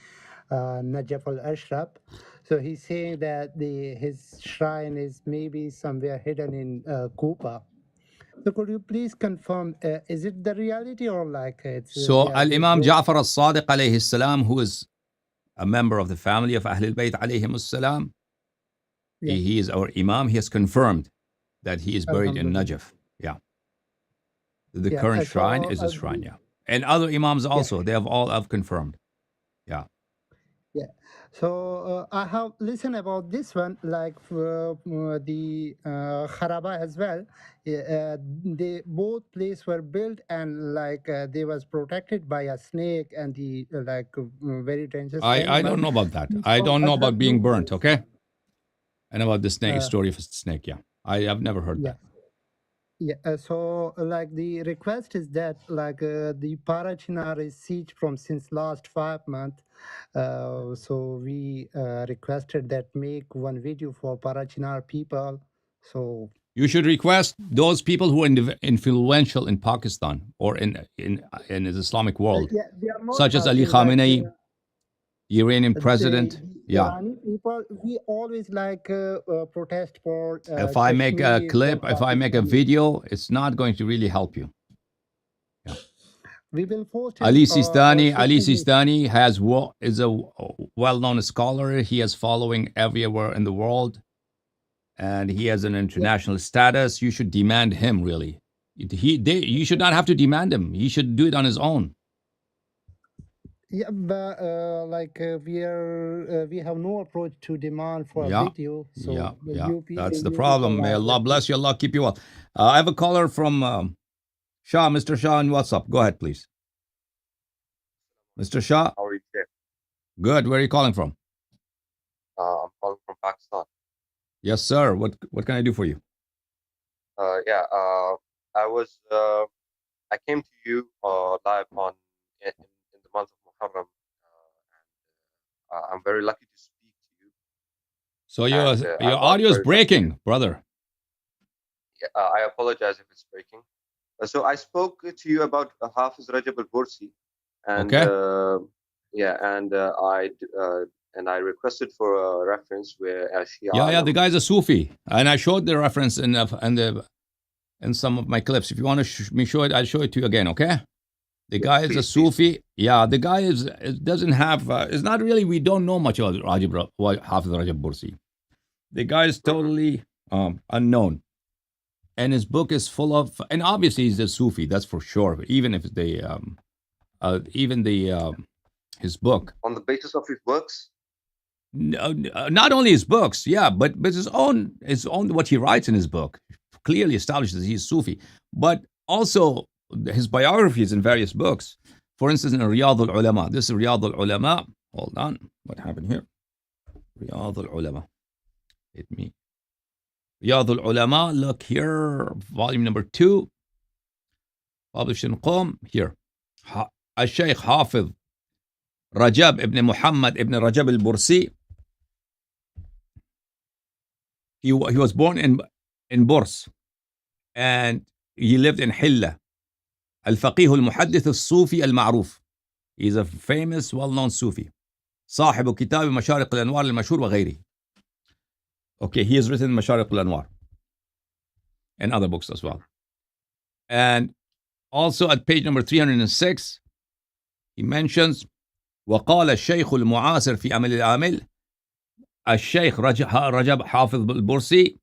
Najaf al-Ashraf. So he's saying that his shrine is maybe somewhere hidden in Kufa. So could you please confirm, is it the reality or like it's... So Al-Imam Ja'far al-Sadiq alayhi salam, who is a member of the family of Ahlul Bayt alayhim salam, he is our Imam. He has confirmed that he is buried in Najaf. Yeah. The current shrine is a shrine, yeah. And other Imams also, they have all have confirmed. Yeah. Yeah. So I have listened about this one, like for the Kharaba as well. They both places were built and like they was protected by a snake and the like very dangerous. I don't know about that. I don't know about being burnt. Okay. And about the snake story of a snake. Yeah, I have never heard that. Yeah, so like the request is that like the Parachinar is sieged from since last 5 months. So we requested that make one video for Parachinar people. So you should request those people who are influential in Pakistan or in the Islamic world, such as Ali Khamenei, the Iranian president. Irani people, we always protest for if I make a Kashmir, clip, if I make a video, it's not going to really help you. We will post Ali his, Sistani is a well-known scholar. He has following everywhere in the world, and he has an international status. You should demand him, really. You should not have to demand him. He should do it on his own. Yeah, but we have no approach to demand for a video. So That's the problem. May Allah bless you. Allah keep you well. I have a caller from Shah, Mr. Shah, and what's up? Go ahead, please. Mr. Shah? How are you today? Good. Where are you calling from? I'm calling from Pakistan. Yes, sir. What can I do for you? I came to you live in the month of Muharram, and I'm very lucky to speak to you. So your audio is breaking, brother. I apologize if it's breaking. So I spoke to you about Hafiz Rajab al-Bursi, and I requested for a reference where Shia. The guy's a Sufi, and I showed the reference in some of my clips. If you want to show it, I'll show it to you again. Okay? The guy is a Sufi. Yeah, the guy doesn't have. It's not really. We don't know much about Hafiz Rajab Bursi. The guy is totally unknown. And his book is full of, and obviously he's a Sufi, that's for sure. Even if his book. On the basis of his works? Not only his books, but his own what he writes in his book clearly establishes he's Sufi. But also his biographies in various books. For instance, in Riyadh al-Ulama. This is Riyadh al-Ulama. Hold on. What happened here? Riyadh al-Ulama. Hit me. Riyadh al-Ulama, look here, volume number 2, published in Qom, here. Al-Shaykh Hafiz Rajab ibn Muhammad ibn Rajab al-Bursi. He was born in Burs, and he lived in Hilla. Al-Faqih al-Muhaddith al-Sufi al-Ma'ruf. He's a famous, well-known Sufi. صاحب كتاب مشارق الأنوار المشهور وغيره. Okay, he has written Mashariq al-Anwar and other books as well. And also at page number 306, he mentions وقال الشيخ المعاصر في أمل العامل الشيخ رجب حافظ البرسي.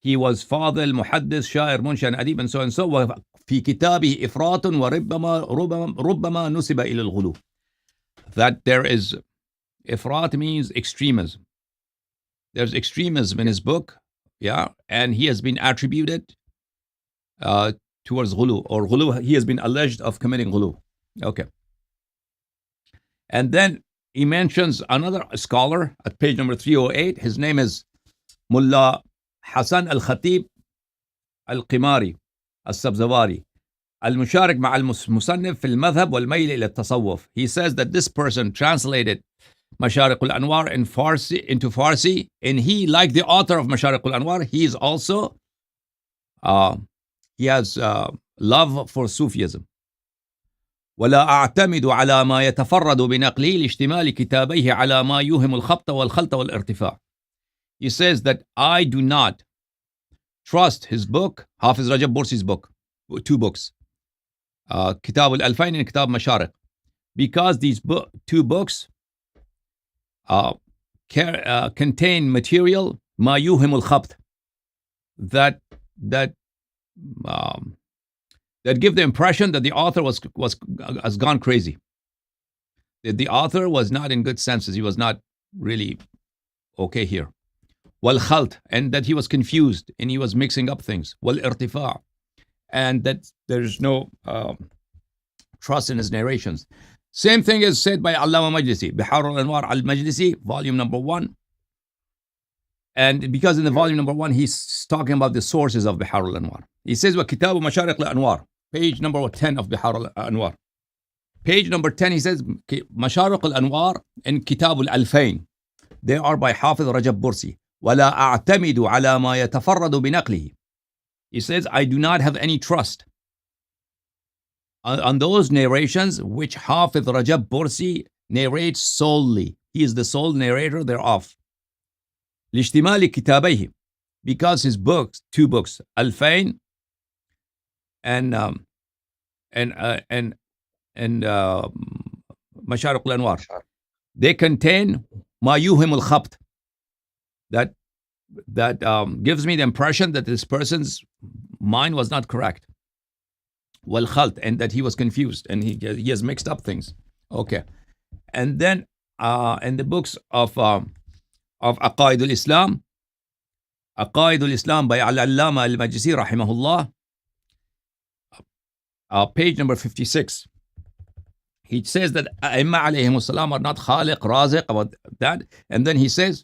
He was father المحدث شاعر منشأ أديب and so and so. وفي كتابه إفراط وربما نسب إلى الغلو. That there is, ifrat means extremism. There's extremism in his book, and he has been attributed towards ghulu, or ghulu, he has been alleged of committing ghulu. Okay. And then he mentions another scholar at page number 308. His name is Mullah Hassan al-Khatib al-Qimari al-Sabzawari al-Musharik ma al-Musannif fil madhab wal mayl ila tasawwuf. He says that this person translated Mashariq al-Anwar into Farsi, and he, like the author of Mashariq al-Anwar, he is also, he has love for Sufism. ولا أعتمد على ما يتفرد بنقله لاشتمال كتابيه على ما يوهم الخبط والخلط والارتفاع. He says that I do not trust his book, Hafiz Rajab Bursi's book, 2 books, Kitab al-Alfayn and Kitab Mashariq, because these 2 books contain material ما يوهم الخبط, that give the impression that the author has gone crazy. That the author was not in good senses. He was not really okay here. والخلط, and that he was confused and he was mixing up things. والارتفاع, and that there's no trust in his narrations. Same thing is said by Allama Majlisi, Bihar al-Anwar al-Majlisi, volume number 1. And because in the volume number 1, he's talking about the sources of Bihar al-Anwar. He says, وَكِتَابُ مَشَارِقِ الْأَنْوَارِ, page number 10 of Bihar al-Anwar. Page number 10, he says, مشارق الأنوار and Kitab al-Alfayn. They are by Hafiz Rajab Bursi. وَلَا أَعْتَمِدُ عَلَى مَا يَتَفَرَّدُ بِنَقْلِهِ. He says, I do not have any trust on those narrations which Hafiz Rajab Bursi narrates solely. He is the sole narrator thereof. لاشتمال كتابيه, because his books, two books, Alfain and مشارق الأنوار, they contain ما يوهم الخبط, that gives me the impression that this person's mind was not correct. والخلط, and that he was confused and he has mixed up things. Okay, and then in the books of Aqaid al-Islam, Aqaid al-Islam by Al-Allama al-Majlisi rahimahullah, page number 56, he says that A'imma alayhim salam are not khaliq, raziq, about that, and then he says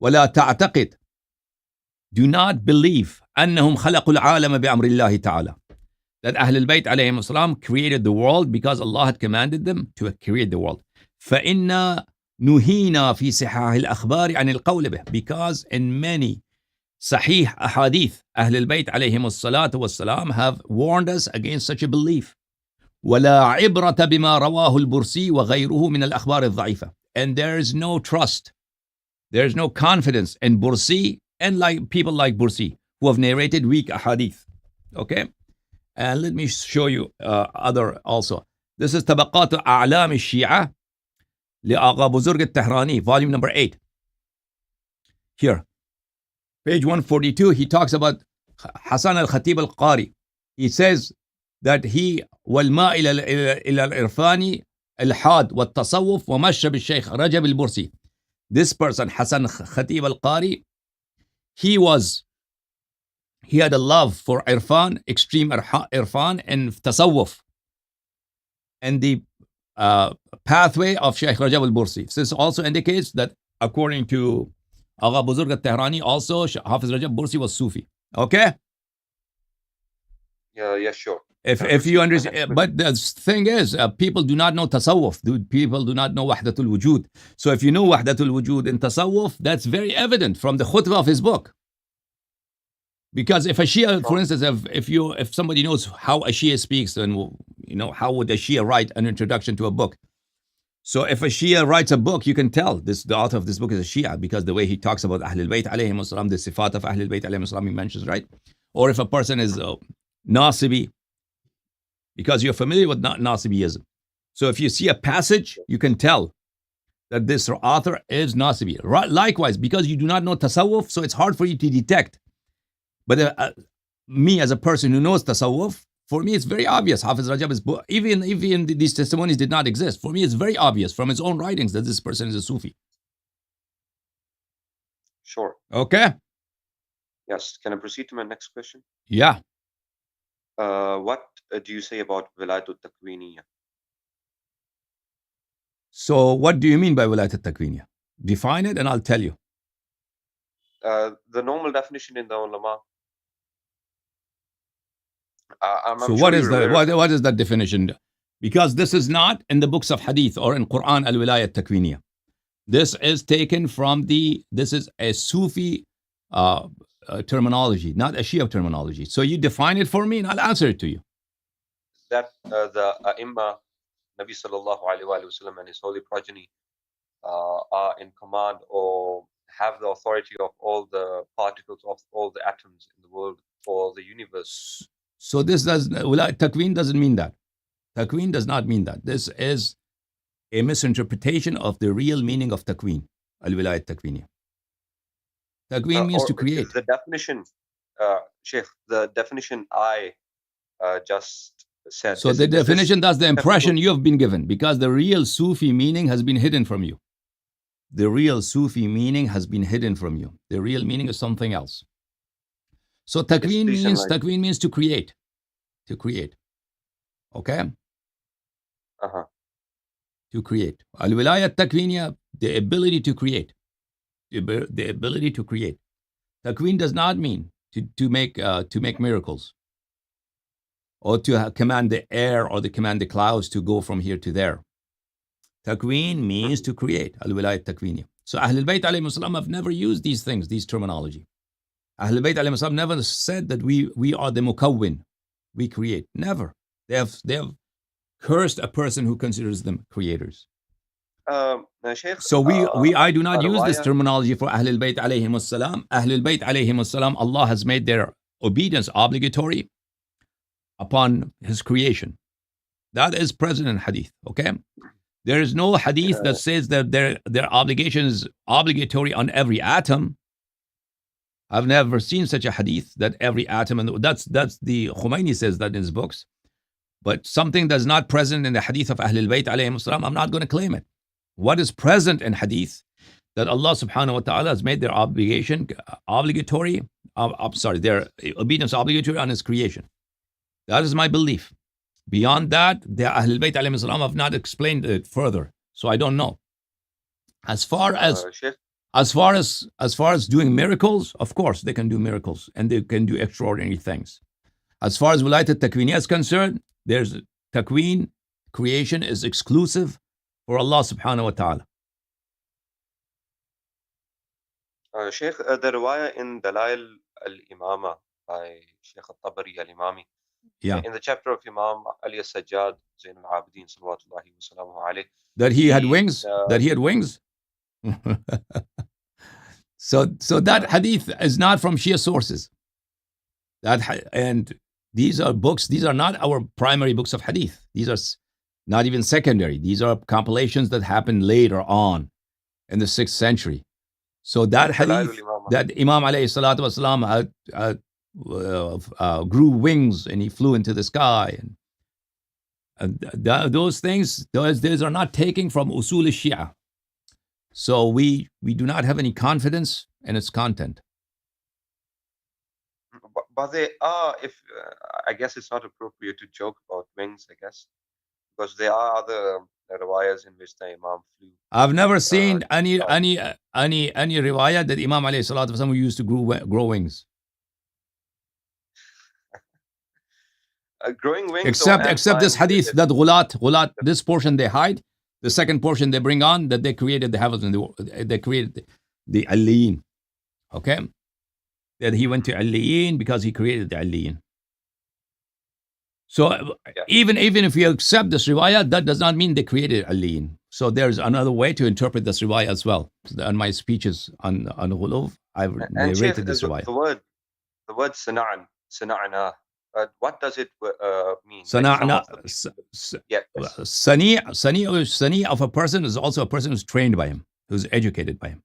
وَلَا تَعْتَقِدْ, do not believe أَنَّهُمْ خَلَقُوا الْعَالَمَ بِأَمْرِ اللَّهِ تَعَالَى, that Ahlul Bayt alayhim salam created the world because Allah had commanded them to create the world. فَإِنَّا نُهِينَا فِي صِحَاحِ الْأَخْبَارِ عَنِ الْقَوْلِ بِهِ, because in many Sahih ahadith, Ahlul Bayt alayhim salatu wassalam have warned us against such a belief. وَلَا عِبْرَةَ بِمَا رواه البرسي وغيره من الأخبار الضعيفة, and there is no trust, there is no confidence in Bursi and like people like Bursi who have narrated weak ahadith. Okay, and let me show you other also. This is طبقات أعلام الشيعة لآغا بزرگ التهراني, volume number 8. Here, page 142, he talks about Hassan al-Khatib al-Qari. He says that he والماء إلى الإرفاني الحاد والتصوف ومشى بالشيخ رجب البرسي. This person, Hassan Khatib al-Qari, he had a love for Irfan, extreme Irfan, and Tasawwuf, and the pathway of Shaykh Rajab al-Bursi. This also indicates that according to Agha Buzurg al-Tehrani, also Hafiz Rajab Bursi was Sufi. Okay? Yeah, sure. If you understand, but the thing is, people do not know Tasawwuf. People do not know Wahdatul Wujud. So if you know Wahdatul Wujud in Tasawwuf, that's very evident from the khutbah of his book. Because if a Shia, for instance, if somebody knows how a Shia speaks, then how would a Shia write an introduction to a book? So if a Shia writes a book, you can tell the author of this book is a Shia, because the way he talks about Ahlul Bayt alayhim salam, the sifat of Ahlul Bayt alayhim salam he mentions, right? Or if a person is Nasibi, because you're familiar with Nasibiyism. So if you see a passage, you can tell that this author is Nasibi. Likewise, because you do not know Tasawwuf, so it's hard for you to detect. But me as a person who knows Tasawwuf, for me it's very obvious. Hafiz Rajab is, even these testimonies did not exist, for me it's very obvious from his own writings that this person is a Sufi. Sure. Okay? Yes. Can I proceed to my next question? Yeah. What do you say about Wilayat al-Takwiniyya? So what do you mean by Wilayat al-Takwiniyya? Define it and I'll tell you. The normal definition in the ulama. So what is that? What is that definition? Because this is not in the books of Hadith or in Quran al-Wilayat al-Takwiniyya. This is taken from this is a Sufi terminology, not a Shia terminology. So you define it for me and I'll answer it to you. That the Imam, Nabi sallallahu alayhi wa sallam and his holy progeny are in command or have the authority of all the particles of all the atoms in the world or the universe. So this Takween doesn't mean that. Takween does not mean that. This is a misinterpretation of the real meaning of Takween, al-Wilayat Takweeniyya. Takween means to create. The definition, Sheikh, the definition I just said. So the definition, that's the impression you have been given, because the real Sufi meaning has been hidden from you. The real Sufi meaning has been hidden from you. The real meaning is something else. So Takween means to create. To create. Okay? To create. Al-Wilayat Takweeniyya, the ability to create. The ability to create. Takween does not mean to make miracles, or to command the air or to command the clouds to go from here to there. Takween means to create. Al-Wilayat Takweeniyya. So Ahlul Bayt alayhim salam have never used these things, these terminology. Ahlul Bayt alayhim salam never said that we are the mukawwin, we create. Never. They have cursed a person who considers them creators. Sheikh, So I do not use this terminology for Ahlul Bayt alayhim as-salam. Ahlul Bayt alayhim as-salam, Allah has made their obedience obligatory upon His creation. That is present in hadith, okay? There is no hadith that says that their obligation is obligatory on every atom. I've never seen such a hadith that every atom, and that's the Khomeini says that in his books. But something that's not present in the hadith of Ahlul Bayt alayhim salam, I'm not going to claim it. What is present in hadith that Allah subhanahu wa ta'ala has made their obligation obligatory, their obedience obligatory on His creation. That is my belief. Beyond that, the Ahlul Bayt alayhim salam have not explained it further, so I don't know. As far as doing miracles, of course they can do miracles and they can do extraordinary things. As far as Wilayat al-Takwiniyya is concerned, there's Takween, creation is exclusive for Allah subhanahu wa ta'ala. Sheikh, the riwayah in Dalail al-Imama by Sheikh al-Tabari al-Imami, in the chapter of Imam Ali al-Sajjad, Zain al-Abidin, salawatullahi wa salamuhu alayh, that he had wings? That he had wings? So that hadith is not from Shia sources. And these are books, these are not our primary books of hadith. These are not even secondary. These are compilations that happened later on in the 6th century. So that hadith, that Imam alayhi salatu wasalam grew wings and he flew into the sky. And those things, those are not taken from Usul al-Shia. So we do not have any confidence in its content. But they are, I guess it's not appropriate to joke about wings, I guess, because there are other riwayas in which the Imam flew. I've never seen any riwayah that Imam alayhi salatu wasallam used to grow wings. Growing wings. Except this hadith that ghulat, this portion they hide, the second portion they bring on, that they created the heavens and they created the Aliyin. Okay? That he went to Aliyin because he created the Aliyin. So even if you accept this riwayah, that does not mean they created Aliyin. So there's another way to interpret this riwayah as well. On my speeches on Ghuluv, I've narrated this riwayah. The word sana'na, what does it mean? Sana'na, sani of a person is also a person who's trained by him, who's educated by him.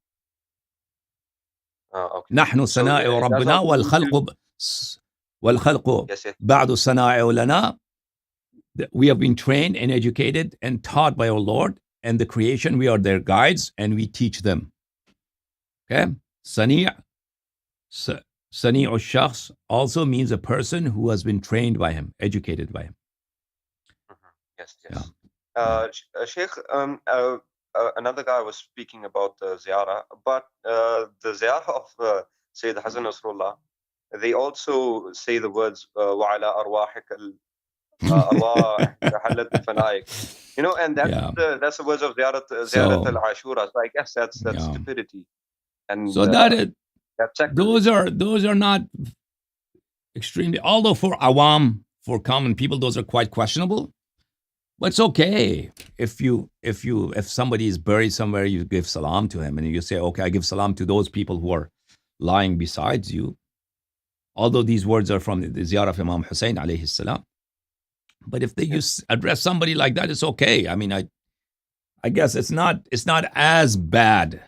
نحن صنائع ربنا والخلق بعد صنائع لنا. We have been trained and educated and taught by our Lord, and the creation, we are their guides and we teach them. Okay? Sani' al-shakhs also means a person who has been trained by him, educated by him. Yes. Sheikh, another guy was speaking about the Ziyarat, but the Ziyarat of Sayyid Hassan Nasrallah, they also say the words وَعَلَىٰ أَرْوَاحِكَ الْأَرْوَاحِ تَحَلَّتْ بِفَنَائِكَ. You know, and that's the words of Ziyarat al-Ashura. So I guess that's stupidity. And so those are not extremely, although for awam, for common people, those are quite questionable. But it's okay if somebody is buried somewhere, you give salam to him and you say, okay, I give salam to those people who are lying besides you. Although these words are from the Ziyarah of Imam Hussein alayhi salam. But if they address somebody like that, it's okay. I mean, I guess it's not as bad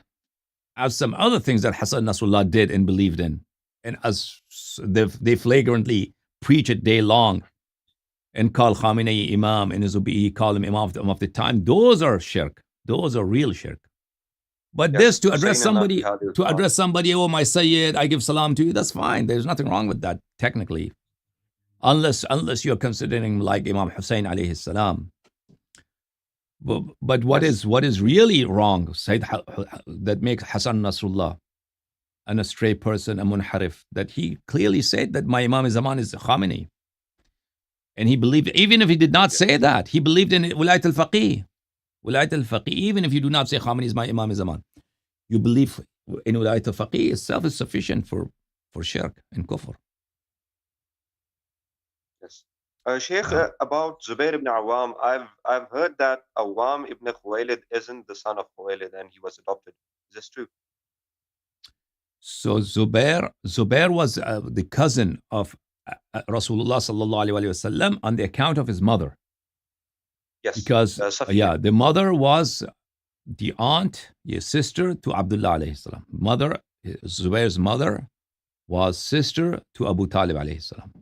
as some other things that Hassan Nasrallah did and believed in. And as they flagrantly preach it day long and call Khamenei Imam and he call him Imam of the time. Those are shirk. Those are real shirk. But this to address somebody, oh my Sayyid, I give salam to you, that's fine. There's nothing wrong with that technically. Unless you're considering like Imam Hussein alayhi salam. But what is really wrong, that makes Hassan Nasrallah an astray person, a munharif, that he clearly said that my Imam Zaman is Khamenei. And he believed, even if he did not say that, he believed in Wilayat al-Faqih. Wilayat al-Faqih, even if you do not say Khamenei is my Imam Zaman, you believe in Wilayat al-Faqih itself is sufficient for shirk and kufr. Yes. Sheikh, about Zubair ibn Awam, I've heard that Awam ibn Khuwaylid isn't the son of Khuwaylid and he was adopted. Is this true? So Zubair was the cousin of Rasulullah sallallahu alaihi wasallam on the account of his mother. Yes. Because the mother was the aunt, sister to Abdullah alayhi salam. Zubair's mother was sister to Abu Talib alayhi salam.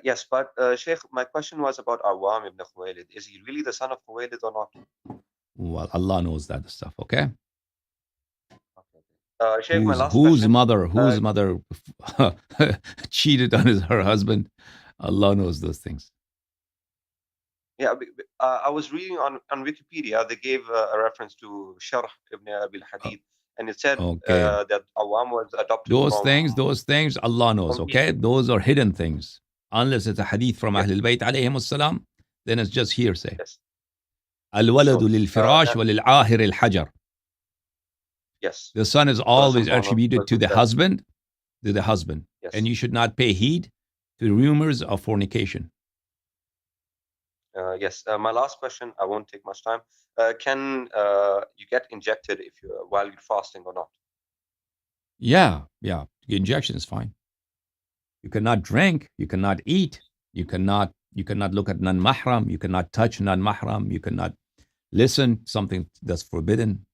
Yes, but Sheikh, my question was about Awam ibn Khuwaylid. Is he really the son of Khuwaylid or not? Well, Allah knows that stuff, okay? Sheikh, whose mother cheated on her husband? Allah knows those things. Yeah, I was reading on Wikipedia, they gave a reference to Sharh ibn Abil Hadith, and it said that Awam was adopted Those things, Allah knows, okay? Those are hidden things. Unless it's a hadith from Ahlul Bayt alayhim salam, then it's just hearsay. Al-waladu lil-firash wa lil-ahir al-hajar. Yes. The son is always attributed to the husband, Yes. And you should not pay heed to rumors of fornication. Yes. My last question, I won't take much time. Can you get injected while you're fasting or not? Yeah. The injection is fine. You cannot drink, you cannot eat, you cannot look at non-mahram, you cannot touch non-mahram, you cannot listen something that's forbidden.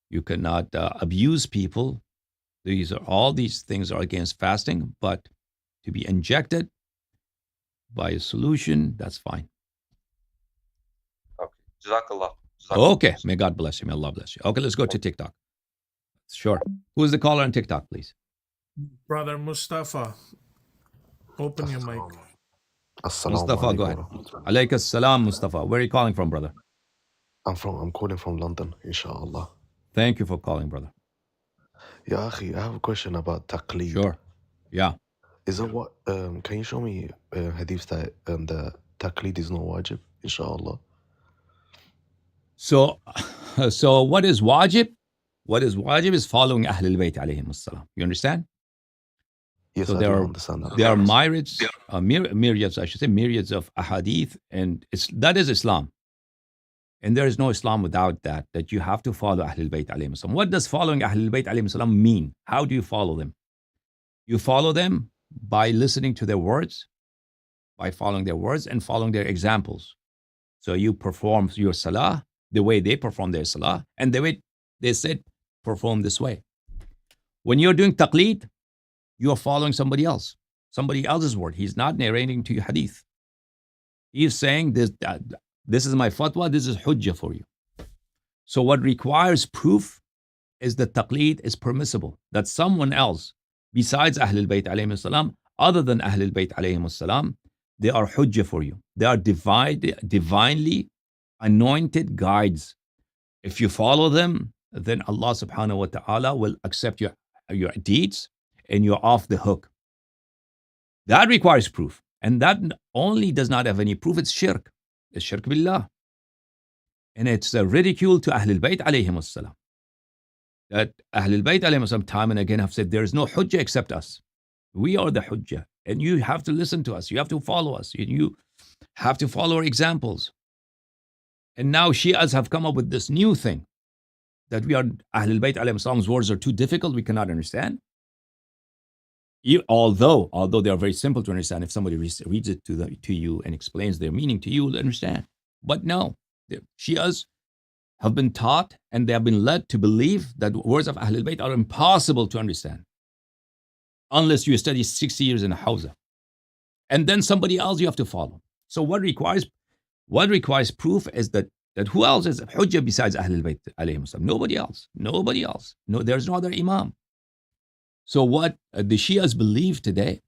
You cannot abuse people. All these things are against fasting, but to be injected by a solution, that's fine. Okay. Jazakallah. Okay. May God bless you. May Allah bless you. Okay, let's go to TikTok. Sure. Who's the caller on TikTok, please? Brother Mustafa, open your mic. Mustafa, go ahead. Alayka salam, Mustafa. Where are you calling from, brother? I'm calling from London, inshallah. Thank you for calling, brother. Ya akhi, I have a question about taqleed. Sure. Yeah. Is it what? Can you show me hadiths that the taqleed is not wajib, inshallah? So what is wajib? What is wajib is following Ahlul Bayt alayhim salam. You understand? Yes, so I do understand that. There are myriads, myriads of ahadith, and that is Islam. And there is no Islam without that you have to follow Ahlul Bayt alayhim salam. What does following Ahlul Bayt alayhim salam mean? How do you follow them? You follow them by listening to their words, by following their words and following their examples. So you perform your salah the way they perform their salah, and the way they said, perform this way. When you're doing taqleed, you're following somebody else's word. He's not narrating to you hadith. He's saying this is my fatwa, this is hujjah for you. So what requires proof is that taqleed is permissible, that someone else besides Ahlul Bayt alayhim salam, other than Ahlul Bayt alayhim salam, they are hujjah for you. They are divinely anointed guides. If you follow them, then Allah subhanahu wa ta'ala will accept your deeds and you're off the hook. That requires proof. And that only does not have any proof. It's shirk. It's shirk billah. And it's a ridicule to Ahlul Bayt alayhim salam. That Ahlul Bayt alayhim salam time and again have said, there is no hujjah except us. We are the hujjah. And you have to listen to us. You have to follow us. You have to follow our examples. And now Shias have come up with this new thing that we are Ahlul Bayt alayhim salam's words are too difficult, we cannot understand. Although they are very simple to understand, if somebody reads it to you and explains their meaning to you, you'll understand. But no, the Shias have been taught and they have been led to believe that words of Ahlul Bayt are impossible to understand unless you study 60 years in a hawza. And then somebody else you have to follow. So what requires proof is that who else is hujjah besides Ahlul Bayt alayhim salam? Nobody else. No, there's no other imam. So what the Shias believe today,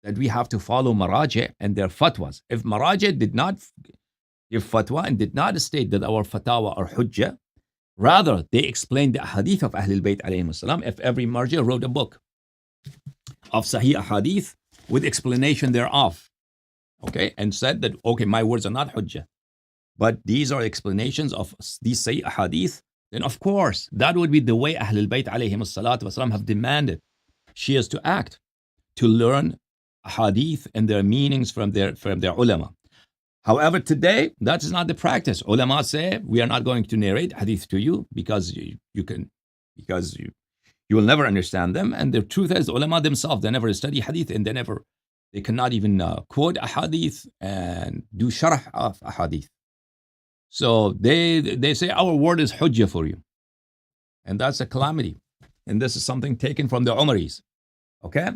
that we have to follow Maraja'iyya and their fatwas. If Maraja'iyya did not give fatwa and did not state that our fatawa are hujjah, rather they explained the hadith of Ahlul Bayt alayhim salam. If every Marja'iyya wrote a book of Sahih hadith with explanation thereof, okay, and said that, okay, my words are not hujjah, but these are explanations of these Sahih hadith, then of course that would be the way Ahlul Bayt alayhim salatu wasalam have demanded Shias to act, to learn hadith and their meanings from their ulama. However, today that is not the practice. Ulama say we are not going to narrate hadith to you because you will never understand them. And the truth is, ulama themselves, they never study hadith, and they cannot even quote a hadith and do sharh of a hadith. So they say our word is hujjah for you, and that's a calamity. And this is something taken from the Umaris. Okay.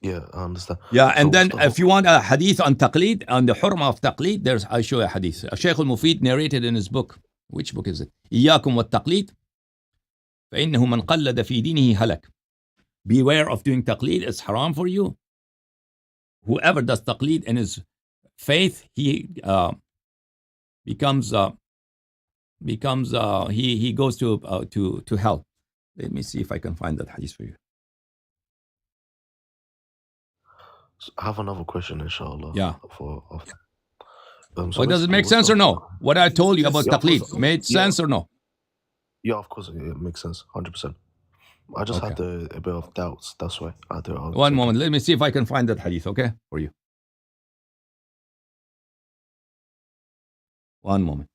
Yeah, I understand. Yeah, and then if you want a hadith on taqlid, on the hurma of taqlid, I show you a hadith. Shaykh al-Mufid narrated in his book. Which book is it? إياكم والتقليد فإنه من قلد في دينه هلك. Beware of doing taqlid, it's haram for you. Whoever does taqlid in his faith, he becomes he goes to hell. Let me see if I can find that hadith for you. I have another question, inshallah. Yeah. So does it make sense or no? What I told you about taqlid made sense or no? Yeah, of course it makes sense, 100%. I just had a bit of doubts. That's why I thought. One moment. Let me see if I can find that hadith, okay, for you. One moment.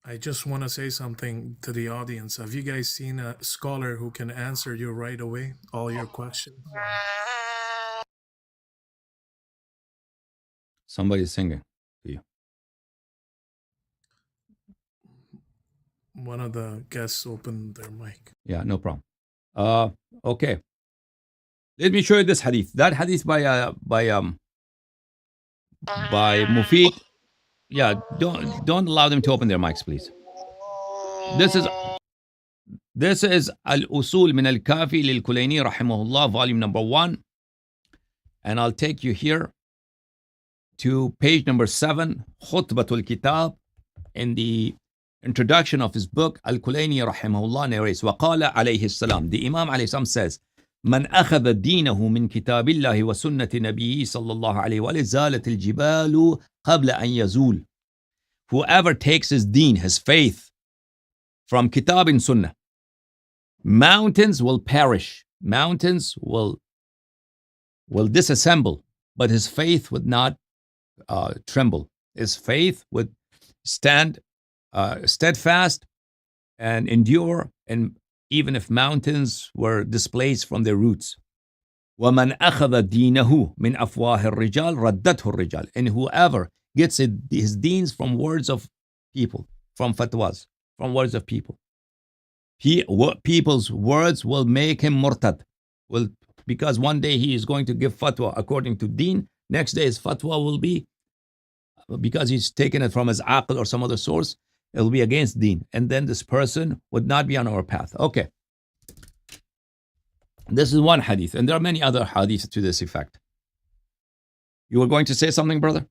I just want to say something to the audience. Have you guys seen a scholar who can answer you right away, all your questions? Somebody's singing to you. One of the guests opened their mic. Yeah, no problem. Okay. Let me show you this hadith. That hadith by Mufid. Yeah, don't allow them to open their mics, please. This is Al-Usul min al-Kafi lil-Kulayni rahimahullah, volume number 1. And I'll take you here to page number 7, Khutbatul Kitab, in the introduction of his book. Al-Kulayni rahimahullah narrates, وقال عليه السلام, the Imam alayhi salam says, من أخذ دينه من كتاب الله وسنة نبيه صلى الله عليه وآله زالت الجبال قبل أن يزول. Whoever takes his deen, his faith, from kitab and sunnah, mountains will perish, mountains will disassemble, but his faith would not tremble. His faith would stand steadfast and endure, and even if mountains were displaced from their roots. وَمَنْ أَخَذَ دِينَهُ مِنْ أَفْوَاهِ الرِّجَالِ رَدَّتْهُ الرِّجَالِ. And whoever gets his deens from words of people, from fatwas, from words of people, people's words will make him murtad. Because one day he is going to give fatwa according to deen, next day his fatwa will be, because he's taken it from his aql or some other source, it will be against deen. And then this person would not be on our path. Okay. This is one hadith, and there are many other hadiths to this effect. You were going to say something, brother?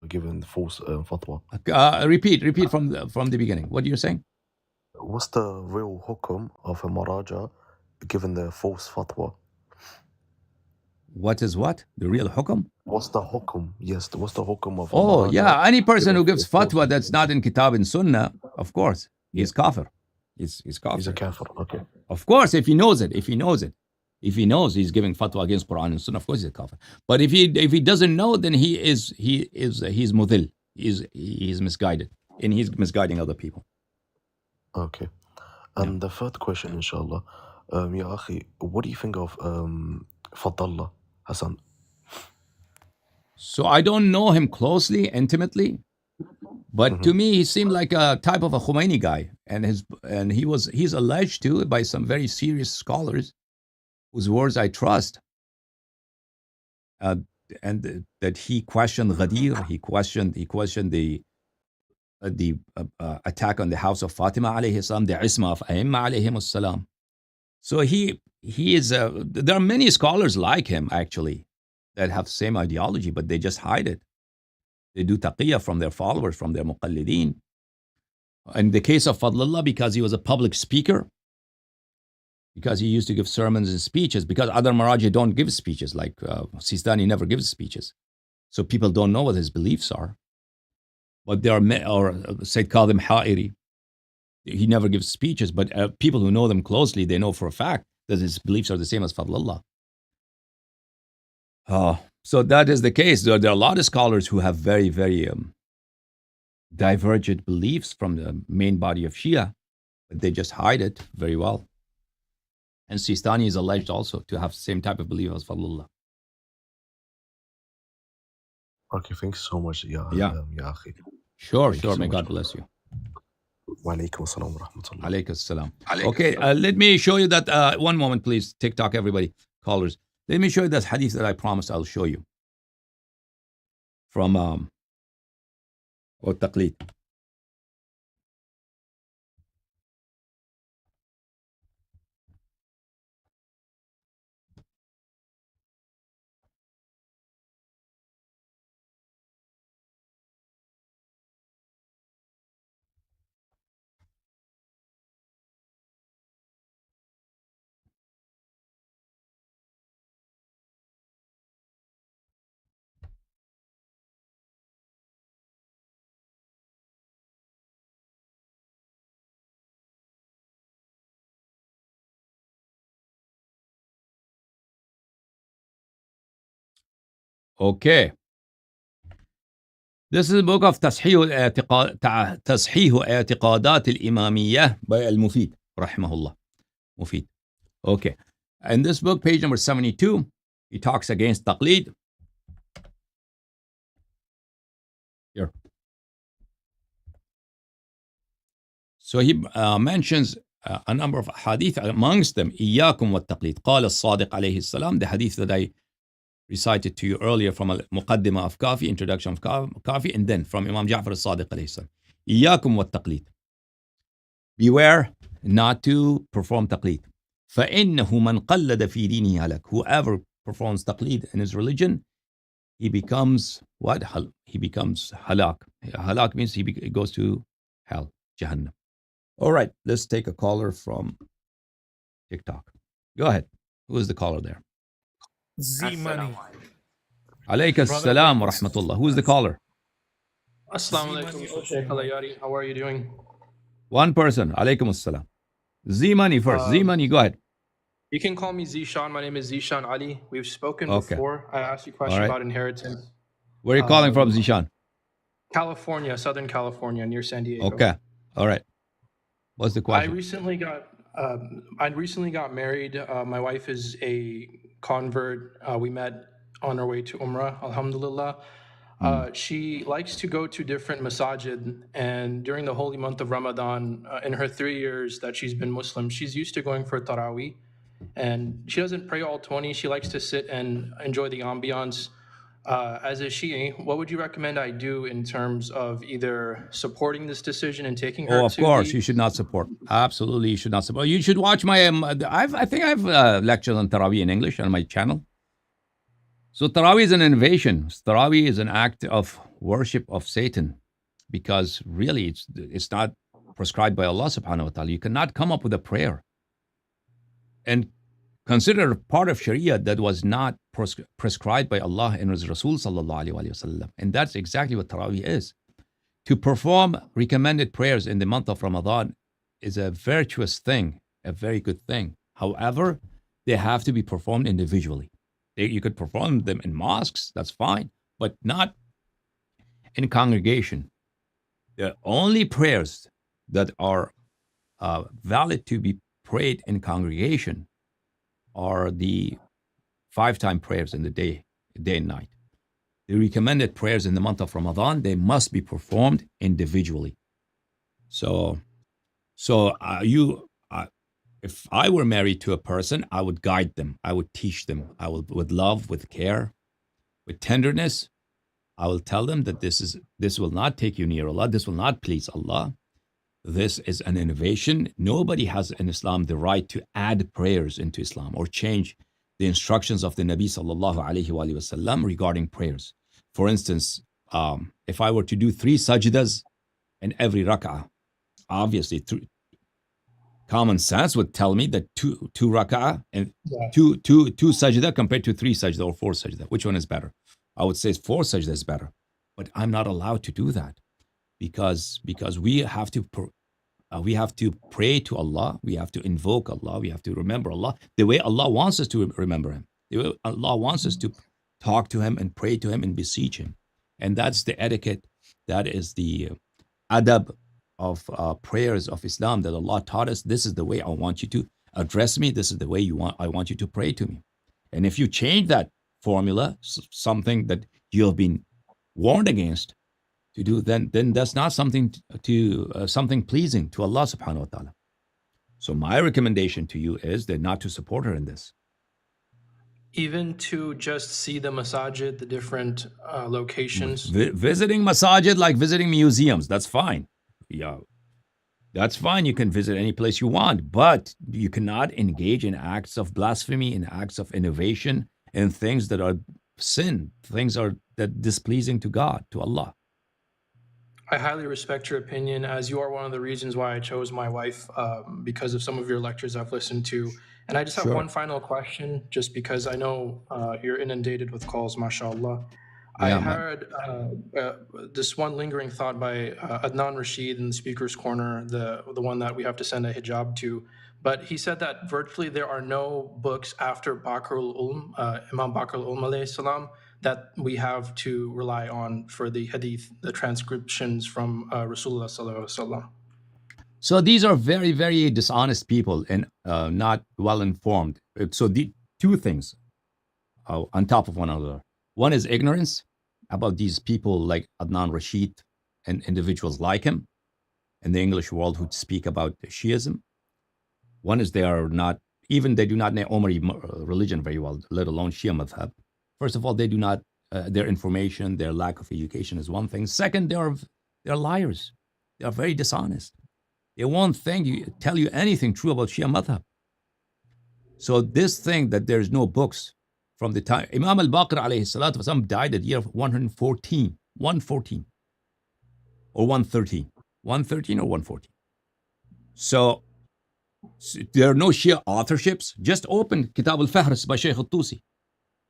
Given false fatwa. Repeat from the beginning. What are you saying? What's the real hukum of a maraja given the false fatwa? What is what? The real hukum? What's the hukum? Yes, what's the hukum of maraja? Yeah, any person who gives fatwa that's not in kitab and sunnah, of course, he's kafir. He's kafir. He's a kafir, okay. Of course, if he knows it. If he knows he's giving fatwa against Quran and Sunnah, of course he's a kafir. But if he doesn't know, then he's mudil. He's misguided, and he's misguiding other people. Okay. And the third question, inshallah, ya akhi, what do you think of Fadlallah Hassan? So I don't know him closely, intimately, but to me he seemed like a type of a Khomeini guy, and he's alleged to by some very serious scholars, whose words I trust, and that he questioned Ghadir, he questioned the attack on the house of Fatima alayhi salam, the isma of Aimma alayhim salam. So he is. There are many scholars like him actually that have the same ideology, but they just hide it. They do taqiyya from their followers, from their muqallideen. In the case of Fadlallah, because he was a public speaker, because he used to give sermons and speeches, because other Maraji don't give speeches, like Sistani never gives speeches. So people don't know what his beliefs are. But there are, or Sayyid Kadhim Ha'iri, he never gives speeches, but people who know them closely, they know for a fact that his beliefs are the same as Fadlullah. So that is the case. There are a lot of scholars who have very, very divergent beliefs from the main body of Shia, but they just hide it very well. And Sistani is alleged also to have the same type of belief as Fadlullah. Okay, thanks so much. Ya Akhi. Sure. May God bless you. Wa alaikum assalam wa rahmatullah. Alaikum assalam. Okay, let me show you that. One moment, please. TikTok, everybody, callers. Let me show you that hadith that I promised I'll show you. From Taqlid. Okay. This is a book of تصحيح اعتقادات الإمامية by المفيد رحمه الله. Mufid. Okay. In this book, page number 72, he talks against taqlid. Here. So he mentions a number of hadith, amongst them إياكم والتقليد. قال الصادق عليه السلام, the hadith that I recited to you earlier from Muqaddimah of Kafi, introduction of Kafi, and then from Imam Ja'far al-Sadiq alayhi salam. إياكم والتقليد. Beware not to perform taqlid. فإنه من قلد في دينه هلك. Whoever performs taqlid in his religion, he becomes what? He becomes halak. Halak means he goes to hell, Jahannam. All right, let's take a caller from TikTok. Go ahead. Who is the caller there? Z-Money. Alayka assalam wa rahmatullah. Who is the caller? Assalamu alaikum, Sheikh Allahyari. How are you doing? One person. Alaykum assalam. Z-Money first. Z-Money, go ahead. You can call me Zishan. My name is Zishan Ali. We've spoken before. I asked you a question about inheritance. Where are you calling from, Zishan? California, Southern California, near San Diego. Okay. All right. What's the question? I recently got married. My wife is a convert. We met on our way to Umrah, alhamdulillah. She likes to go to different masajid, and during the holy month of Ramadan, in her 3 years that she's been Muslim, she's used to going for Taraweeh, and she doesn't pray all 20. She likes to sit and enjoy the ambiance. As a Shia, what would you recommend I do in terms of either supporting this decision and taking her to of course, you should not support. Absolutely, you should not support. You should watch my, I think I've lectured on Taraweeh in English on my channel. So Taraweeh is an innovation. Taraweeh is an act of worship of Satan, because really it's not prescribed by Allah subhanahu wa ta'ala. You cannot come up with a prayer and consider part of Sharia that was not prescribed by Allah and His Rasul sallallahu alaihi wasallam. And that's exactly what Taraweeh is. To perform recommended prayers in the month of Ramadan is a virtuous thing, a very good thing. However, they have to be performed individually. You could perform them in mosques, that's fine, but not in congregation. The only prayers that are valid to be prayed in congregation are the 5-time prayers in the day and night. The recommended prayers in the month of Ramadan, they must be performed individually. So if I were married to a person, I would guide them. I would teach them. I will, with love, with care, with tenderness, I will tell them that this will not take you near Allah. This will not please Allah. This is an innovation. Nobody has in Islam the right to add prayers into Islam or change the instructions of the Nabi sallallahu alaihi wasallam regarding prayers. For instance, if I were to do 3 sajdas in every rak'ah, obviously Common sense would tell me that two rak'ah and Yeah. two sajda compared to 3 sajda or 4 sajda. Which one is better? I would say 4 sajda is better. But I'm not allowed to do that because we have to pray to Allah. We have to invoke Allah. We have to remember Allah the way Allah wants us to remember Him. The way Allah wants us to talk to Him and pray to Him and beseech Him. And that's the etiquette. That is the adab of prayers of Islam that Allah taught us. This is the way I want you to address me. This is the way I want you to pray to me. And if you change that formula, something that you have been warned against to do, then that's not something something pleasing to Allah subhanahu wa ta'ala. So my recommendation to you is that not to support her in this. Even to just see the masajid, the different locations. Visiting masajid like visiting museums, that's fine. Yeah, that's fine. You can visit any place you want, but you cannot engage in acts of blasphemy, in acts of innovation, and things that are sin, things that displeasing to God, to Allah. I highly respect your opinion, as you are one of the reasons why I chose my wife, because of some of your lectures I've listened to. And I just have one final question, just because I know you're inundated with calls, mashallah. I heard this one lingering thought by Adnan Rashid in the Speaker's Corner, the one that we have to send a hijab to. But he said that virtually there are no books after Bakr al-Ulm, Imam Bakr al-Ulm alayhi salam, that we have to rely on for the hadith, the transcriptions from Rasulullah sallallahu alaihi wasallam. So these are very, very dishonest people and not well informed. So the two things on top of one another. One is ignorance about these people like Adnan Rashid and individuals like him in the English world who speak about Shiism. One is they do not know Omari religion very well, let alone Shia madhab. First of all, they do not, their information, their lack of education is one thing. Second, they're liars. They are very dishonest. They won't tell you anything true about Shia madhab. So this thing that there's no books from the time, Imam al-Baqir alayhi salatu wasalam died at year 114 or 113 or 114. So there are no Shia authorships. Just open Kitab al-Fahris by Shaykh al-Tusi.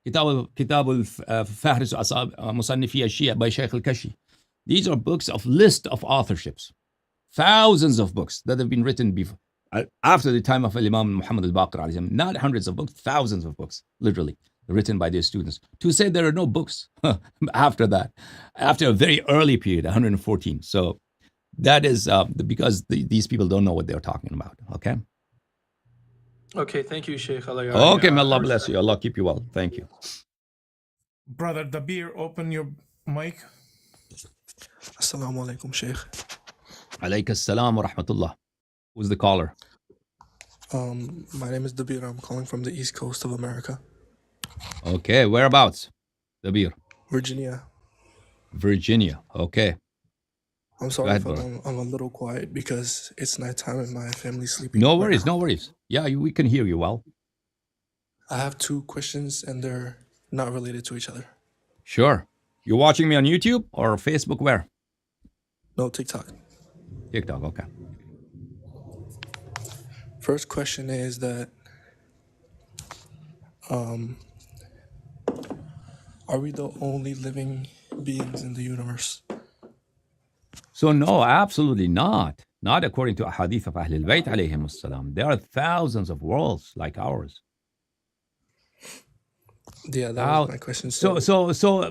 Kitab al-Fahris Musannifiyya Shia by Shaykh al-Kashi. These are books of list of authorships. Thousands of books that have been written before, after the time of Imam Muhammad al-Baqir, not hundreds of books, thousands of books, literally, written by their students. To say there are no books after that, after a very early period, 114. So that is because these people don't know what they're talking about, okay? Okay, thank you, Sheikh Allahyari. Okay, may Allah bless you. Allah keep you well. Thank you. Brother Dabir, open your mic. Assalamu alaikum, Sheikh. Alayka assalam wa rahmatullah. Who's the caller? My name is Dabir. I'm calling from the East Coast of America. Okay, whereabouts? Dabir. Virginia. Virginia, okay. I'm sorry if I'm a little quiet because it's nighttime and my family's sleeping. No worries, no worries. Yeah, we can hear you well. I have 2 questions and they're not related to each other. Sure. You're watching me on YouTube or Facebook, where? No, TikTok. TikTok, okay. First question is that, are we the only living beings in the universe? So no, absolutely not. Not according to a hadith of Ahlul Bayt alayhim as-salam. There are thousands of worlds like ours. Yeah, that was my question.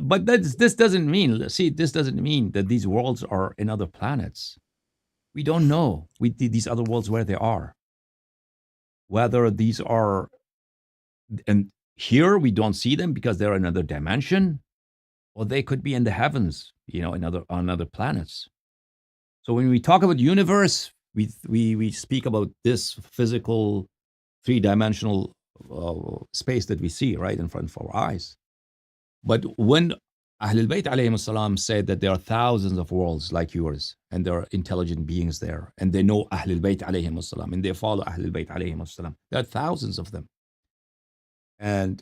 But this doesn't mean that these worlds are in other planets. We don't know these other worlds where they are. Whether these are, and here we don't see them because they're in another dimension, or they could be in the heavens, on other planets. So when we talk about universe, we speak about this physical, 3-dimensional space that we see right in front of our eyes. But when Ahlul Bayt alayhim as-salam said that there are thousands of worlds like yours, and there are intelligent beings there, and they know Ahlul Bayt alayhim as-salam, and they follow Ahlul Bayt alayhim as-salam. There are thousands of them. And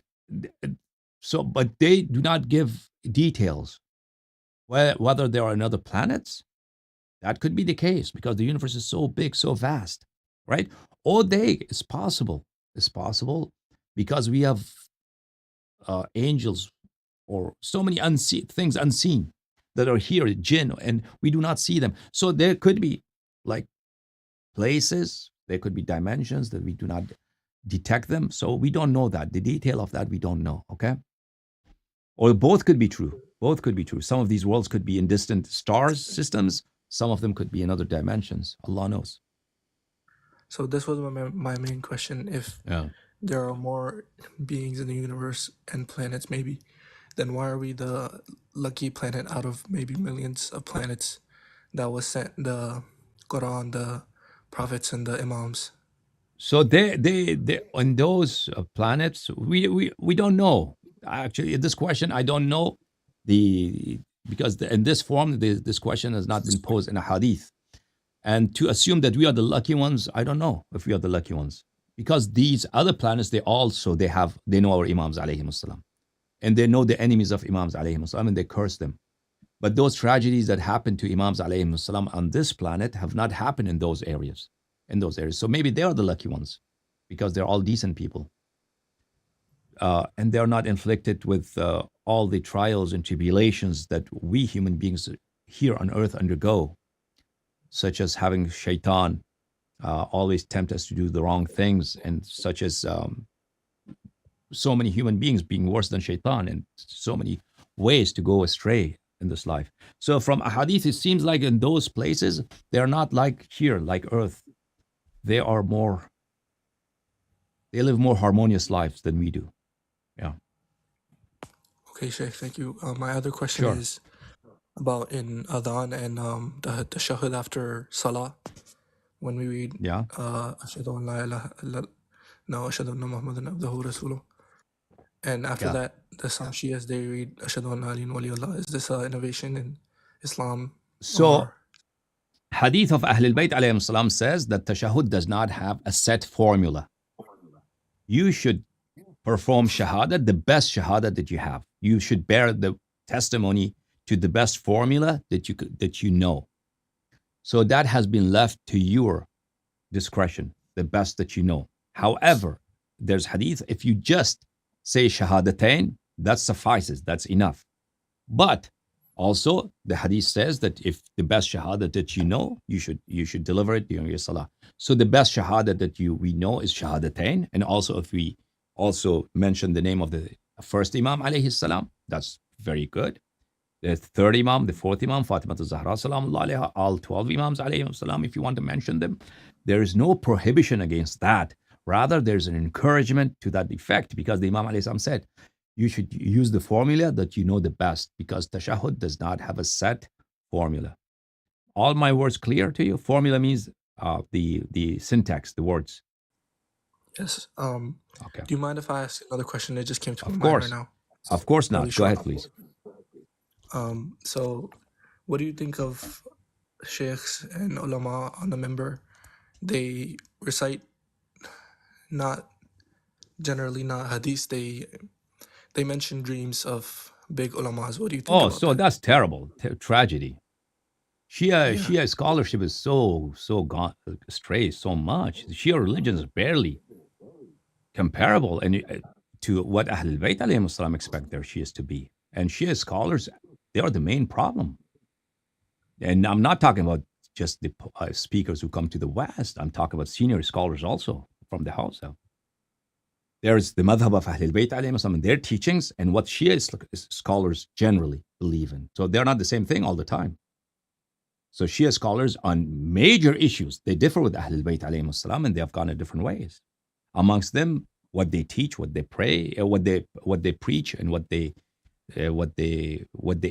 so, but they do not give details. Whether there are in other planets, that could be the case because the universe is so big, so vast, right? all day. It's possible. It's possible because we have angels or so many things unseen that are here, jinn, and we do not see them. So there could be like places, there could be dimensions that we do not detect them. So we don't know that. The detail of that we don't know, okay? Or both could be true. Both could be true. Some of these worlds could be in distant stars systems. Some of them could be in other dimensions. Allah knows. So this was my main question. If there are more beings in the universe and planets maybe, then why are we the lucky planet out of maybe millions of planets that was sent the Quran, the prophets, and the imams? So they on those planets, we don't know. Actually, this question I don't know because in this form this question has not been posed in a hadith. And to assume that we are the lucky ones, I don't know if we are the lucky ones, because these other planets they know our imams alayhim salam, and they know the enemies of imams alayhim salam, and they curse them. But those tragedies that happened to imams alayhim salam on this planet have not happened in those areas. So maybe they are the lucky ones because they're all decent people. And they're not inflicted with all the trials and tribulations that we human beings here on earth undergo, such as having shaitan always tempt us to do the wrong things, and such as so many human beings being worse than shaitan, and so many ways to go astray in this life. So from a hadith, it seems like in those places, they're not like here, like earth. They live more harmonious lives than we do. Yeah. Okay, Sheikh, thank you. My other question is about in Adhan and the tashahhud after Salah, when we read Ashhadu an la ilaha illa Ashhadu anna Muhammadan abduhu rasuluh. And after that, some Shias, they read Ashhadu anna aliyyun waliyullah. Is this an innovation in Islam? So, Hadith of Ahlul Bayt alayhim salam says that tashahhud does not have a set formula. You should perform shahada, the best shahada that you have. You should bear the testimony to the best formula that you know. So that has been left to your discretion, the best that you know. However, there's hadith, if you just say shahadatain, that suffices, that's enough. But also, the hadith says that if the best shahada that you know, you should deliver it during your salah. So the best shahada that we know is shahadatain. And also, if we also mention the name of the first Imam alayhi salam, that's very good. The third Imam, the fourth Imam, Fatima Zahra salamullah alayha, all 12 Imams alayhi salam, if you want to mention them, there is no prohibition against that. Rather, there's an encouragement to that effect, because the Imam alayhi salam said, you should use the formula that you know the best, because tashahhud does not have a set formula. All my words clear to you? Formula means the syntax, the words. Yes. Okay. Do you mind if I ask another question that just came to my mind right now? Of course not. Go ahead, please. So, what do you think of sheikhs and ulama on the member? They recite not hadith. They mention dreams of big ulamas. What do you think about so that's terrible. Tragedy. Shia scholarship is so gone astray so much. The Shia religion is barely comparable to what Ahlul Bayt alayhim salam expect their Shias to be. And Shia scholars, they are the main problem. And I'm not talking about just the speakers who come to the West. I'm talking about senior scholars also from the Hausa. There's the madhab of Ahlul Bayt alayhim salam and their teachings, and what Shia scholars generally believe in. So they're not the same thing all the time. So Shia scholars on major issues, they differ with Ahlul Bayt alayhim salam, and they have gone in different ways. Amongst them, what they teach, what they pray, what they preach, and what they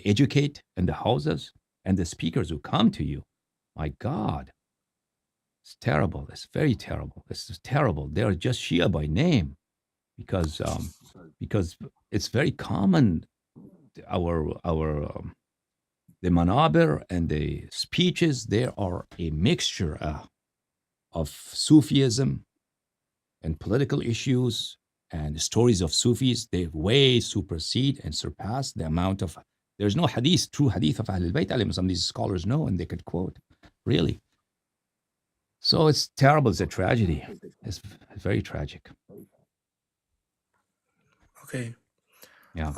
educate in the houses, and the speakers who come to you. My God, it's terrible. It's very terrible. It's terrible. They are just Shia by name. Because it's very common, the manabir and the speeches, they are a mixture of Sufism and political issues and stories of Sufis. They way supersede and surpass the amount of. There's no true hadith of Ahlul Bayt alayhim. Some of these scholars know and they could quote, really. So it's terrible. It's a tragedy. It's very tragic. Okay. Yeah.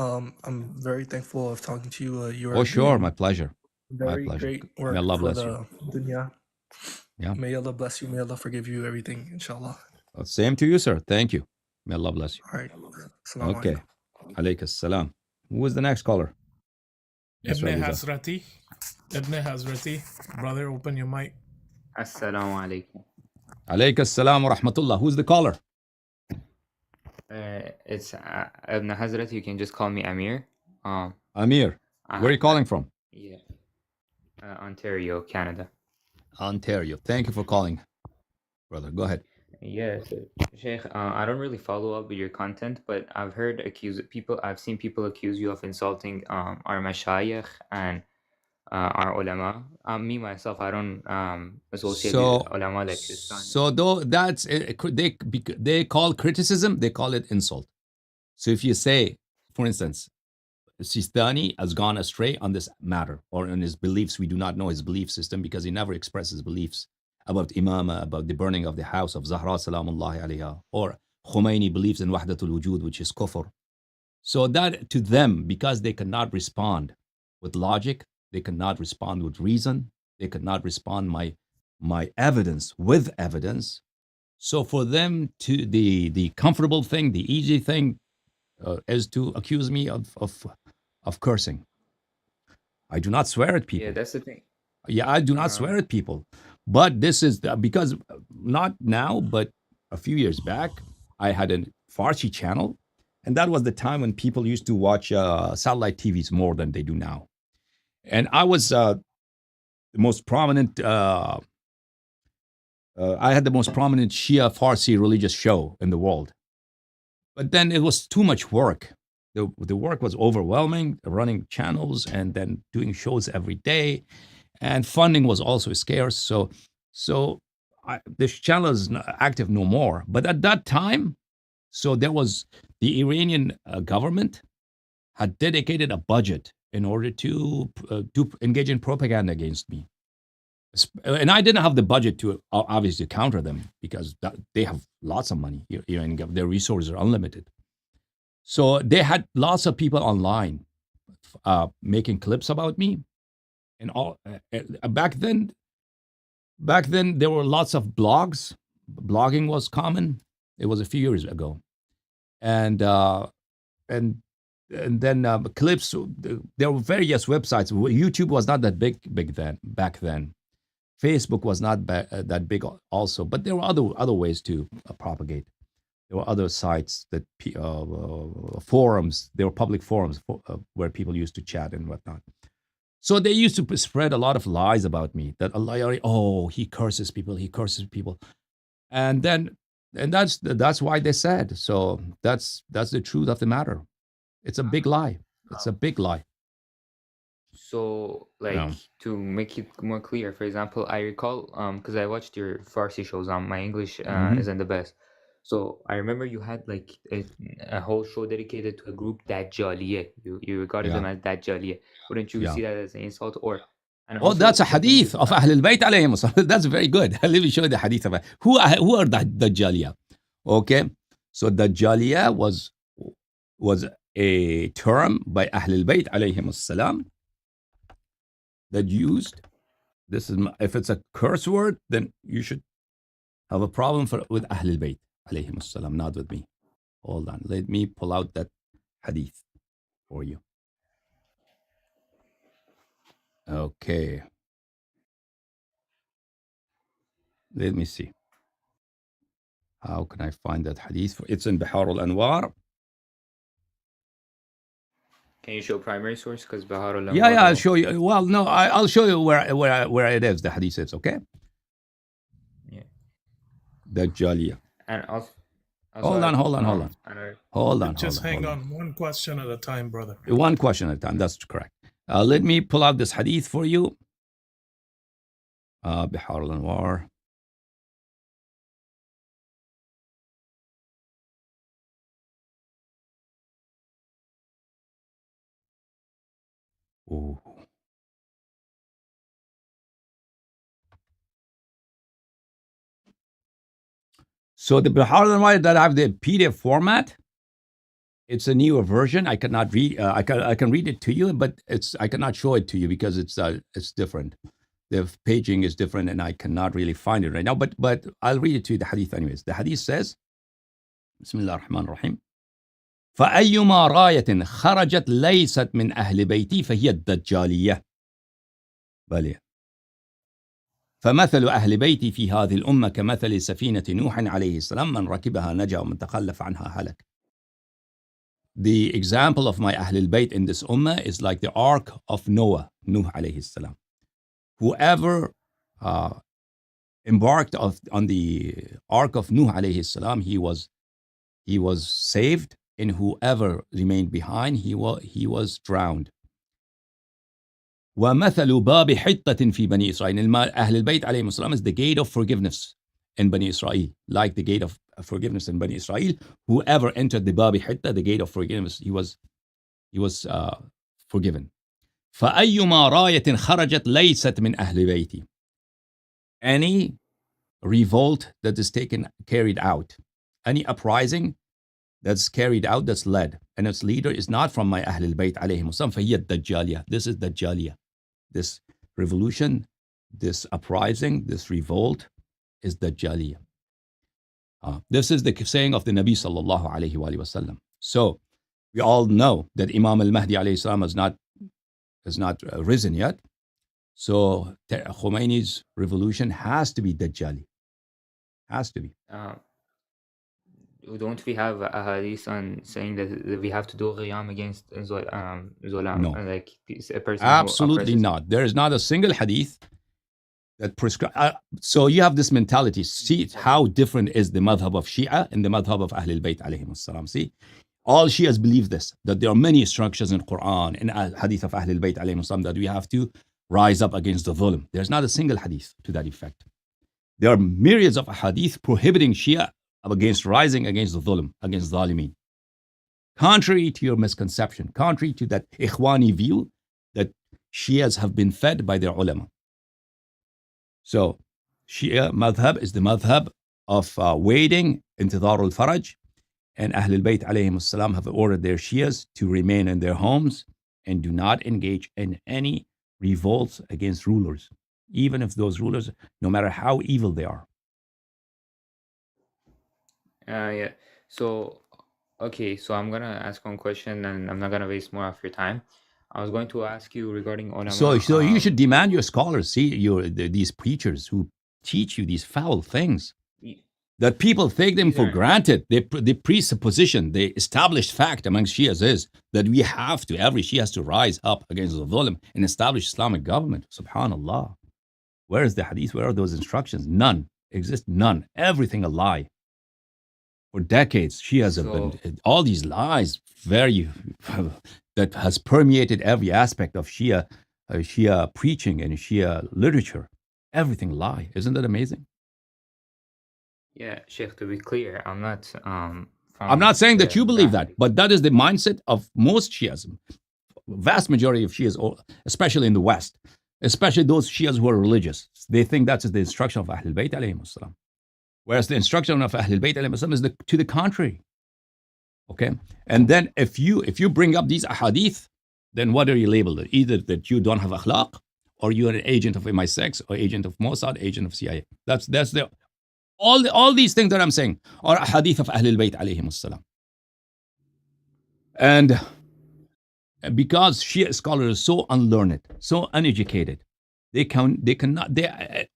I'm very thankful of talking to you. You Oh, are sure. doing My pleasure. My very pleasure. great May work Allah for bless you. the dunya. Yeah. May Allah bless you. May Allah forgive you everything, inshallah. Same to you, sir. Thank you. May Allah bless you. All right. Assalamu Okay. Alaykum salam. Who is the next caller? Ibn Hazrati. Ibn Hazrati. Brother, open your mic. Assalamu alaikum. Alaykum salam wa rahmatullah. Who's the caller? It's Ibn Hazrat. You can just call me Amir. Amir. Where are you calling from? Yeah. Ontario, Canada. Ontario. Thank you for calling, brother. Go ahead. Yes, Sheikh. I don't really follow up with your content, but I've seen people accuse you of insulting our mashayikh and our ulama. Me myself, I don't associate with ulama like Islam. So though that's they call criticism, they call it insult. So if you say, for instance, Sistani has gone astray on this matter or in his beliefs, we do not know his belief system because he never expresses beliefs about imama, about the burning of the house of Zahra salamullahi alayha, or Khomeini believes in wahdatul wujud, which is kufr. So that to them, because they cannot respond with logic, they cannot respond with reason, they cannot respond my evidence with evidence. So for them, to the comfortable thing, the easy thing, is to accuse me of cursing. I do not swear at people. Yeah, that's the thing. Yeah, I do not swear at people. But this is because not now, but a few years back, I had a Farsi channel, and that was the time when people used to watch satellite TVs more than they do now. And I was the most prominent. I had the most prominent Shia Farsi religious show in the world. But then it was too much work. The work was overwhelming, running channels and then doing shows every day, and funding was also scarce. So this channel is not active no more. But at that time, so there was the Iranian government had dedicated a budget in order to engage in propaganda against me. And I didn't have the budget to obviously counter them because they have lots of money. Their resources are unlimited. So they had lots of people online making clips about me, and all. Back then, there were lots of blogs. Blogging was common. It was a few years ago, and then clips. There were various websites. YouTube was not that big back then. Facebook was not that big also, but there were other ways to propagate. There were other sites that forums. There were public forums where people used to chat and whatnot. So they used to spread a lot of lies about me. That Allahyari, he curses people, and that's why they said. So that's the truth of the matter. It's a big lie. It's a big lie. So, to make it more clear, for example, I recall, because I watched your Farsi shows. My English isn't the best. So I remember you had like a whole show dedicated to a group Dajjaliya. You regarded them as Dajjaliya. Wouldn't you see that as an insult? That's a hadith of Ahl al-Bayt alayhim. That's very good. Let me show you the hadith of who are the Dajjaliya. Okay, so Dajjaliya was a term by Ahl al-Bayt alayhim salam that used. This is if it's a curse word, then you should have a problem with Ahl al-Bayt alayhim salam, not with me. Hold on, let me pull out that hadith for you. Okay, let me see. How can I find that hadith? It's in Bihar al-Anwar. Can you show primary source? Because Bihar al-Anwar. Yeah, I'll show you. Well, no, I'll show you where it is. The hadith is okay. Yeah. Dajjaliya. And also hold on. Just hang on. One question at a time, brother. One question at a time. That's correct. Let me pull out this hadith for you. Bihar al-Anwar. Ooh. So the Baha'u'llah that I have the PDF format, it's a newer version. I cannot read. I can read it to you, but I cannot show it to you because it's different. The paging is different, and I cannot really find it right now. But I'll read it to you. The hadith, anyways. The hadith says, "Bismillah ar-Rahman ar-Rahim. فأيما راية خرجت ليست من أهل بيتي فهي الدجالية. بلى. فمثل أهل بيتي في هذه الأمة كمثل سفينة نوح عليه السلام من ركبها نجا ومن تخلف عنها هلك." The example of my Ahlul Bayt in this ummah is like the ark of Noah, Nuh alayhi salam. Whoever embarked on the ark of Nuh alayhi salam, he was saved, and whoever remained behind, he was drowned. وَمَثَلُ بَابِ حِطَّةٍ فِي بَنِي إِسْرَائِيلِ. Ahlul Bayt alayhi salam is the gate of forgiveness in Bani Israel, like the gate of forgiveness in Bani Israel. Whoever entered the Babi Hitta, the gate of forgiveness, he was forgiven. فَأَيُّمَا رَايَةٍ خَرَجَتْ لَيْسَتْ مِنْ أَهْلِ بَيْتِ. Any revolt that is carried out, any uprising that's carried out, that's led, and its leader is not from my Ahlul Bayt alayhim salam, فَهِيَ الدَّجَّالِيَة. This is Dajjaliyah. This revolution, this uprising, this revolt is Dajjaliyah. This is the saying of the Nabi sallallahu alayhi wa sallam. So we all know that Imam al-Mahdi alayhi salam has not risen yet. So Khomeini's revolution has to be Dajjali. Has to be. Don't we have a hadith on saying that we have to do qiyam against Zolam? No. Like a person absolutely not. There is not a single hadith that prescribe. So you have this mentality. See how different is the madhab of Shia and the madhab of Ahlul Bayt alayhim salam. See, all Shias believe this, that there are many instructions in Quran and hadith of Ahlul Bayt alayhim salam that we have to rise up against the dhulm. There's not a single hadith to that effect. There are myriads of hadith prohibiting Shia against rising against the dhulm, against zalimeen. Contrary to your misconception, contrary to that ikhwani view that Shias have been fed by their ulama. So, Shia madhab is the madhab of waiting, intidhar al-faraj, and Ahlul Bayt alayhim salam have ordered their Shias to remain in their homes and do not engage in any revolts against rulers, even if those rulers, no matter how evil they are. Yeah. So, okay. So I'm gonna ask one question, and I'm not gonna waste more of your time. I was going to ask you regarding ulama. So you should demand your scholars, these preachers who teach you these foul things, that people take them for granted. The presupposition, the established fact amongst Shias is that every Shia has to rise up against the dhulm and establish Islamic government. Subhanallah. Where is the hadith? Where are those instructions? None. Exist none. Everything a lie. For decades, Shias have been, all these lies, that has permeated every aspect of Shia preaching and Shia literature. Everything lie. Isn't that amazing? Yeah, Sheikh, to be clear, I'm not saying that you believe that, but that is the mindset of most Shias. Vast majority of Shias, especially in the West, especially those Shias who are religious. They think that's the instruction of Ahlul Bayt alayhim salam. Whereas the instruction of Ahlul Bayt alayhim salam is to the contrary. Okay? And then if you bring up these ahadith, then what are you labeled? Either that you don't have akhlaq, or you're an agent of MI6, or agent of Mossad, agent of CIA. That's the all these things that I'm saying are ahadith of Ahlul Bayt alayhim salam. And because Shia scholars are so unlearned, so uneducated,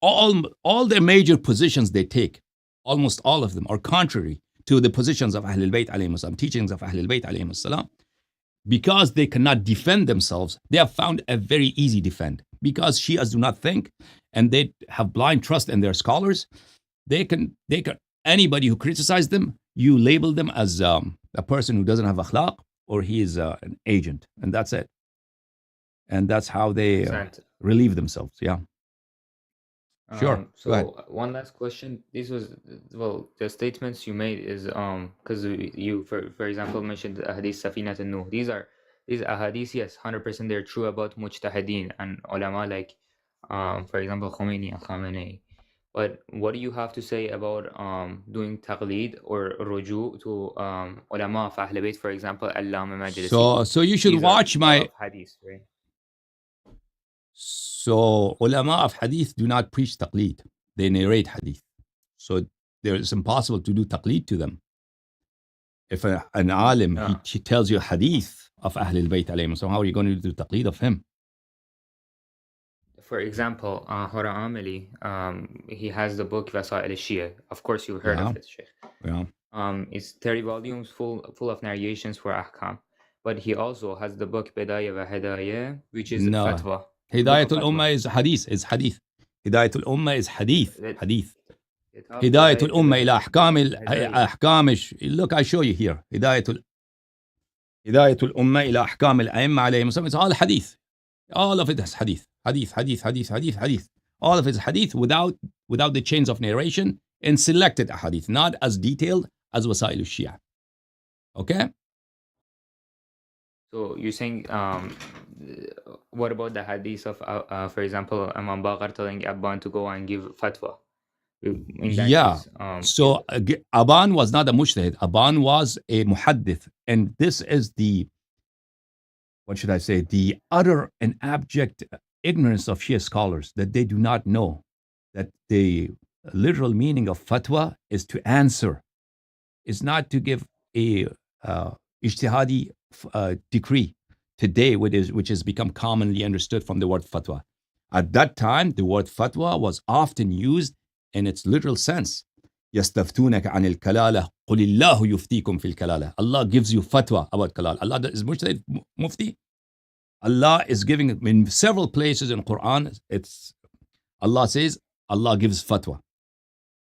all their major positions they take, almost all of them are contrary to the positions of Ahlul Bayt alayhim salam, teachings of Ahlul Bayt alayhim salam. Because they cannot defend themselves, they have found a very easy defend. Because Shias do not think, and they have blind trust in their scholars, they can anybody who criticizes them, you label them as a person who doesn't have akhlaq, or he is an agent, and that's it. And that's how they relieve themselves. Yeah. Sure. So one last question. This was, the statements you made is because you, for example, mentioned hadith Safinat al-Nuh. These ahadith, yes, 100% they're true about mujtahideen and ulama, like for example Khomeini and Khamenei. But what do you have to say about doing taqleed or ruju to ulama of Ahl Bayt, for example, Allama Majlisi? So you should These are watch ulama my. of hadith, right? So ulama of hadith do not preach taqleed; they narrate hadith. So it's impossible to do taqleed to them. If an alim he tells you hadith of Ahl al-Bayt alayhim, so how are you going to do taqleed of him? For example, Hora Ameli, he has the book Wasail al-Shia. Of course, you've heard of it, Sheikh. Yeah. It's 30 volumes full of narrations for ahkam. But he also has the book Bidayah wa Hidayah, which is fatwa. Hidayatul Ummah is hadith. Hidayatul Ummah is hadith. Hidayatul Ummah ila ahkam look, I show you here. Hidayatul Ummah ila ahkam al-a'imma alayhim. It's all hadith. All of it is hadith. Hadith. All of it is hadith without the chains of narration and selected hadith, not as detailed as Wasail al-Shia. Okay? So you're saying, what about the hadith of, for example, Imam Baqir telling Abban to go and give fatwa? Yeah. So Abban was not a mujtahid. Abban was a muhaddith. And this is the, what should I say, the utter and abject ignorance of Shia scholars, that they do not know that the literal meaning of fatwa is to answer, is not to give a ijtihadi decree today, which has become commonly understood from the word fatwa. At that time, the word fatwa was often used in its literal sense. يَسْتَفْتُونَكَ عَنِ الْكَلَالَةِ قُلِ اللَّهُ يُفْتِيكُمْ فِي الْكَلَالَةِ. Allah gives you fatwa about kalala. Allah is mujtahid, mufti. Allah is giving in several places in Quran. Allah says Allah gives fatwa.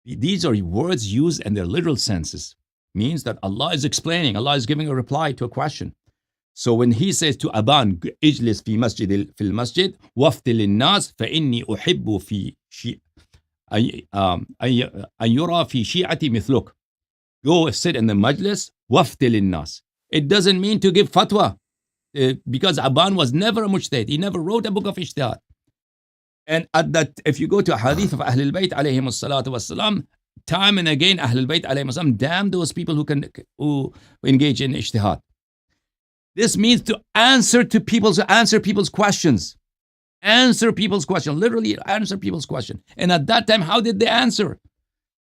These are words used in their literal senses. Means that Allah is explaining. Allah is giving a reply to a question. So when he says to Aban, اجلس في المسجد وافتل للناس فإني أحب في أن يرى في شيعتي مثلك. Go sit in the majlis وافتل للناس. It doesn't mean to give fatwa. Because Aban was never a mujtahid. He never wrote a book of ijtihad. And at that, if you go to a hadith of Ahl al-Bayt alayhim as-salatu was-salam, time and again Ahl al-Bayt alayhim as-salam damn those people who engage in ijtihad. This means to answer people's questions. Answer people's question. Literally answer people's question. And at that time, how did they answer?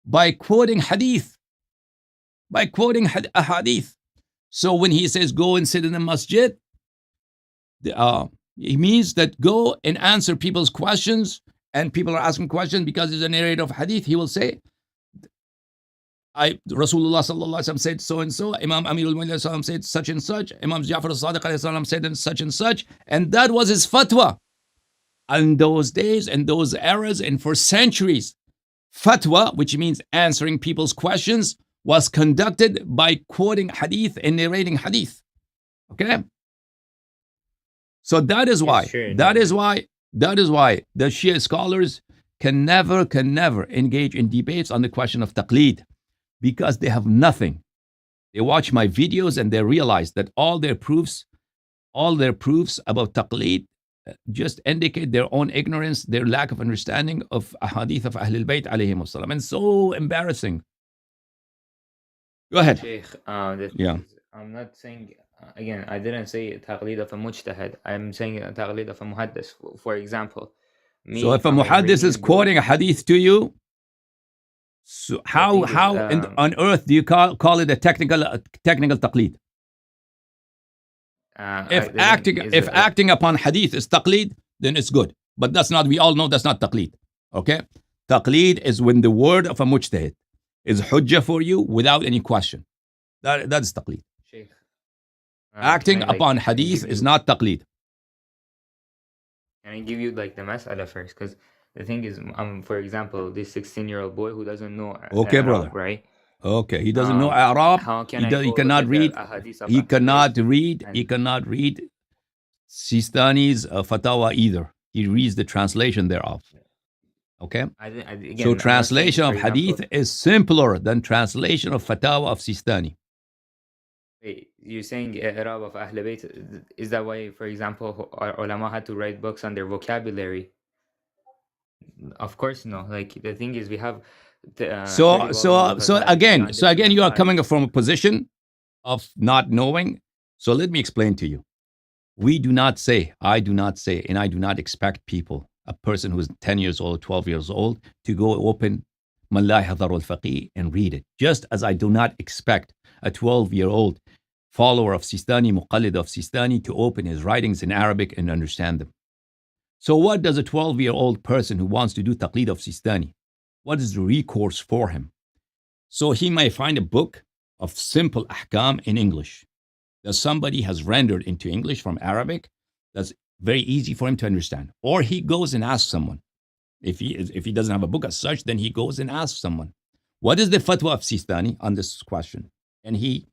By quoting hadith. By quoting a hadith. So when he says go and sit in the masjid, it means that go and answer people's questions, and people are asking questions because he's a narrator of hadith. He will say, Rasulullah sallallahu alaihi wasallam said so and so, Imam Amirul Mu'minin said such and such, Imam Ja'far al-Sadiq alayhi salam said such and such, and that was his fatwa. In those days and those eras and for centuries, fatwa, which means answering people's questions, was conducted by quoting hadith and narrating hadith. Okay? So that is why the Shia scholars can never engage in debates on the question of taqleed, because they have nothing. They watch my videos and they realize that all their proofs about taqleed just indicate their own ignorance, their lack of understanding of hadith of Ahl al-Bayt alayhim as-salam. And so embarrassing. Go ahead. Sheikh, Yeah. I'm not saying, again, I didn't say taqleed of a mujtahid. I'm saying taqleed of a muhaddis. For example, so if a muhaddis is quoting a hadith to you, so how on earth do you call it a technical taqleed? If acting upon hadith is taqleed, then it's good. But that's not, we all know that's not taqleed. Okay? Taqleed is when the word of a mujtahid is hujjah for you without any question. That's taqleed. Acting upon hadith is not taqleed. Can I give you like the mas'ala first? Because the thing is, for example, this 16-year-old boy who doesn't know Arab, brother, right? Okay, he doesn't know Arab. He cannot read. He cannot read Sistani's Fatawa either. He reads the translation thereof. Okay. So translation of hadith is simpler than translation of Fatawa of Sistani. Wait, you're saying Arab of Ahl Bayt, is that why, for example, our ulama had to write books on their vocabulary? Of course, no. Like the thing is, we have So 30 volumes of Hazara beyond the again, you are Qur'an. coming from a position of not knowing. So let me explain to you. We do not say, I do not say, and I do not expect people, a person who is 10 years old, 12 years old, to go open Man la yahdharu al-faqih and read it. Just as I do not expect a 12-year-old follower of Sistani, muqallid of Sistani, to open his writings in Arabic and understand them. So what does a 12-year-old person who wants to do taqlid of Sistani, what is the recourse for him? So he may find a book of simple ahkam in English that somebody has rendered into English from Arabic that's very easy for him to understand. Or he goes and asks someone. If he doesn't have a book as such, then he goes and asks someone, what is the fatwa of Sistani on this question? And he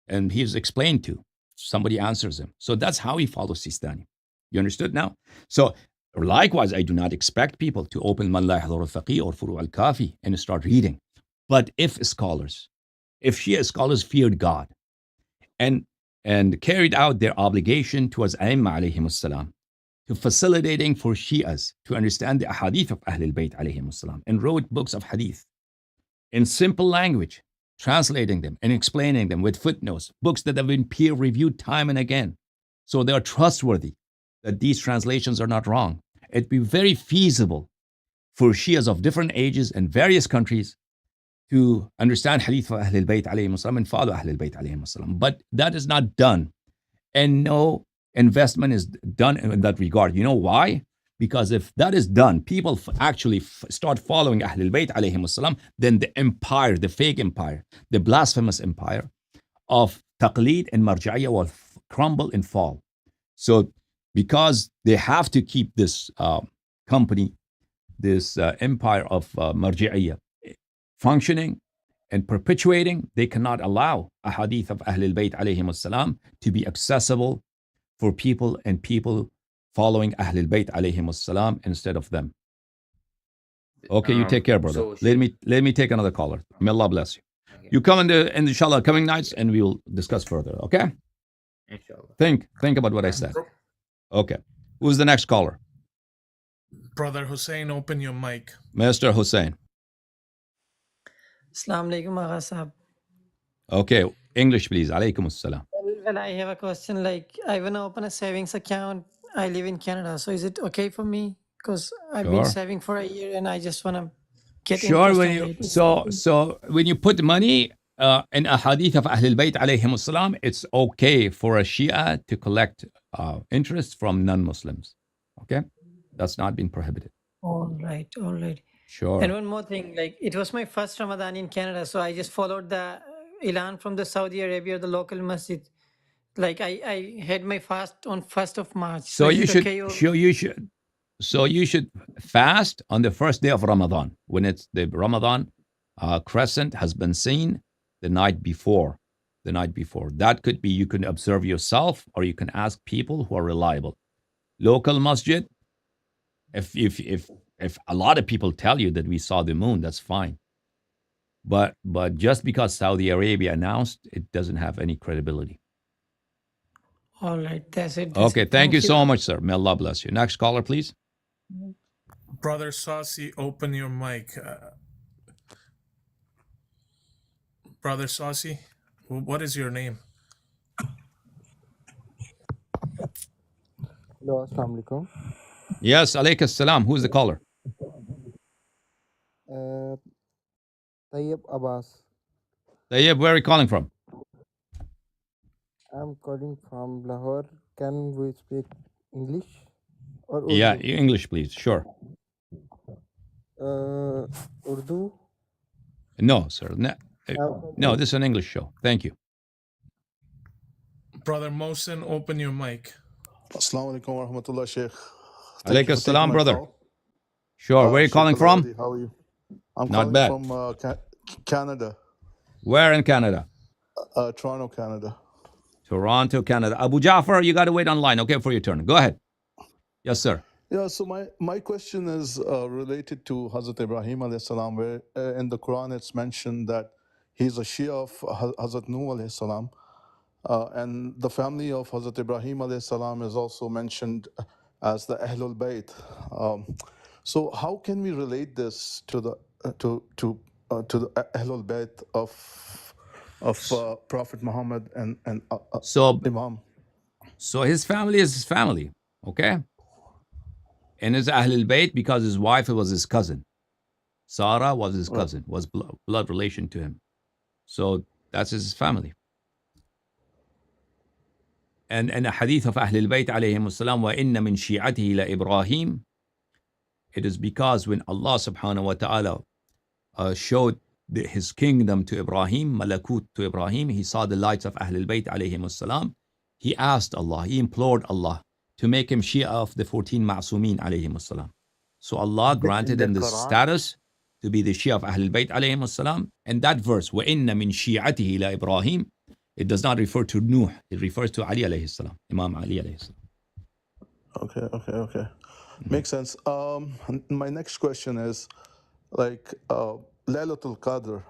is explained to. Somebody answers him. So that's how he follows Sistani. You understood now? So likewise, I do not expect people to open Man la yahdharu al-faqih or Furu al-Kafi and start reading. But if Shia scholars feared God and carried out their obligation towards Aimma alayhimus salam, to facilitating for Shias to understand the ahadith of Ahlul Bayt alayhimus salam, and wrote books of hadith in simple language, translating them and explaining them with footnotes, books that have been peer-reviewed time and again. So they are trustworthy, that these translations are not wrong. It'd be very feasible for Shias of different ages and various countries to understand hadith of Ahlul Bayt alayhimus salam and follow Ahlul Bayt alayhimus salam. But that is not done. And no investment is done in that regard. You know why? Because if that is done, people actually start following Ahlul Bayt alayhimus salam, then the empire, the fake empire, the blasphemous empire of taqleed and Marja'iyya will crumble and fall. So because they have to keep this company, this empire of Marja'iyya functioning and perpetuating, they cannot allow a hadith of Ahlul Bayt alayhimus salam to be accessible for people and people following Ahlul Bayt alayhimus salam instead of them. Okay, you take care, brother. So let me take another caller. May Allah bless you. Okay. You come in the inshallah coming nights and we will discuss further. Okay? Inshallah. Think about what I said. Okay. Who's the next caller? Brother Hussein, open your mic. Mr. Hussein. Assalamu alaikum, Agha Sahab. Okay, English please. Alaykum assalam. Well, I have a question. Like, I want to open a savings account. I live in Canada, so is it okay for me? Because I've been saving for a year and I just want to get interest on it. So when you put money in a hadith of Ahlul Bayt alayhimus salam, it's okay for a Shia to collect interest from non-Muslims. Okay, that's not been prohibited. All right. Sure. And one more thing, like it was my first Ramadan in Canada, so I just followed the Ilan from the Saudi Arabia, the local masjid. Like I had my fast on 1st of March. So you should fast on the first day of Ramadan, when it's the Ramadan crescent has been seen the night before. That could be, you can observe yourself or you can ask people who are reliable. Local masjid, if a lot of people tell you that we saw the moon, that's fine. But just because Saudi Arabia announced, it doesn't have any credibility. All right, that's it. Okay, thank you so much, sir. May Allah bless you. Next caller, please. Brother Saucy, open your mic. Brother Saucy, what is your name? Hello, assalamu alaikum. Yes, alaykum salam. Who's the caller? Tayyib Abbas. Tayyib, where are you calling from? I'm calling from Lahore. Can we speak English or Urdu? Yeah, English, please. Sure. Urdu? No, sir. No, this is an English show. Thank you. Brother Mohsen, open your mic. Assalamu alaikum wa rahmatullah, Sheikh. Alaikum salam, brother. Sure. Where are you calling from? How are you? I'm Not calling bad. from Canada. Where in Canada? Toronto, Canada. Toronto, Canada. Abu Jafar, you got to wait online, okay, for your turn. Go ahead. Yes, sir. Yeah, so my question is related to Hazrat Ibrahim alayhi salam, where in the Quran it's mentioned that he's a Shia of Hazrat Nuh alayhi salam. And the family of Hazrat Ibrahim alayhi salam is also mentioned as the Ahlul Bayt. So how can we relate this to the to the Ahlul Bayt of Prophet Muhammad and Imam? So his family is his family, okay? And his Ahlul Bayt because his wife was his cousin. Sarah was his cousin, was blood relation to him. So that's his family. And a hadith of Ahlul Bayt alayhim as-salam, وَإِنَّ مِنْ شِيعَتِهِ لَإِبْرَاهِيم. It is because when Allah subhanahu wa ta'ala showed his kingdom to Ibrahim, Malakut to Ibrahim, he saw the lights of Ahlul Bayt alayhim as-salam. He asked Allah, he implored Allah to make him Shia of the 14 Ma'sumin alayhim as-salam. So Allah granted him this status to be the Shia of Ahlul Bayt alayhim as-salam. And that verse, وَإِنَّ مِنْ شِيعَتِهِ لَإِبْرَاهِيم, it does not refer to Nuh, it refers to Ali alayhi salam, Imam Ali alayhi salam. Okay. Makes sense. My next question is like Laylatul Qadr.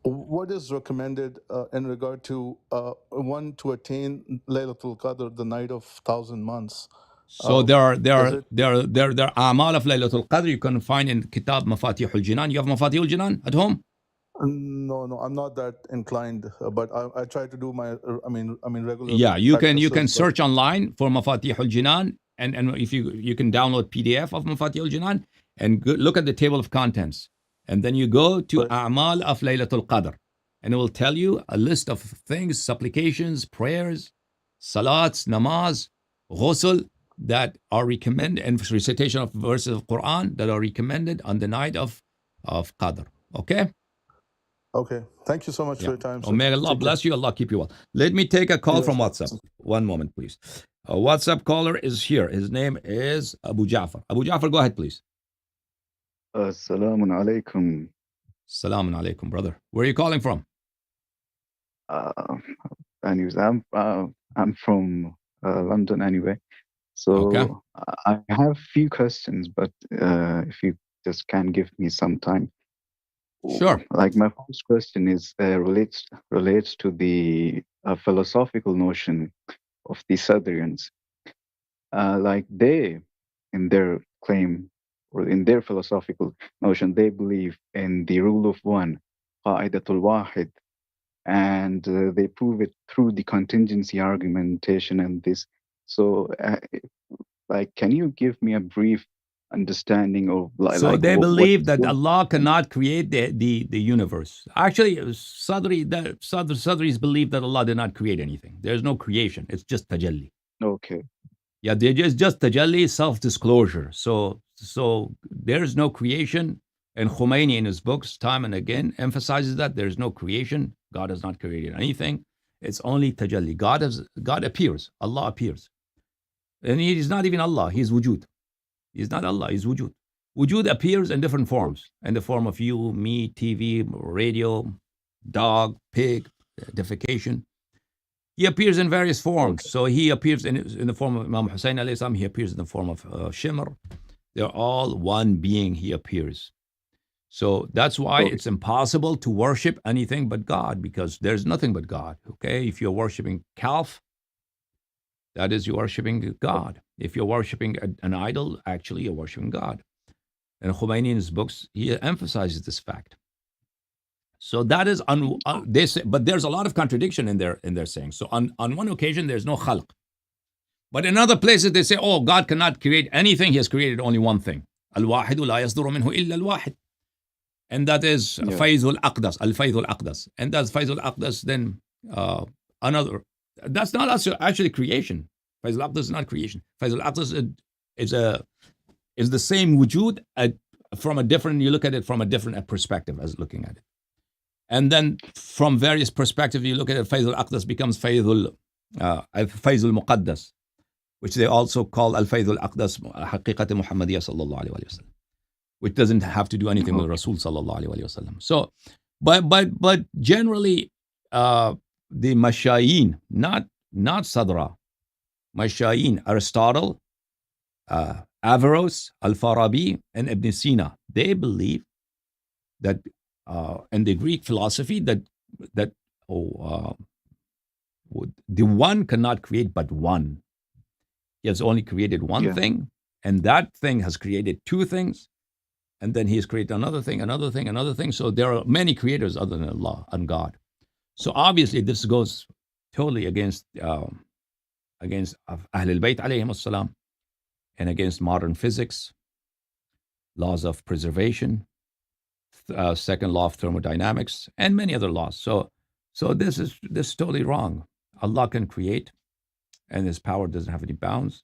What is recommended in regard to one to attain Laylatul Qadr, the night of 1,000 months? So there are A'mal of Laylatul Qadr you can find in Kitab Mafatihul Jinan. You have Mafatihul Jinan at home? No, I'm not that inclined, but I try to do my, regular. Yeah, you can search online for Mafatihul Jinan, and if you can download PDF of Mafatihul Jinan and look at the table of contents, and then you go to A'mal of Laylatul Qadr, and it will tell you a list of things, supplications, prayers, salats, namaz, ghusl that are recommended, and recitation of verses of Quran that are recommended on the night of Qadr. Okay. Okay. Thank you so much for your time. Oh, may Allah bless you. Allah keep you well. Let me take a call from WhatsApp. One moment, please. A WhatsApp caller is here. His name is Abu Ja'far. Abu Ja'far, go ahead, please. Assalamu alaikum. Assalamu alaikum, brother. Where are you calling from? Anyways, I'm from London anyway. So I have few questions, but if you just can give me some time. Sure. Like my first question is relates to the philosophical notion of the Sadrians. Like they, in their claim or in their philosophical notion, they believe in the rule of one, qa'idatul wahid, and they prove it through the contingency argumentation and this. So, like, can you give me a brief understanding of so they believe that Allah cannot create the universe. Actually, Sadris believe that Allah did not create anything. There's no creation. It's just tajalli. Okay. Yeah, they're just tajalli, self-disclosure. So there's no creation. And Khomeini in his books time and again emphasizes that there's no creation. God has not created anything. It's only tajalli. God appears. Allah appears. And he is not even Allah. He is wujud. He's not Allah, he's wujud. Wujud appears in different forms. In the form of you, me, TV, radio, dog, pig, defecation. He appears in various forms. Okay. So he appears in the form of Imam Hussein alayhi salam. He appears in the form of Shimr. They're all one being, he appears. So that's why it's impossible to worship anything but God, because there's nothing but God. Okay, if you're worshiping calf, that is, you're worshiping God. If you're worshiping an idol, actually you're worshiping God. And Khomeini in his books, he emphasizes this fact. So that is, they say, but there's a lot of contradiction in their saying. So on one occasion, there's no khalq. But in other places, they say, oh, God cannot create anything. He has created only one thing. Al-wahidu la yasduru minhu illa al-wahid. And that is Fayzul Aqdas, Al-Fayzul Aqdas. And that's Fayzul Aqdas, then another. That's not actually creation. Fayzul Aqdas is not creation. Fayzul Aqdas is the same wujud from a different, you look at it from a different perspective as looking at it. And then from various perspectives, you look at it, Fayzul Aqdas becomes Fayzul Muqaddas, which they also call Al-Fayzul Aqdas Haqiqat Muhammadiyya sallallahu alayhi wa sallam, which doesn't have to do anything with Rasul sallallahu alayhi wa sallam. So, but generally, the Mashayeen, not Sadra, Mashayeen, Aristotle, Averroes, Al-Farabi, and Ibn Sina, they believe that in the Greek philosophy that the one cannot create but one. He has only created one thing, And that thing has created two things, and then he has created another thing, another thing, another thing. So there are many creators other than Allah and God. So obviously this goes totally against Ahl al-Bayt alayhim salam, and against modern physics, laws of preservation, second law of thermodynamics, and many other laws. So this is totally wrong. Allah can create, and His power doesn't have any bounds.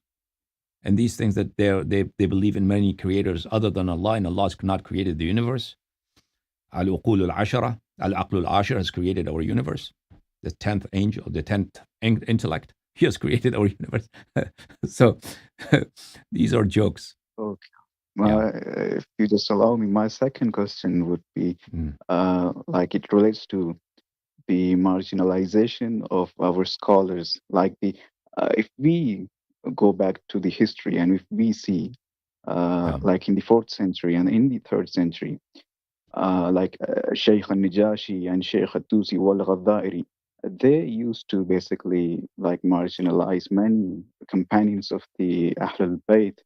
And these things that they believe in many creators other than Allah, and Allah has not created the universe. Al-Uqul al-Ashara, Al-Aql al-Ashar has created our universe. The 10th angel, the 10th intellect, he has created our universe. So these are jokes. Okay. If you just allow me, my second question would be like it relates to the marginalization of our scholars. Like if we go back to the history and if we see like in the 4th century and in the 3rd century, like Shaykh al-Najashi and Shaykh al-Tusi wal-Ghaddairi, they used to basically like marginalize many companions of the Ahl al-Bayt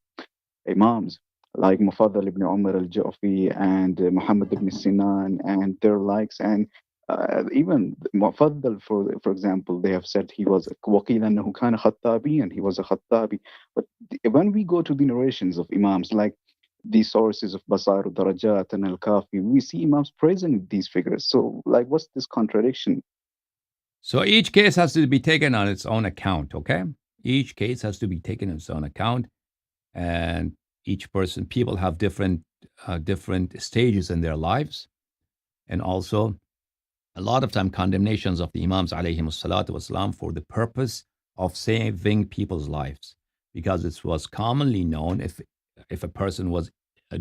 Imams, like Mufaddal ibn Umar al-Ju'fi and Muhammad ibn Sinan and their likes. And even Mufaddal, for example, they have said he was Waqil annahu kana Khattabiyan, he was a Khattabi. But when we go to the narrations of Imams, like the sources of Basar al-Darajat and al-Kafi, we see Imams praising these figures. So, like, what's this contradiction? So each case has to be taken on its own account, okay? Each case has to be taken on its own account. And each person, people have different stages in their lives. And also, a lot of time, condemnations of the Imams alayhim salatu wasalam for the purpose of saving people's lives. Because it was commonly known if a person was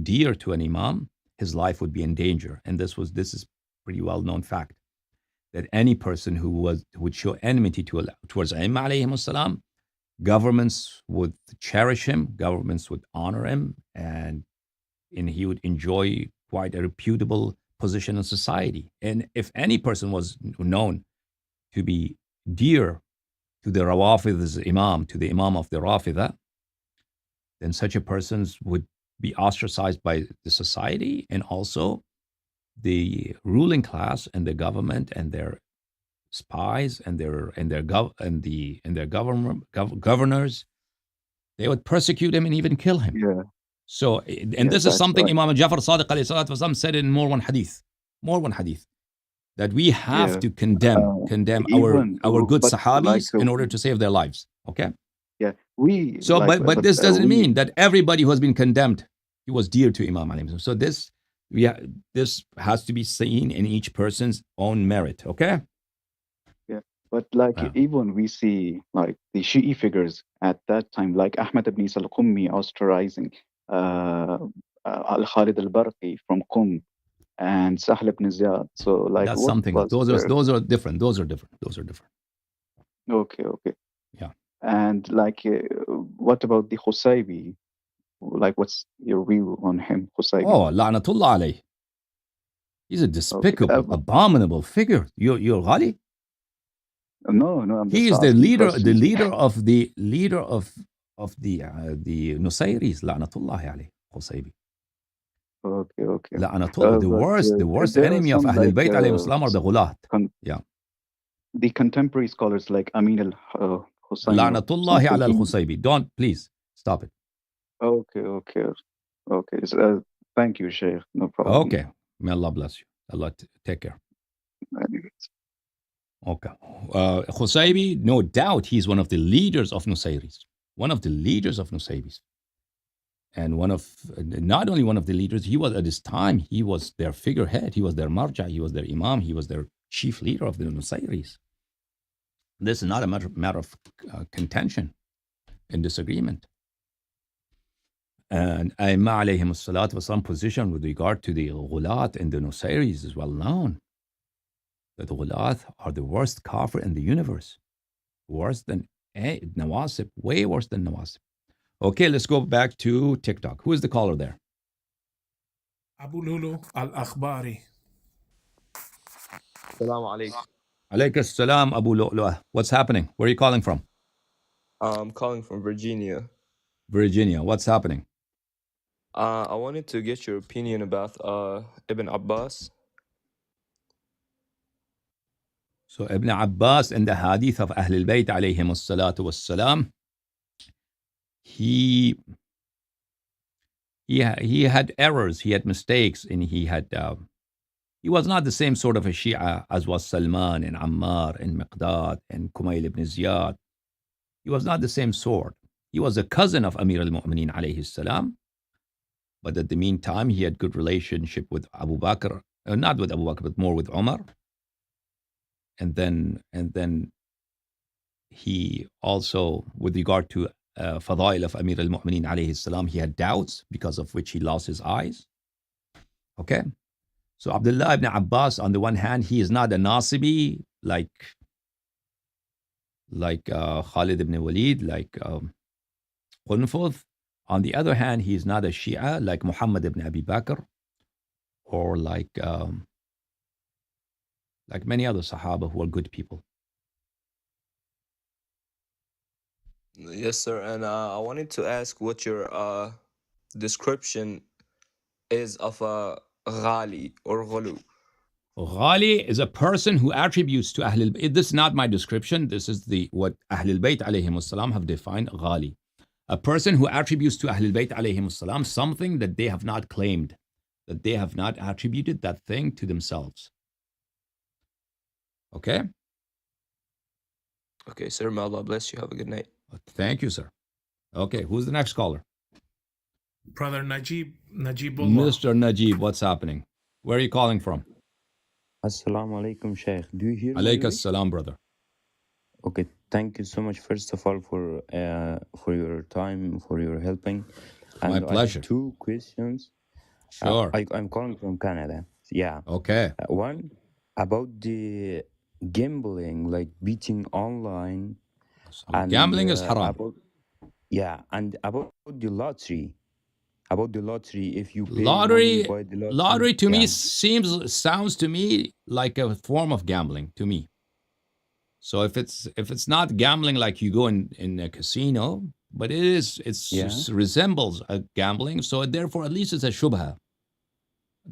dear to an Imam, his life would be in danger. And this is pretty well-known fact, that any person who would show enmity towards Imam alayhim salam, governments would cherish him, governments would honor him, and he would enjoy quite a reputable position in society. And if any person was known to be dear to the Rawafid's Imam, to the Imam of the Rafidah, then such a person would be ostracized by the society and also the ruling class and the government and their spies and their governors. They would persecute him and even kill him. Yeah. So, and this is something Imam Jafar Sadiq alayhi salatu wasalam said in more one hadith, that we have to condemn our good Sahabis in order to save their lives. Okay. Yeah, but this doesn't mean that everybody who has been condemned, he was dear to Imam alayhi. So this has to be seen in each person's own merit. Okay. Yeah, but like even we see like the Shi'i figures at that time, like Ahmad ibn Isa al-Qummi ostracizing Al-Khalid al-Barqi from Qum and Sahl ibn Ziyad. So like that's something. Those are different. Okay. Yeah. And like, what about the Husaybi? Like, what's your view on him, Husaybi? Oh, la'natullah alayh. He's a despicable, abominable figure. You're Ghali? No. He is the leader of the Nusayris, la'natullah alayh, Husaybi. Okay. La'natullah, the worst enemy of Ahl al-Bayt alayhim salam are the Ghulat. The contemporary scholars like Amin al-Husayni. La'natullahi ala al-Husaybi. Don't, please, stop it. Okay. So, thank you, Shaykh. No problem. Okay. May Allah bless you. Allah take care. Okay. Husaybi, no doubt, he's one of the leaders of Nusayris. And not only one of the leaders, he was at this time, he was their figurehead, he was their marja, he was their imam, he was their chief leader of the Nusayris. This is not a matter of contention and disagreement. And Aimma alayhim salatu wasalam position with regard to the Ghulat and the Nusayris is well known. That the Ghulat are the worst kafir in the universe. Worse than Nawasib, way worse than Nawasib. Okay, let's go back to TikTok. Who is the caller there? Abu Lulu Al-Akhbari. Assalamu alaikum. Alaykum salam, Abu Lu'lu'ah. What's happening? Where are you calling from? I'm calling from Virginia. Virginia, what's happening? I wanted to get your opinion about Ibn Abbas. So Ibn Abbas in the hadith of Ahl al-Bayt alayhim as-salatu was-salam, he had errors, he had mistakes, and he was not the same sort of a Shia as was Salman and Ammar and Miqdad and Kumayl ibn Ziyad. He was not the same sort. He was a cousin of Amir al-Mu'mineen alayhi salam, but at the meantime, he had good relationship with Abu Bakr, not with Abu Bakr, but more with Umar. And then he also, with regard to Fadail of Amir al-Mu'mineen alayhi salam, he had doubts because of which he lost his eyes. Okay? So Abdullah ibn Abbas, on the one hand, he is not a Nasibi like Khalid ibn Walid, like Qunfudh. On the other hand, he is not a Shia like Muhammad ibn Abi Bakr or like many other Sahaba who are good people. Yes, sir. And I wanted to ask what your description is of a ghali or ghulu. Ghali is a person who attributes to Ahlul Bayt. This is not my description. This is what Ahlul Bayt alayhim as-salam have defined ghali. A person who attributes to Ahlul Bayt alayhim as-salam something that they have not claimed, that they have not attributed that thing to themselves. Okay? Okay, sir. May Allah bless you. Have a good night. Thank you, sir. Okay, who's the next caller? Brother Najibullah. Mr. Najib, what's happening? Where are you calling from? Assalamu alaikum, Sheikh. Do you hear me? Alaikum salam, brother. Okay, thank you so much, first of all, for your time, for your helping. And my pleasure. I have two questions. Sure. I'm calling from Canada. Yeah. Okay. One, about the gambling, like betting online. And gambling is haram. And about the lottery. About the lottery, if you pay lottery, money, buy the lottery to me sounds to me like a form of gambling to me. So if it's not gambling like you go in a casino, but it resembles a gambling, so therefore at least it's a shubha.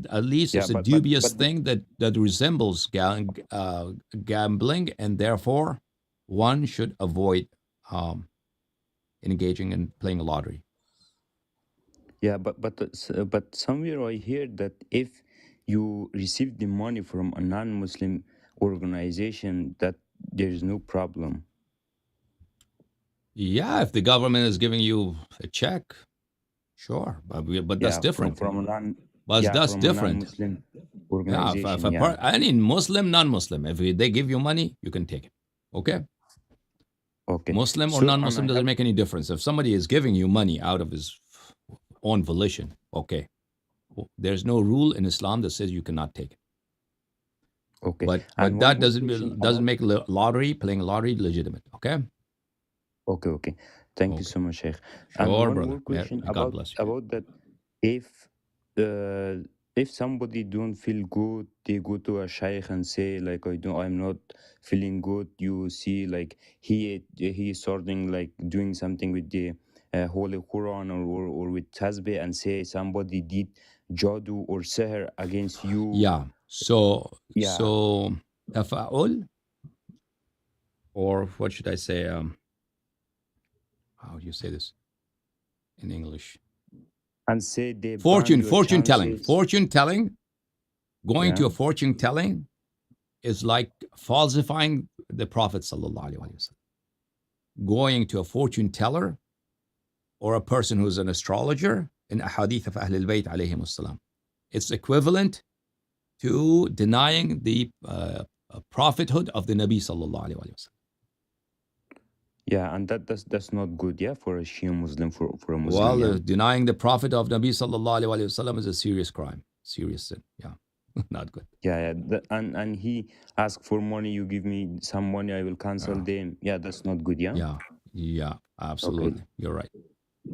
At least it's a dubious thing that resembles gambling, and therefore one should avoid engaging in playing a lottery. Yeah, but somewhere I hear that if you receive the money from a non-Muslim organization, that there is no problem. Yeah, if the government is giving you a check, sure, but that's different. That's different. Non-Muslim organization. Any Muslim, non-Muslim, if they give you money, you can take it. Okay. Okay. Muslim or non-Muslim doesn't make any difference. If somebody is giving you money out of his own volition, okay, there's no rule in Islam that says you cannot take it. Okay, but that doesn't make playing lottery legitimate. Okay. Okay. Thank you so much, Sheikh. Sure, and one brother. more question God bless you. about that. If somebody don't feel good, they go to a shaykh and say like I'm not feeling good. You see, like he is starting like doing something with the Holy Quran or with tasbih and say somebody did jadoo or sihr against you. Yeah. So tafa'ul, or what should I say? How do you say this in English? And say they fortune telling. Going to a fortune telling is like falsifying the Prophet sallallahu alaihi wasallam. Going to a fortune teller or a person who's an astrologer in a hadith of Ahlul Bayt alayhim as-salam, it's equivalent to denying the prophethood of the Nabi sallallahu alaihi wasallam. Yeah, and that's not good, for a Shia Muslim, for a Muslim. Well, denying the prophet of Nabi sallallahu alaihi wasallam is a serious crime, serious sin. Yeah, not good. Yeah. And he asked for money. You give me some money, I will cancel them. Yeah, that's not good. Yeah, absolutely. Okay. You're right.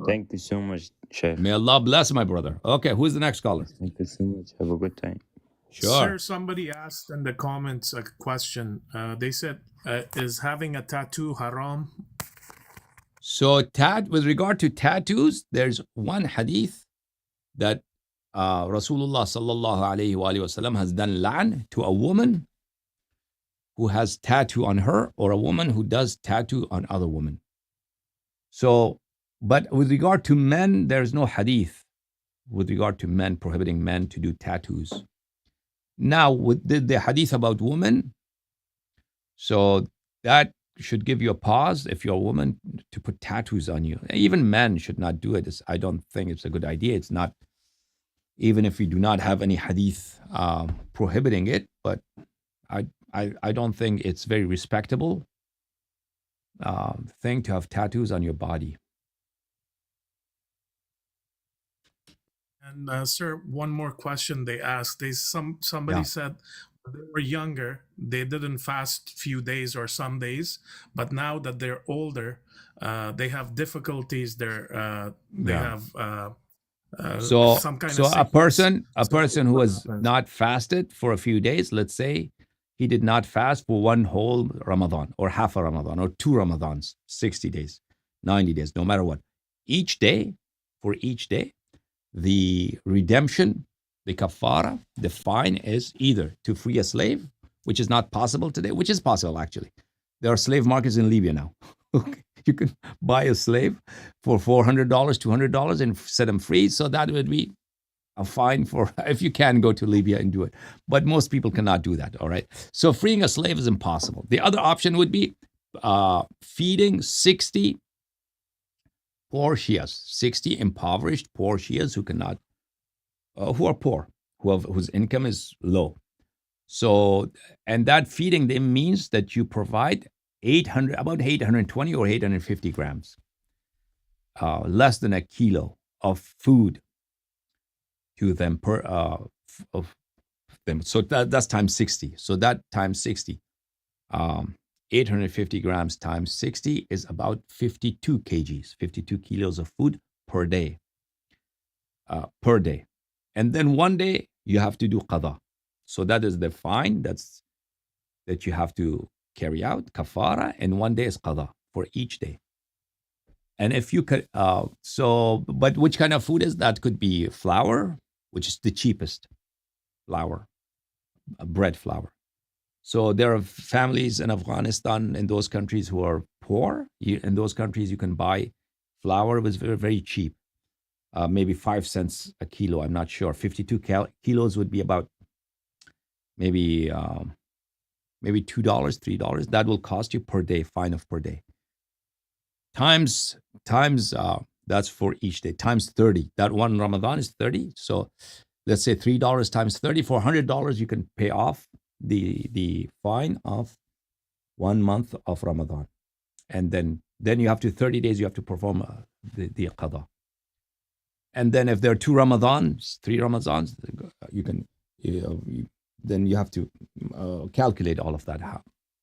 Thank you so much, Sheikh. May Allah bless my brother. Okay, who's the next caller? Thank you so much. Have a good time. Sure. Sir, somebody asked in the comments a question. They said, is having a tattoo haram? So, with regard to tattoos, there's one hadith that Rasulullah sallallahu alayhi wa sallam has done la'an to a woman who has tattoo on her, or a woman who does tattoo on other women. So, but with regard to men, there's no hadith with regard to men prohibiting men to do tattoos. Now, with the hadith about women, so that should give you a pause if you're a woman to put tattoos on you. Even men should not do it. I don't think it's a good idea. It's not, even if we do not have any hadith prohibiting it, but I don't think it's very respectable thing to have tattoos on your body. And sir, one more question they asked. Somebody said when they were younger, they didn't fast few days or some days, but now that they're older, they have difficulties. They have So some kind so of a sickness. person who What has happens? not fasted for a few days, let's say he did not fast for one whole Ramadan or half a Ramadan or 2 Ramadans, 60 days, 90 days, no matter what. Each day, the redemption, the kafara, the fine is either to free a slave, which is not possible today, which is possible actually. There are slave markets in Libya now. You can buy a slave for $400, $200 and set him free. So that would be a fine for, if you can go to Libya and do it. But most people cannot do that, all right? So freeing a slave is impossible. The other option would be feeding 60 poor Shias, 60 impoverished poor Shias who cannot, who are poor, whose income is low. So, and that feeding them means that you provide about 820 or 850 grams, less than a kilo of food to them of them. So that's times 60. So that times 60, 850 grams times 60 is about 52 kgs, 52 kilos of food per day. And then one day you have to do qada. So that is the fine that you have to carry out, kafara, and one day is qada for each day. And if you could, but which kind of food is that? Could be flour, which is the cheapest flour, bread flour. So there are families in Afghanistan, in those countries who are poor. In those countries, you can buy flour. It was very, very cheap, maybe 5 cents a kilo. I'm not sure. 52 kilos would be about maybe $2, $3. That will cost you per day, fine of per day. Times that's for each day, times 30. That one Ramadan is 30. So let's say $3 times 30. For $100, you can pay off the fine of 1 month of Ramadan. And then you have to, 30 days, you have to perform the qada. And then if there are 2 Ramadans, 3 Ramadans, you can, then you have to calculate all of that.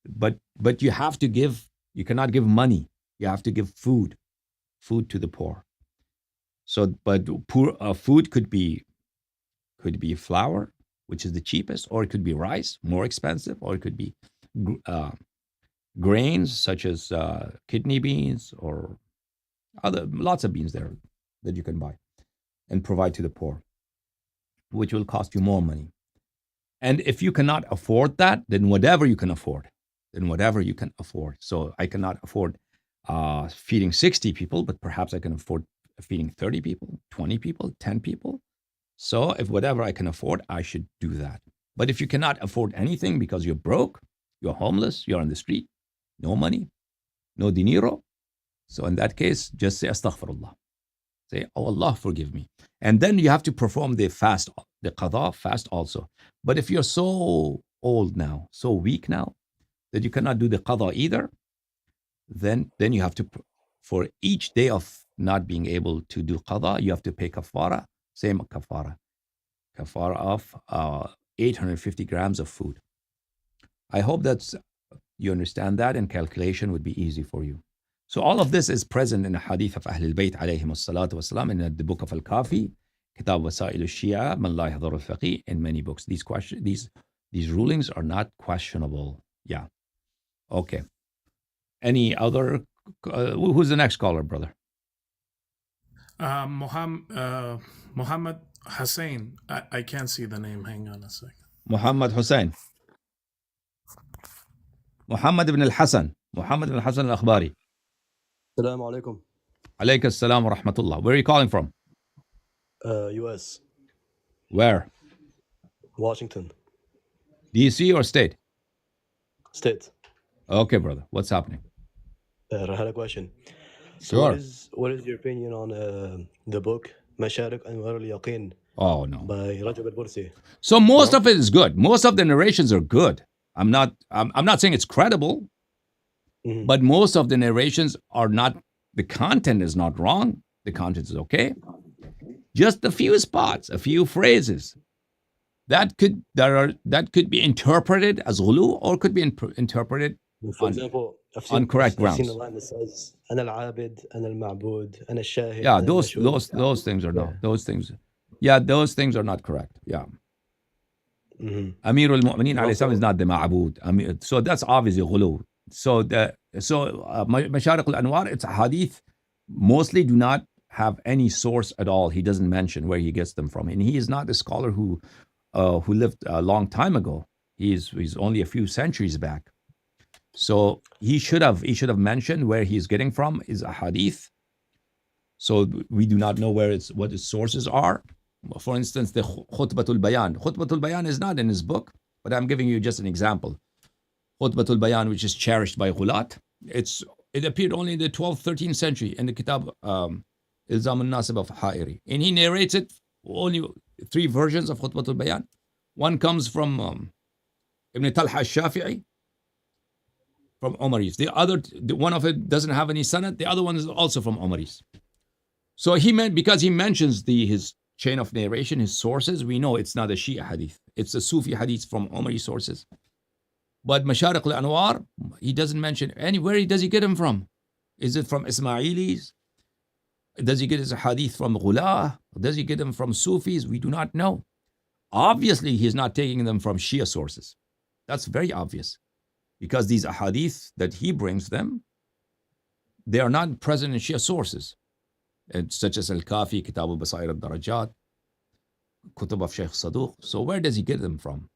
But you have to give, you cannot give money. You have to give food to the poor. So, but food could be flour, which is the cheapest, or it could be rice, more expensive, or it could be grains such as kidney beans or lots of beans there that you can buy and provide to the poor, which will cost you more money. And if you cannot afford that, then whatever you can afford. So I cannot afford feeding 60 people, but perhaps I can afford feeding 30 people, 20 people, 10 people. So if whatever I can afford, I should do that. But if you cannot afford anything because you're broke, you're homeless, you're on the street, no money, no dinero, so in that case, just say astaghfirullah. Say, oh Allah, forgive me. And then you have to perform the fast, the qada fast also. But if you're so old now, so weak now, that you cannot do the qada either, then you have to, for each day of not being able to do qada, you have to pay kafara, same kafara of 850 grams of food. I hope that you understand that, and calculation would be easy for you. So all of this is present in the hadith of Ahlul Bayt alayhim as-salatu was-salam, in the book of Al-Kafi, Kitab Wasail al-Shia, Man la yahdhur al-faqih, in many books. These rulings are not questionable. Yeah. Okay. Any other Who's the next caller, brother? Muhammad Hassan. I can't see the name. Hang on a second. Muhammad Hussein. Muhammad ibn al-Hassan. Muhammad ibn al-Hassan al-Akhbari. Assalamu alaikum. Alayka assalam wa rahmatullah. Where are you calling from? US. Where? Washington. DC or state? State. Okay, brother. What's happening? I had a question. Sure. What is your opinion on the book Masharik Anwar al-Yaqin? Oh, no. By Rajab al-Bursi? So most of it is good. Most of the narrations are good. I'm not saying it's credible, but most of the narrations are not, the content is not wrong. The content is okay. Just a few spots, a few phrases that could be interpreted as ghulu or could be interpreted For example, on correct grounds. I've seen a line that says "Ana al-Abid, Ana al-Ma'bud, Ana al-Shahid." Yeah, those things are not. Those things. Yeah, those things are not correct. Yeah. Amir al-Mu'mineen alayhi salam is not the Ma'bud. So that's obviously ghulu. So Masharik al-Anwar, it's a hadith, mostly do not have any source at all. He doesn't mention where he gets them from. And he is not a scholar who lived a long time ago. He's only a few centuries back. So he should have mentioned where he's getting from is a hadith. So we do not know what his sources are. For instance, the Khutbatul Bayan. Khutbatul Bayan is not in his book, but I'm giving you just an example. Khutbatul Bayan, which is cherished by Ghulat, it appeared only in the 12th, 13th century in the Kitab Ilzam al-Nasib of Ha'iri. And he narrates it, only 3 versions of Khutbatul Bayan. One comes from Ibn Talha al-Shafi'i, from Umaris. One of it doesn't have any sanad. The other one is also from Umaris. So because he mentions his chain of narration, his sources, we know it's not a Shia hadith. It's a Sufi hadith from Umari sources. But Masharik al-Anwar, he doesn't mention anywhere. Does he get them from? Is it from Ismailis? Does he get his hadith from Ghulah? Does he get them from Sufis? We do not know. Obviously, he's not taking them from Shia sources. That's very obvious. Because these ahadith that he brings them, they are not present in Shia sources, such as Al-Kafi, Kitab al-Basair al-Darajat, Kutub of Shaykh Saduq. So where does he get them from?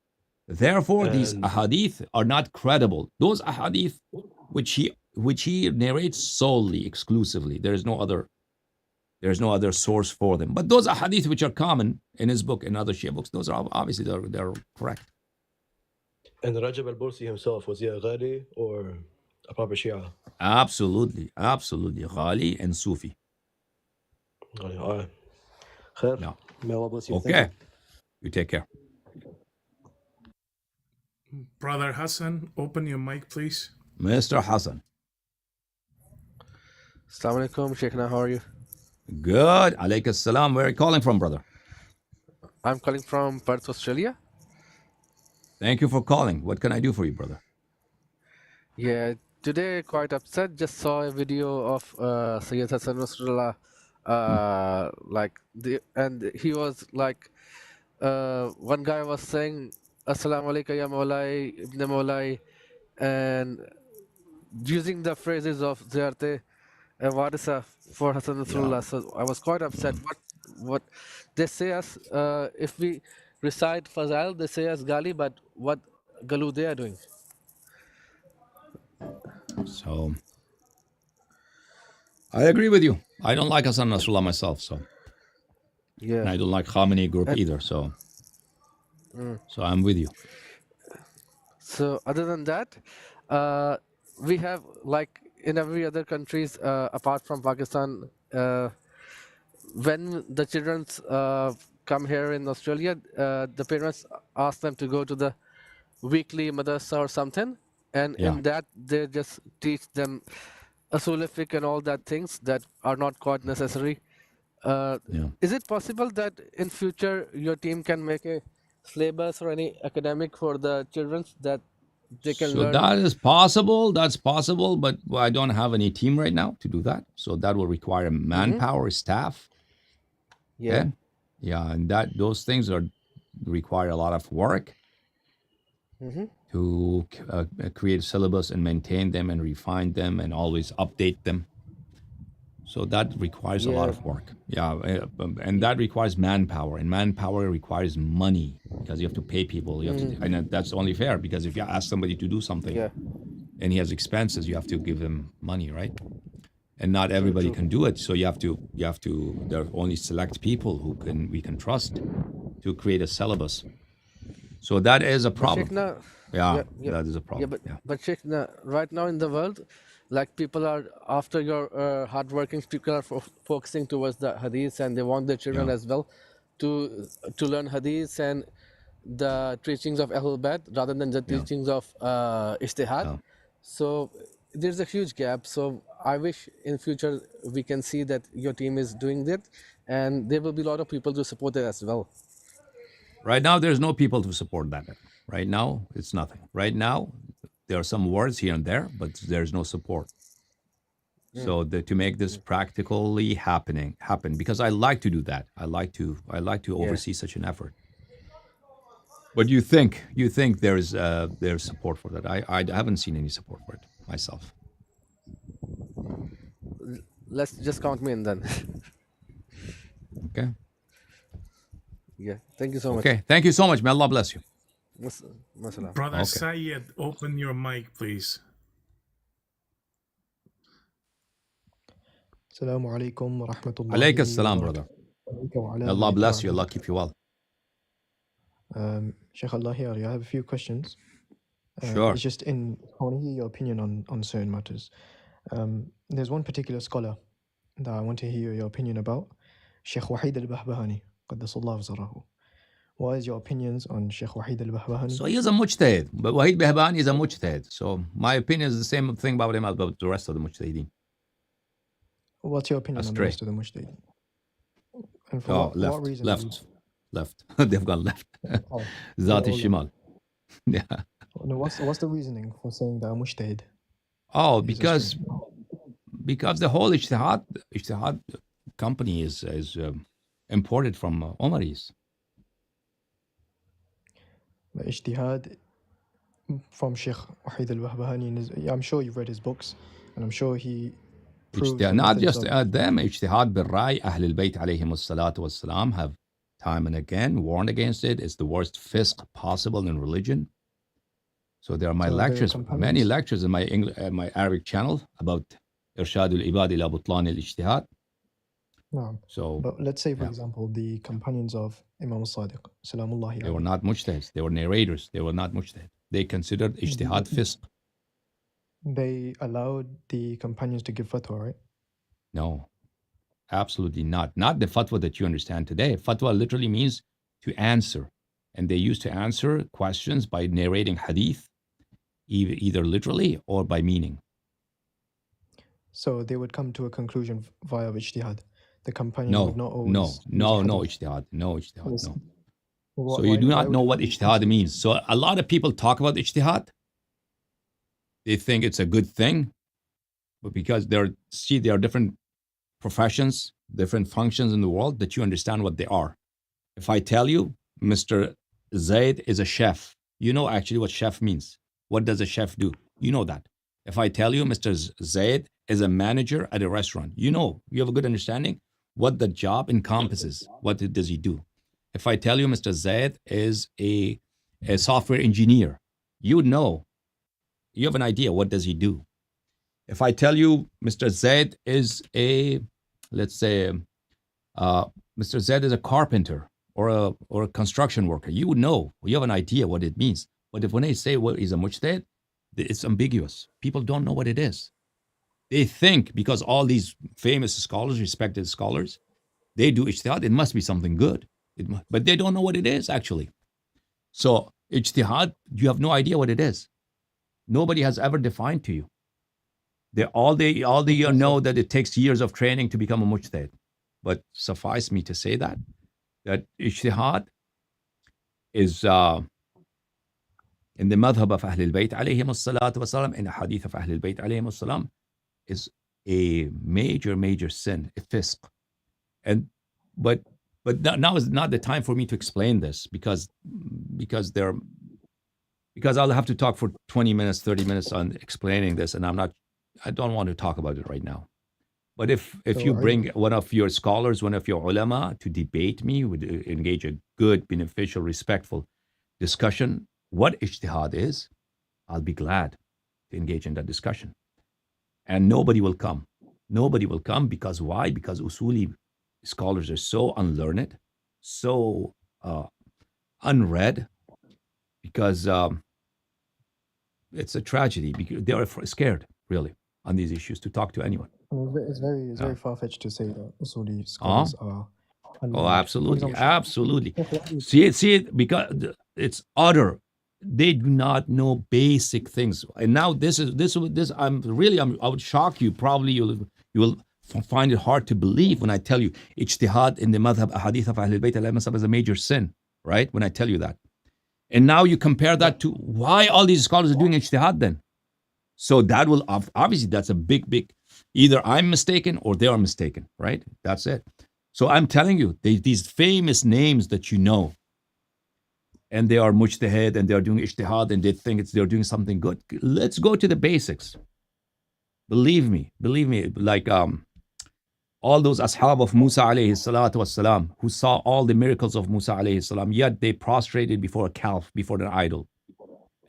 Therefore, these ahadith are not credible. Those ahadith which he narrates solely, exclusively. There is no other source for them. But those ahadith which are common in his book and other Shia books, those are obviously they're correct. And Rajab al-Bursi himself, was he a Ghali or a proper Shia? Absolutely. Ghali and Sufi. All right. Khair. No. May Allah bless you. Okay. You take care. Brother Hassan, open your mic, please. Mr. Hassan. Assalamu alaikum, Sheikhna. How are you? Good. Alayka salam. Where are you calling from, brother? I'm calling from Perth, Australia. Thank you for calling. What can I do for you, brother? Yeah, today quite upset. Just saw a video of Sayyid Hassan Nasrallah, and he was like, one guy was saying, Assalamu alaikum ya Mawlai, Ibn Mawlai, and using the phrases of Ziyarat and Warisa for Hassan Nasrallah. Yeah. So I was quite upset. What they say us, if we recite Fazal, they say us Gali, but what Galu they are doing. So I agree with you. I don't like Hassan Nasrallah myself, so yeah. And I don't like Khamenei group either, so so I'm with you. So other than that, we have, like in every other countries apart from Pakistan, when the children come here in Australia, the parents ask them to go to the weekly madrasa or something, and in that they just teach them usul fiqh and all that things that are not quite necessary. Is it possible that in future your team can make a syllabus or any academic for the children that they can learn? So that is possible. That's possible, but I don't have any team right now to do that. So that will require manpower, staff. Yeah, and those things require a lot of work. to create a syllabus and maintain them and refine them and always update them. So that requires a lot of work. And that requires manpower, and manpower requires money because you have to pay people. You have to, and that's only fair because if you ask somebody to do something and he has expenses, you have to give him money, right? And not everybody can do it. So you have to. There are only select people who we can trust to create a syllabus. So that is a problem. That is a problem. But Sheikh, right now in the world, like people are after your hardworking people are focusing towards the hadiths, and they want their children as well to learn hadiths and the teachings of Ahlul Bayt rather than the teachings of Ijtihad. So there's a huge gap. So I wish in future we can see that your team is doing that, and there will be a lot of people to support it as well. Right now, there's no people to support that. Right now, it's nothing. Right now, there are some words here and there, but there's no support. So to make this practically happen, because I like to do that. I like to oversee such an effort. But you think there's support for that? I haven't seen any support for it myself. Let's just count me in then. Okay. Yeah. Thank you so much. Okay. Thank you so much. May Allah bless you. Brother Syed, open your mic, please. Assalamu alaikum wa rahmatullahi. Alaykum assalam, brother. Allah bless you. Allah keep you well. Sheikh Allahyari, I have a few questions. Sure. It's just I want to hear your opinion on certain matters. There's one particular scholar that I want to hear your opinion about, Sheikh Wahid al-Bahbahani. Qaddasallahu zarahu. What is your opinions on Sheikh Wahid al-Bahbahani? So he is a mujtahid, but Wahid Bahbahani is a mujtahid. So my opinion is the same thing about him as about the rest of the mujtahideen. What's your opinion on the rest of the mujtahideen? And for what reason? Left. They've gone left. Zati Shimal. Yeah. No, what's the reasoning for saying that mujtahid? Oh, because the whole Ijtihad company is imported from Umaris. The Ijtihad from Sheikh Wahid al-Bahbahani, I'm sure you've read his books, and I'm sure he proves... Not just them, Ijtihad bil-Rai, Ahl al-Bayt alayhim as-salatu was-salam have time and again warned against it. It's the worst fisq possible in religion. So there are many lectures in my Arabic channel about Irshad al-Ibad ila Butlan al-Ijtihad. No. So, but let's say, for example, the companions of Imam al-Sadiq, Salamullahi. They were not mujtahids. They were narrators. They were not mujtahid. They considered ijtihad fisq. They allowed the companions to give fatwa, right? No, absolutely not. Not the fatwa that you understand today. Fatwa literally means to answer. And they used to answer questions by narrating hadith, either literally or by meaning. So they would come to a conclusion via ijtihad. The companion would not always... No ijtihad. No. So you do not know what ijtihad means. So a lot of people talk about ijtihad. They think it's a good thing, but because there are different professions, different functions in the world that you understand what they are. If I tell you Mr. Zaid is a chef, you know actually what chef means. What does a chef do? You know that. If I tell you Mr. Zaid is a manager at a restaurant, you have a good understanding what the job encompasses. What does he do? If I tell you Mr. Zaid is a software engineer, you know. You have an idea what does he do. If I tell you Mr. Zaid is let's say, Mr. Zaid is a carpenter or a construction worker, you know. You have an idea what it means. But when they say he's a mujtahid, it's ambiguous. People don't know what it is. They think because all these famous scholars, respected scholars, they do ijtihad, it must be something good. But they don't know what it is actually. So ijtihad, you have no idea what it is. Nobody has ever defined to you. All they know that it takes years of training to become a mujtahid. But suffice me to say that ijtihad is in the madhab of Ahlul Bayt alayhim as-salatu was-salam, in the hadith of Ahlul Bayt alayhim as-salam, is a major sin, a fisq. But now is not the time for me to explain this because because I'll have to talk for 20 minutes, 30 minutes on explaining this, and I don't want to talk about it right now. But if you bring one of your scholars, one of your ulama to debate me, would engage a good, beneficial, respectful discussion, what ijtihad is, I'll be glad to engage in that discussion. And nobody will come. Nobody will come because why? Because usuli scholars are so unlearned, so unread, because it's a tragedy. Because they are scared, really, on these issues to talk to anyone. It's very far-fetched to say that Usuli scholars are Oh, absolutely, absolutely. See it because it's utter. They do not know basic things. And now this. I would shock you. Probably you will find it hard to believe when I tell you ijtihad in the madhab ahadith of Ahlul Bayt alayhim as a major sin, right? When I tell you that. And now you compare that to why all these scholars are doing ijtihad then. So that will, obviously, that's a big, either I'm mistaken or they are mistaken, right? That's it. So I'm telling you, these famous names that you know, and they are mujtahid and they are doing ijtihad and they think they're doing something good. Let's go to the basics. Believe me, like all those ashab of Musa alayhi salatu wassalam, who saw all the miracles of Musa alayhi salam, yet they prostrated before a calf, before an idol,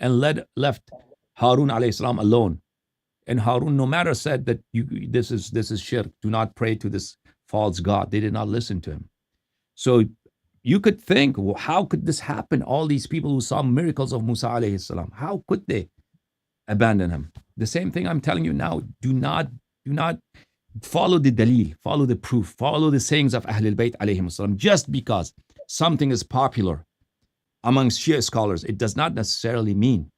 and left Harun alayhi salam alone. And Harun, no matter, said that this is shirk, do not pray to this false god. They did not listen to him. So you could think, well, how could this happen? All these people who saw miracles of Musa alayhi salam, how could they abandon him? The same thing I'm telling you now. Do not follow the dalil, follow the proof, follow the sayings of Ahlul Bayt alayhim salam. Just because something is popular amongst Shia scholars, it does not necessarily mean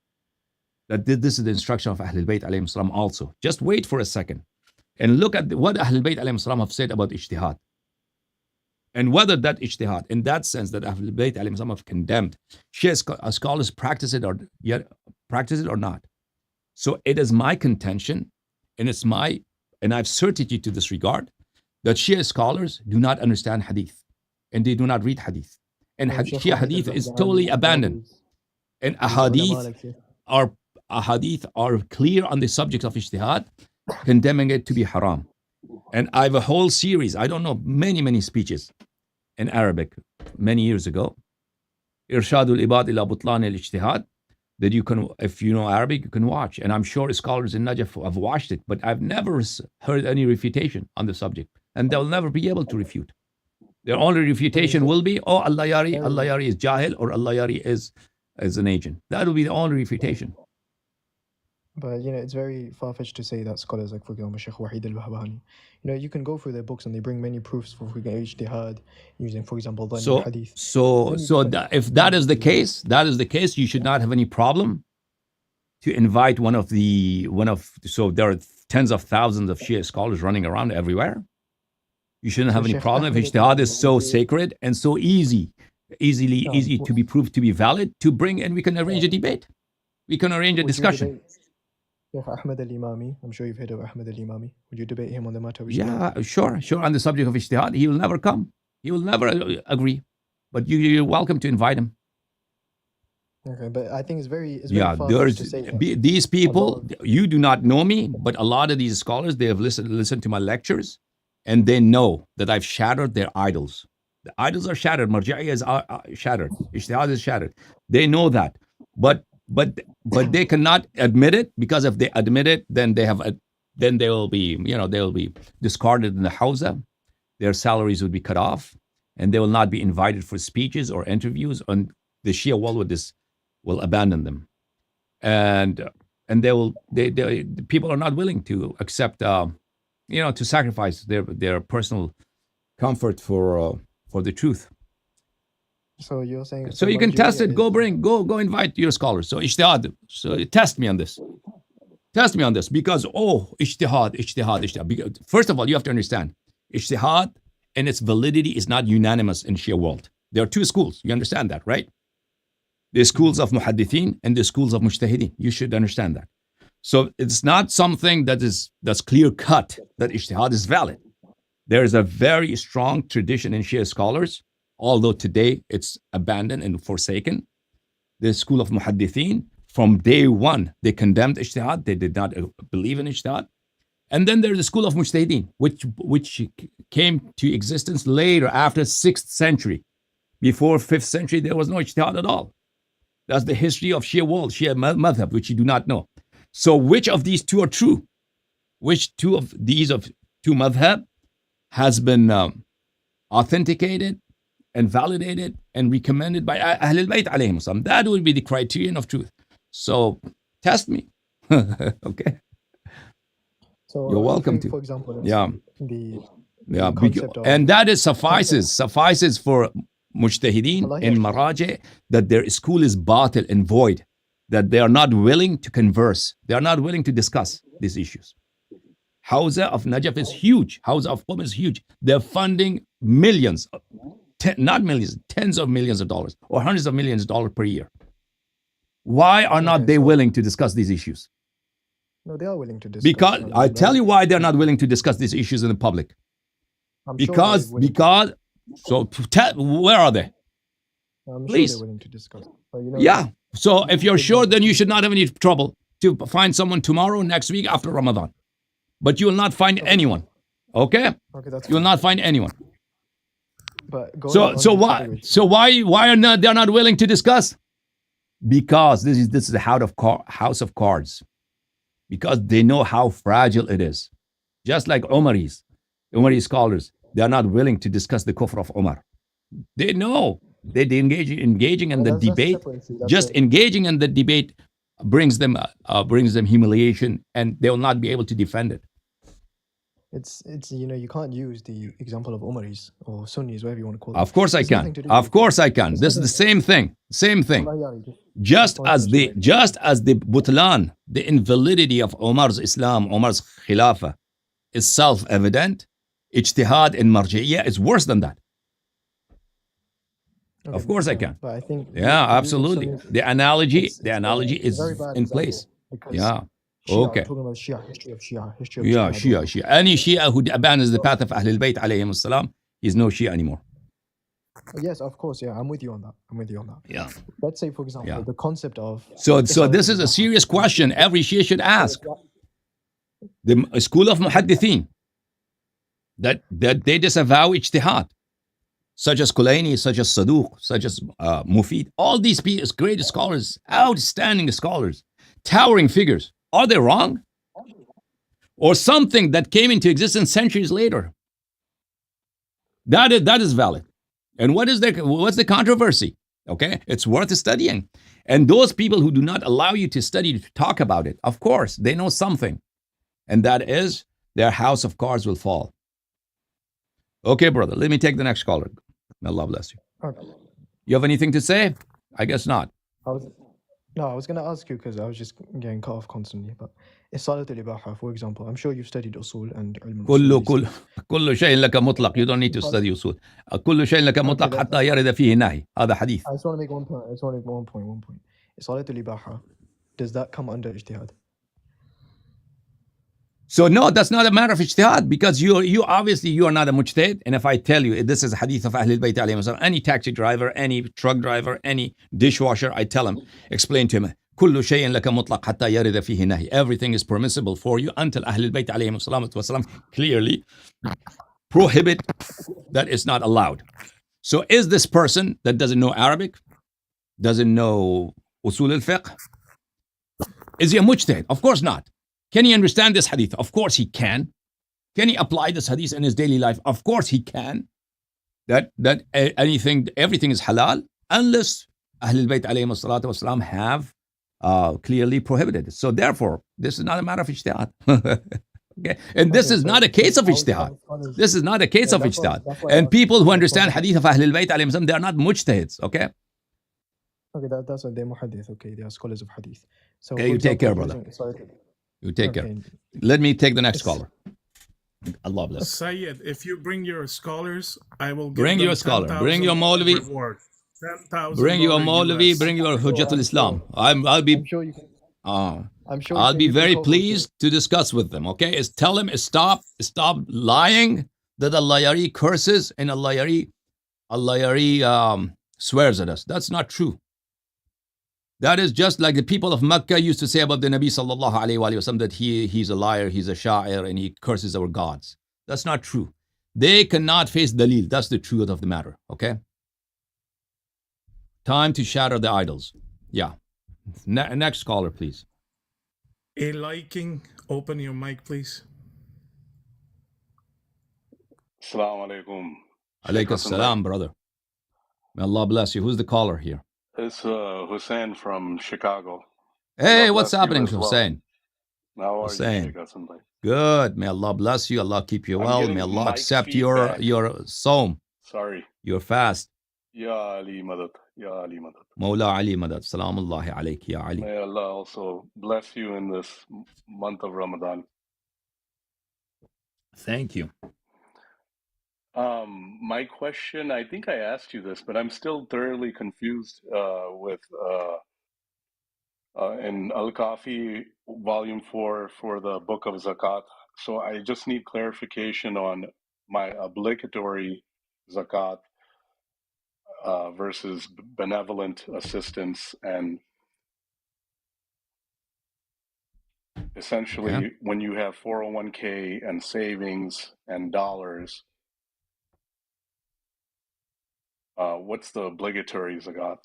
that this is the instruction of Ahlul Bayt alayhim salam also. Just wait for a second and look at what Ahlul Bayt alayhim salam have said about ijtihad. And whether that ijtihad, in that sense that Ahlul Bayt alayhim salam have condemned, Shia scholars practice it or not. So it is my contention, and I've certitude to this regard, that Shia scholars do not understand hadith, and they do not read hadith. And Shia hadith is totally abandoned. And ahadith are clear on the subject of ijtihad, condemning it to be haram. And I have a whole series, I don't know, many speeches in Arabic many years ago, Irshadul Ibad ila Butlan al-Ijtihad, that you can, if you know Arabic, you can watch. And I'm sure scholars in Najaf have watched it, but I've never heard any refutation on the subject. And they'll never be able to refute. Their only refutation will be, oh, Allahyari is jahil, or Allahyari is an agent. That will be the only refutation. But, it's very far-fetched to say that scholars like, for example, Sheikh Wahid al-Bahbahani, you can go through their books and they bring many proofs for ijtihad, using, for example, hadith. If that is the case, you should not have any problem to invite so there are tens of thousands of Shia scholars running around everywhere. You shouldn't have any problem if ijtihad is so sacred and so easy to be proved to be valid, to bring, and we can arrange a debate. We can arrange a discussion. Sheikh Ahmed al-Imami, I'm sure you've heard of Ahmed al-Imami. Would you debate him on the matter of ijtihad? Yeah, sure. On the subject of ijtihad, he will never come. He will never very but you're welcome to invite him. Okay, but I think it's very far to say that. These people, you do not know me, but a lot of these scholars, they have listened to my lectures, and they know that I've shattered their idols. The idols are shattered. Marja'iyya is shattered. Ijtihad is shattered. They know that, but they cannot admit it, because if they admit it, then they will be discarded in the hawza. Their salaries would be cut off, and they will not be invited for speeches or interviews. And the Shia world will abandon them, and the people are not willing to accept, to sacrifice their personal comfort for the truth. So you're saying, so you can test it. Go invite your scholars. So ijtihad. So test me on this. Because ijtihad. Because, first of all, you have to understand, ijtihad and its validity is not unanimous in Shia world. There are two schools. You understand that, right? The schools of muhaddithin and the schools of mujtahidin. You should understand that. So it's not something that's clear cut that ijtihad is valid. There is a very strong tradition in Shia scholars, although today it's abandoned and forsaken. The school of muhaddithin from day one, they condemned ijtihad. They did not believe in ijtihad. And then there's the school of mujtahideen, which came to existence later, after 6th century. Before 5th century, there was no ijtihad at all. That's the history of Shia world, Shia madhab, which you do not know. So which of these two are true? Which two of these two madhab has been authenticated and validated and recommended by Ahlul Bayt alayhim salam? That would be the criterion of truth. So test me. Okay. So you're welcome to. For example, the concept of, and that is suffices for mujtahideen in Maraji that their school is batil and void, that they are not willing to converse, they are not willing to discuss these issues. Hawza of Najaf is huge. Hawza of Qum is huge. They're funding millions, not millions, tens of millions of dollars or hundreds of millions of dollars per year. Why are not they willing to discuss these issues? No, they are willing to discuss. Because I tell you why they're not willing to discuss these issues in the public. Because so where are they? I'm Please. Sure they're willing to discuss. Yeah. So if you're sure, then you should not have any trouble to find someone tomorrow, next week, after Ramadan. But you will not find anyone. Okay? You will not find anyone. But so why are not they're not willing to discuss? Because this is a house of cards. Because they know how fragile it is. Just like Umari scholars, they are not willing to discuss the kufr of Umar. They know. They engaging in the debate. Just engaging in the debate brings them humiliation, and they will not be able to defend it. It's you can't use the example of Umaris or Sunnis, whatever you want to call it. Of course I can. Of course I can. This is the same thing. Same thing. Just as the butlan, the invalidity of Umar's Islam, Umar's Khilafah is self-evident, Ijtihad in Marja'iyya is worse than that. Okay, of course I can. But I think absolutely. The analogy is in place. Yeah. Shia, okay. I'm talking about Shia, history of Shia. Shia. Any Shia who abandons the path of Ahlul Bayt alayhim salam is no Shia anymore. Yes, of course. Yeah, I'm with you on that. Yeah. Let's say, for example, the concept of. So this is a serious question every Shia should ask. The school of Muhaddithin, that they disavow Ijtihad, such as Kulaini, such as Saduq, such as Mufid, all these great scholars, outstanding scholars, towering figures. Are they wrong? Or something that came into existence centuries later? That is valid. And what's the controversy? Okay, it's worth studying. And those people who do not allow you to study, to talk about it, of course, they know something. And that is, their house of cards will fall. Okay, brother, let me take the next caller. May Allah bless you. Okay. You have anything to say? I guess not. I was going to ask you because I was just getting cut off constantly. But Isalat al-Ibaha, for example, I'm sure you've studied usul and ilm كل شيء لك مطلق. You don't need to study usul. كل شيء لك مطلق حتى يرد فيه نهي. هذا حديث. I just want to make one point. Isalat al-Ibaha, does that come under ijtihad? So no, that's not a matter of ijtihad, because you obviously you are not a mujtahid. And if I tell you this is a hadith of Ahlul Bayt alayhim salam, any taxi driver, any truck driver, any dishwasher, I tell him, explain to him, كل شيء لك مطلق حتى يرد فيه نهي. Everything is permissible for you until Ahlul Bayt alayhim salam clearly prohibit that it's not allowed. So is this person that doesn't know Arabic, doesn't know usul al-fiqh, is he a mujtahid? Of course not. Can he understand this hadith? Of course he can. Can he apply this hadith in his daily life? Of course he can. Everything is halal unless Ahlul Bayt alayhim salatu wasalam have clearly prohibited it. So therefore, this is not a matter of ijtihad. Okay? And this is not a case of ijtihad. This is not a case of ijtihad. And people who understand hadith of Ahlul Bayt alayhim salam, they are not mujtahids. Okay? Okay, that's what they're muhaddith. Okay, they are scholars of hadith. So okay, you take care, brother. You take care. Let me take the next caller. Allah bless. Sayyid, if you bring your scholars, I will give bring them your scholar. Bring your Maulvi. Bring your Maulvi. Bring your Hujjatul Islam. I'll be. I'm sure you can. I'll be very pleased to discuss with them. Okay, tell them stop lying that Allahyari curses and Allahyari swears at us. That's not true. That is just like the people of Mecca used to say about the Nabi sallallahu alayhi wa sallam that he's a liar, he's a sha'ir, and he curses our gods. That's not true. They cannot face dalil. That's the truth of the matter, okay? Time to shatter the idols. Yeah. Next caller, please. A liking, open your mic, please. Assalamu alaikum. Alaikum salam, brother. May Allah bless you. Who's the caller here? It's Hussein from Chicago. Hey, what's happening, Hussein? How are Hussein. you, Sheikh Hassan? Good. May Allah bless you. Allah keep you well. May Allah accept your sawm. Sorry. Your fast. Ya Ali Madad. Ya Ali Madad. Mawla Ali Madad. Salamullahi alayk, ya Ali. May Allah also bless you in this month of Ramadan. Thank you. My question, I think I asked you this, but I'm still thoroughly confused with in Al-Kafi, Volume 4 for the Book of Zakat. So I just need clarification on my obligatory Zakat versus benevolent assistance. And essentially, when you have 401k and savings and dollars, what's the obligatory zakat?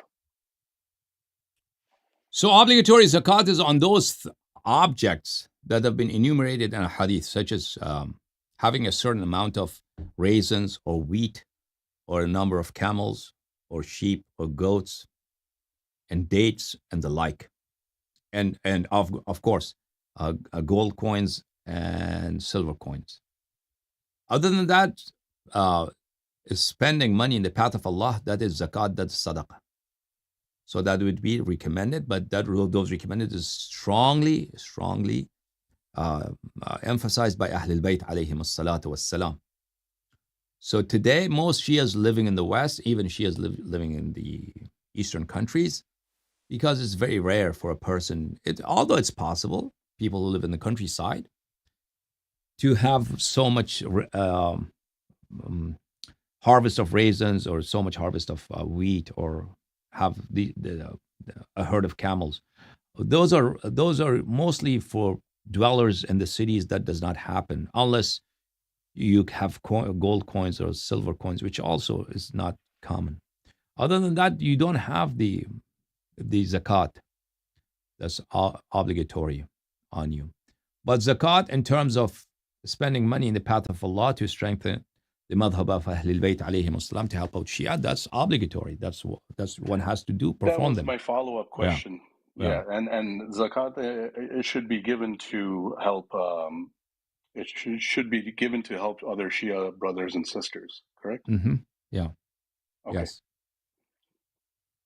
So obligatory zakat is on those objects that have been enumerated in a hadith, such as having a certain amount of raisins or wheat or a number of camels or sheep or goats and dates and the like. And of course, gold coins and silver coins. Other than that, is spending money in the path of Allah, that is zakat, that's sadaqah. So that would be recommended, but those recommended is strongly emphasized by Ahlul Bayt alayhim as-salatu was-salam. So today, most Shias living in the West, even Shias living in the Eastern countries, because it's very rare for a person, although it's possible, people who live in the countryside, to have so much harvest of raisins or so much harvest of wheat or have a herd of camels. Those are mostly for dwellers in the cities. That does not happen unless you have gold coins or silver coins, which also is not common. Other than that, you don't have the zakat that's obligatory on you. But zakat in terms of spending money in the path of Allah to strengthen the madhab of Ahlul Bayt alayhim as-salam, to help out Shia, that's obligatory. That's one has to do, perform them. That was my follow-up question. Yeah. And zakat, it should be given to help, it should be given to help other Shia brothers and sisters, correct? Mm-hmm. Yeah. Okay. Yes.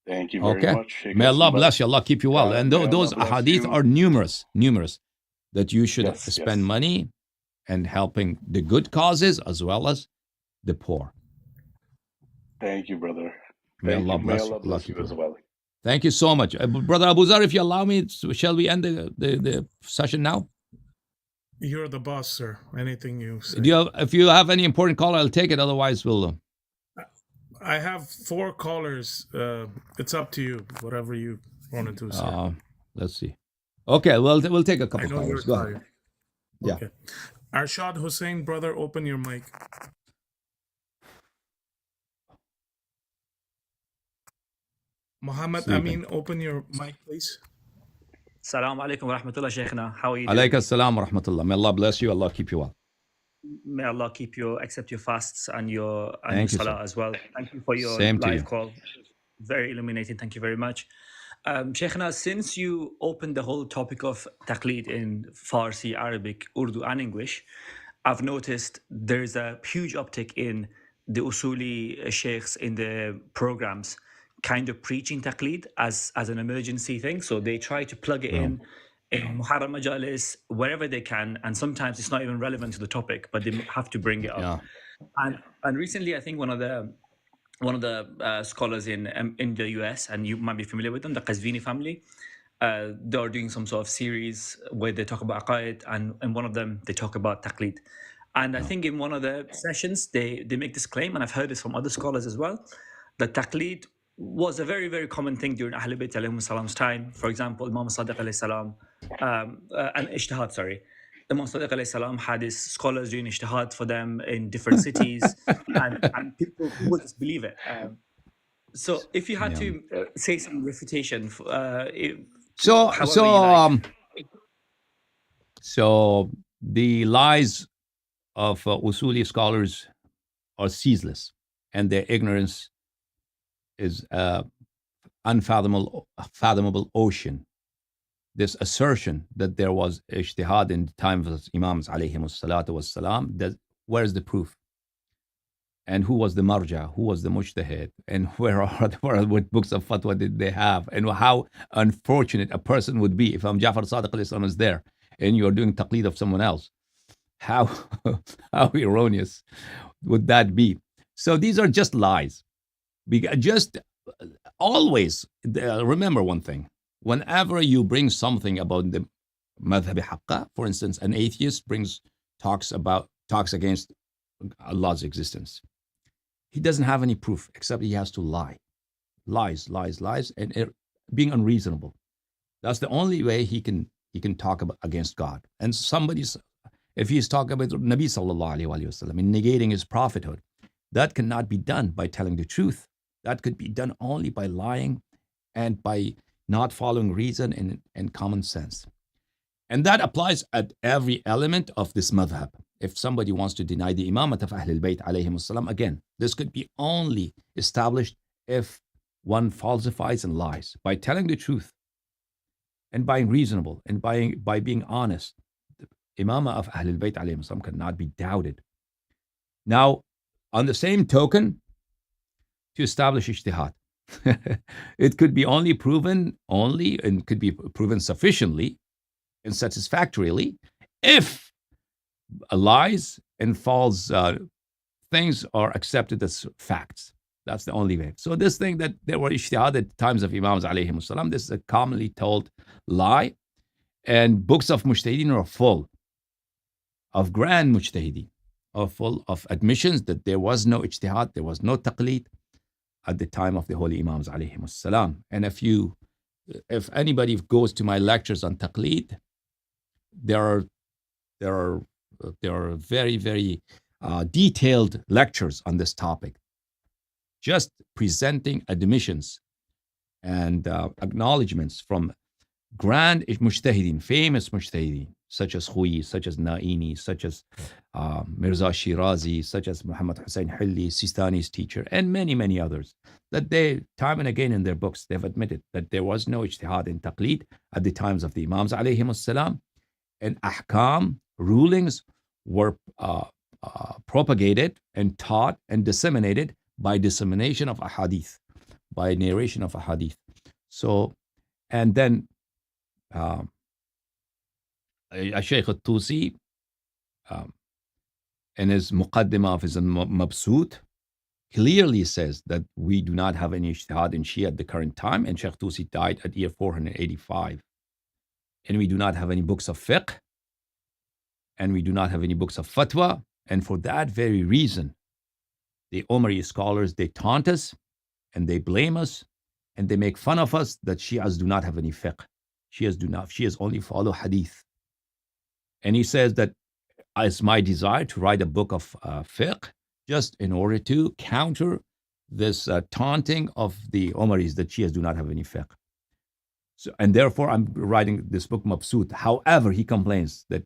Thank you very much. May Allah bless you. Allah keep you well. And those hadith are numerous, that you should spend money and helping the good causes as well as the poor. Thank you, brother. May Allah bless you as well. Thank you so much. Brother Abu Zar, if you allow me, shall we end the session now? You're the boss, sir. Anything you say. If you have any important call, I'll take it. Otherwise, we'll... I have 4 callers. It's up to you. Whatever you want to do, sir. Let's see. Okay, well, we'll take a couple callers. Go ahead. Yeah. Okay. Arshad Hussein, brother, open your mic. Muhammad Amin, open your mic, please. Assalamu alaikum wa rahmatullah, Shaykhna. How are you doing? Alaykum assalam wa rahmatullah. May Allah bless you. Allah keep you well. May Allah keep you, accept your fasts and your salah as well. Thank you for your live call. Very illuminating. Thank you very much. Shaykhna, since you opened the whole topic of taqleed in Farsi, Arabic, Urdu and English, I've noticed there's a huge uptick in the Usuli sheikhs in the programs kind of preaching taqleed as an emergency thing. So they try to plug it in Muharram Majalis, wherever they can, and sometimes it's not even relevant to the topic, but they have to bring it up. And recently, I think one of the scholars in the US, and you might be familiar with them, the Qazvini family, they are doing some sort of series where they talk about aqaid, and in one of them they talk about taqleed. And I think in one of the sessions they make this claim, and I've heard this from other scholars as well, that taqleed was a very, very common thing during Ahlul Bayt alayhi salam's time. For example, Imam Sadiq alayhi salam, and Ijtihad, sorry. Imam Sadiq alayhi salam had his scholars doing Ijtihad for them in different cities, and people would just believe it. So if you had to say some refutation, so the lies of Usuli scholars are ceaseless, and their ignorance is unfathomable ocean. This assertion that there was ijtihad in the time of Imams alayhimus salatu wassalam, where's the proof? And who was the marja? Who was the mujtahid? And what books of fatwa did they have? And how unfortunate a person would be if Ja'far Sadiq alayhi salam is there and you're doing taqleed of someone else. How erroneous would that be? So these are just lies. Just always remember one thing. Whenever you bring something about the madhab haqqa, for instance, an atheist talks against Allah's existence. He doesn't have any proof except he has to lie. Lies, and being unreasonable. That's the only way he can talk against God. And if he's talking about Nabi sallallahu alaihi wasallam in negating his prophethood, that cannot be done by telling the truth. That could be done only by lying and by not following reason and common sense. And that applies at every element of this madhab. If somebody wants to deny the imamat of Ahlul Bayt alayhim salam, again, this could be only established if one falsifies and lies. By telling the truth and being reasonable and by being honest, the imamah of Ahlul Bayt alayhim salam cannot be doubted. Now, on the same token, to establish ijtihad, it could be only proven and could be proven sufficiently and satisfactorily if lies and false things are accepted as facts. That's the only way. So this thing that there were ijtihad at times of Imams alayhim salam, this is a commonly told lie. And books of mujtahideen are full of grand mujtahideen, are full of admissions that there was no ijtihad, there was no taqleed at the time of the holy Imams alayhim salam. And if anybody goes to my lectures on taqleed, there are very, very detailed lectures on this topic, just presenting admissions and acknowledgements from grand mujtahideen, famous mujtahideen, such as Khuyi, such as Naini, such as Mirza Shirazi, such as Muhammad Hussain Hilli, Sistani's teacher, and many, many others, that they, time and again in their books, they've admitted that there was no ijtihad in taqleed at the times of the Imams alayhim salam, and ahkam, rulings, were propagated and taught and disseminated by dissemination of ahadith, by narration of ahadith. So, and then Shaykh al-Tusi, in his muqaddimah of his Mabsut, clearly says that we do not have any ijtihad in Shia at the current time, and Shaykh Tusi died at year 485. And we do not have any books of fiqh, and we do not have any books of fatwa. And for that very reason, the Umari scholars, they taunt us, and they blame us, and they make fun of us that Shias do not have any fiqh. Shias only follow hadith. And he says that it's my desire to write a book of fiqh just in order to counter this taunting of the Umaris that Shias do not have any fiqh. So, and therefore, I'm writing this book, Mabsut. However, he complains that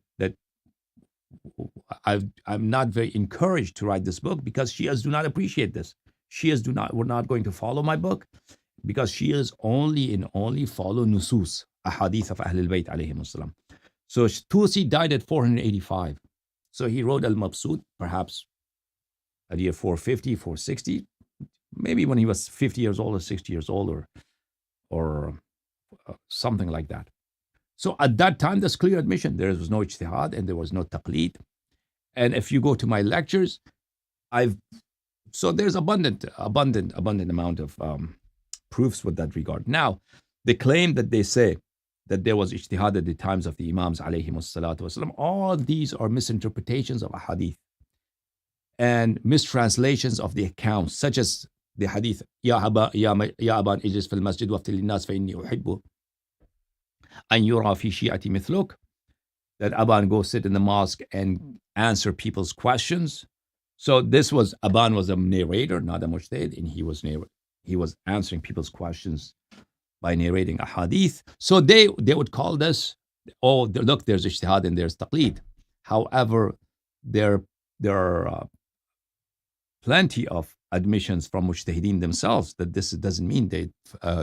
I'm not very encouraged to write this book because Shias do not appreciate this. Shias were not going to follow my book because Shias only follow nusus, ahadith of Ahlul Bayt alayhim salam. So Tusi died at 485. So he wrote Al-Mabsut perhaps at year 450, 460, maybe when he was 50 years old or 60 years old or something like that. So at that time, there's clear admission. There was no ijtihad and there was no taqleed. And if you go to my lectures, so there's abundant amount of proofs with that regard. Now, the claim that they say that there was ijtihad at the times of the Imams alayhim salatu wasalam, all these are misinterpretations of ahadith and mistranslations of the accounts, such as the hadith, يا أبان اجلس في المسجد وافتل للناس فإني أحب أن يرى في شيعتي مثلك, that Aban go sit in the mosque and answer people's questions. So Aban was a narrator, not a mujtahid, and he was answering people's questions by narrating a hadith. So they would call this, oh, look, there's ijtihad and there's taqlid. However, there are plenty of admissions from mujtahideen themselves that this doesn't mean they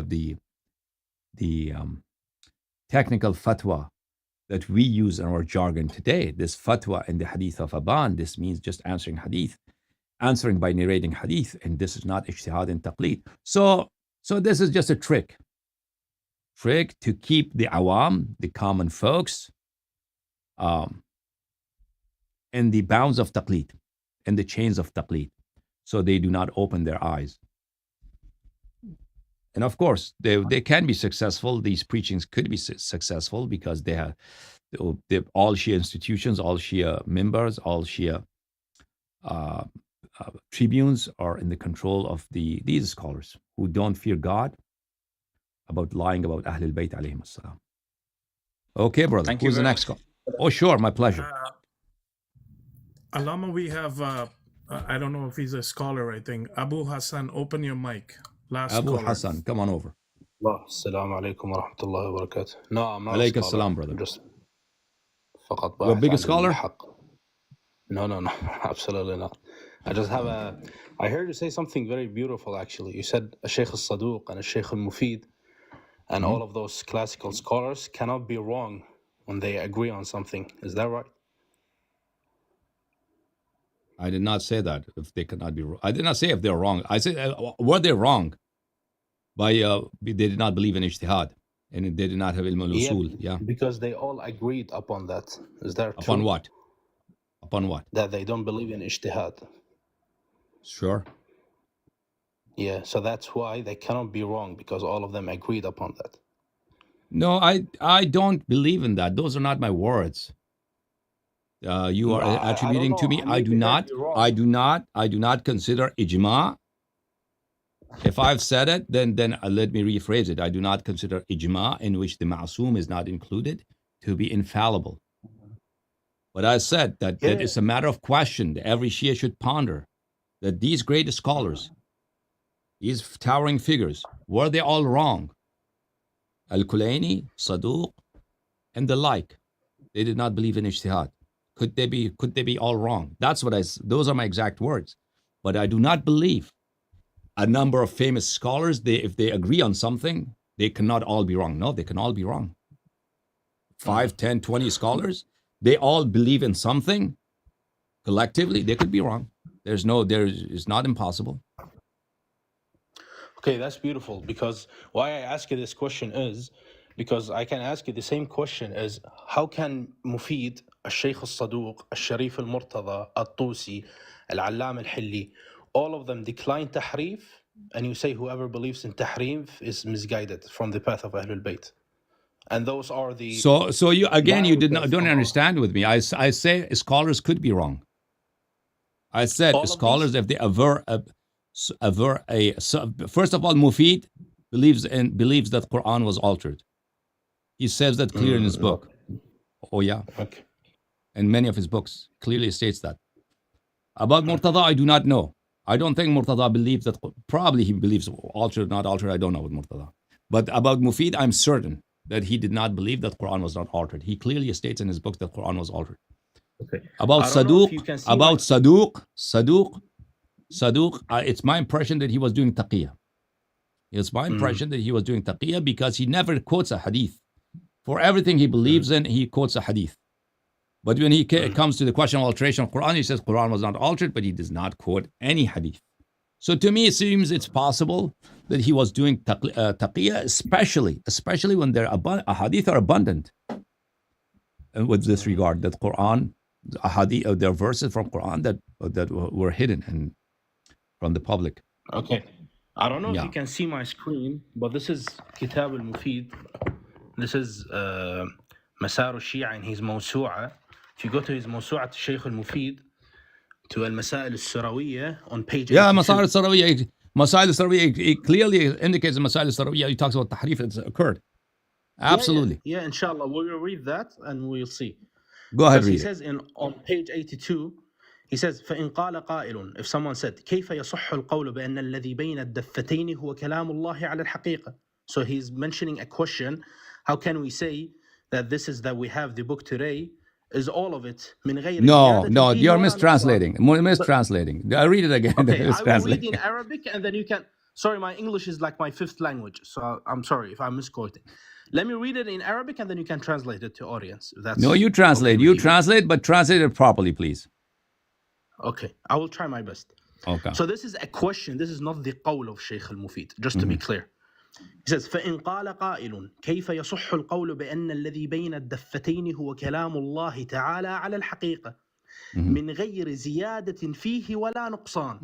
the technical fatwa that we use in our jargon today, this fatwa in the hadith of Aban, this means just answering by narrating hadith, and this is not ijtihad and taqlid. So this is just a trick to keep the awam, the common folks, in the bounds of taqlid, in the chains of taqlid, so they do not open their eyes. And of course, they can be successful. These preachings could be successful because they have all Shia institutions, all Shia members, all Shia tribunes are in the control of these scholars who don't fear God about lying about Ahlul Bayt alayhim as-salam. Okay, brother. Who's the next call? Oh, sure. My pleasure. Alama, we have, I don't know if he's a scholar, I think. Abu Hassan, open your mic. Abu Hassan, come on over. Assalamu alaikum wa rahmatullahi wa barakatuh. No, I'm not Alaykum a scholar. salam, brother. Just You're a big scholar? No, absolutely not. I heard you say something very beautiful, actually. You said a Shaykh al-Saduq and a Shaykh al-Mufid, and all of those classical scholars cannot be wrong when they agree on something. Is that right? I did not say that, if they cannot be wrong. I did not say if they're wrong. I said, were they wrong? They did not believe in ijtihad, and they did not have ilm al-usul. Yeah. Because they all agreed upon that. Is that true? Upon what? Upon what? That they don't believe in ijtihad. Sure. Yeah, so that's why they cannot be wrong, because all of them agreed upon that. No, I don't believe in that. Those are not my words. You are attributing to me. I do not consider ijma. If I've said it, then let me rephrase it. I do not consider ijma, in which the ma'soom is not included, to be infallible. But I said that it's a matter of question that every Shia should ponder, that these great scholars, these towering figures, were they all wrong? Al-Kulaini, Saduq, and the like. They did not believe in ijtihad. Could they be all wrong? Those are my exact words. But I do not believe a number of famous scholars, if they agree on something, they cannot all be wrong. No, they can all be wrong. 5, 10, 20 scholars, they all believe in something. Collectively, they could be wrong. It's not impossible. Okay, that's beautiful, because why I ask you this question is because I can ask you the same question as how can Mufid, al-Shaykh al-Saduq, al-Sharif al-Murtada, al-Tusi, al-Allam al-Hilli, all of them decline tahrif, and you say whoever believes in tahrif is misguided from the path of Ahlul Bayt. And those are the... So you don't understand with me. I say scholars could be wrong. I said scholars, if they aver first of all, Mufid believes that Quran was altered. He says that clear in his book. Oh yeah. Okay. And many of his books clearly states that. About Murtada, I do not know. I don't think Murtada believes that. Probably he believes altered, not altered. I don't know with Murtada. But about Mufid, I'm certain that he did not believe that Quran was not altered. He clearly states in his book that Quran was altered. Okay. About Saduq, it's my impression that he was doing taqiyya. It's my impression that he was doing taqiyya because he never quotes a hadith. For everything he believes in, he quotes a hadith. But when he comes to the question of alteration of Quran, he says Quran was not altered, but he does not quote any hadith. So to me, it seems it's possible that he was doing taqiyya, especially when a hadith are abundant. And with this regard, that Quran, hadith, there are verses from Quran that were hidden and from the public. Okay. I don't know if you can see my screen, but this is Kitab al-Mufid. This is Masar al-Shia in his Mawsu'a. If you go to his Mawsu'a to Shaykh al-Mufid, to al-Masail al-Surawiyya on page 82. Yeah, Masar al-Surawiyya. Masail al-Sarawiyya, it clearly indicates in Masail al-Sarawiyya, he talks about tahrif that's occurred. Absolutely. Yeah, inshallah. We will read that and we'll see. Go ahead, Because he read says on page 82, he says, فإن قال قائل, if someone said, كيف يصح القول بأن الذي بين الدفتين هو كلام الله على الحقيقة? So he's mentioning a question. How can we say that this is that we have the book today is all of it من غير No, you're mistranslating. Mistranslating. I'll read it again. Okay, I will read in Arabic and then you can. Sorry, my English is like my fifth language, so I'm sorry if I'm misquoting. Let me read it in Arabic and then you can translate it to audience. If that's no, you translate. Okay you translate, but translate it properly, please. Okay, I will try my best. Okay. So this is a question. This is not the qawl of Shaykh al-Mufid, just to be clear. He says, فإن قال قائل كيف يصح القول بأن الذي بين الدفتين هو كلام الله تعالى على الحقيقة من غير زيادة فيه ولا نقصان.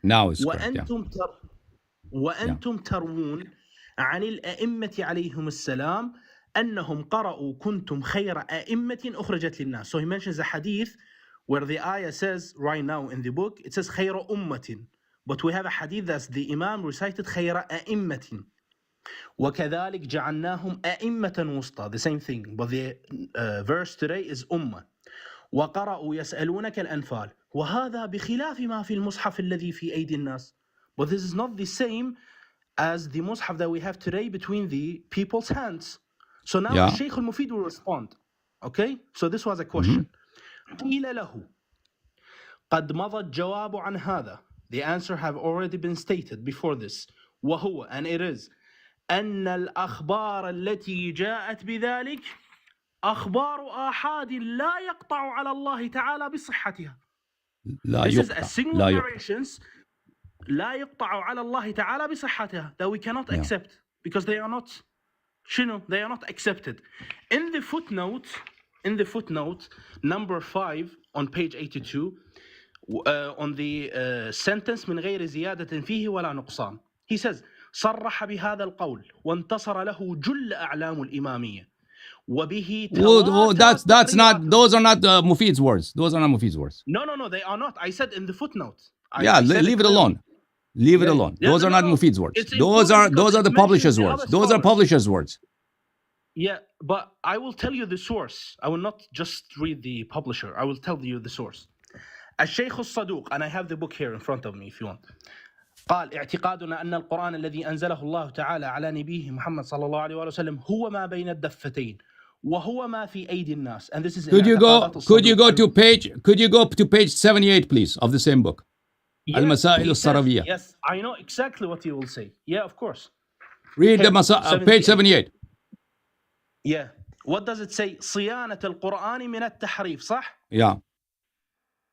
Now it's correct, وأنتم تروون عن الأئمة عليهم السلام أنهم قرأوا كنتم خير أئمة أخرجت للناس. So he mentions a hadith where the ayah says right now in the book, it says خير أمة. But we have a hadith that's the Imam recited خير أئمة. وكذلك جعلناهم أئمة وسطى. The same thing. But the verse today is أمة. وقرأوا يسألونك الأنفال. وهذا بخلاف ما في المصحف الذي في أيدي الناس. But this is not the same as the mushaf that we have today between the people's hands. So now Shaykh al-Mufid will respond. Okay? So this was a question. قيل له قد مضى الجواب عن هذا. The answer have already been stated before this. وهو, and it is, أن الأخبار التي جاءت بذلك أخبار آحاد لا يقطع على الله تعالى بصحتها. This is a single narrations لا يقطع على الله تعالى بصحتها, that we cannot accept because they are not they are not accepted. In the footnote number 5 on page 82 on the sentence من غير زيادة فيه ولا نقصان, he says صرح بهذا القول وانتصر له جل أعلام الإمامية وبه that's not, those are not Mufid's words. Those are not Mufid's words. No, they are not. I said in the footnote. Leave it alone. Leave it alone. Those are not Mufid's words. Those are the publisher's words. Those are publisher's words. Yeah, but I will tell you the source. I will not just read the publisher. I will tell you the source. الشيخ الصدوق, and I have the book here in front of me if you want. قال اعتقادنا أن القرآن الذي أنزله الله تعالى على نبيه محمد صلى الله عليه وسلم هو ما بين الدفتين وهو ما في أيدي الناس. And this is could you go to page 78 please of the same book. Al-Masail al-Sarawiyya. Yes, I know exactly what he will say. Yeah, of course. Read page 78. Yeah. What does it say? صيانة القرآن من التحريف, صح?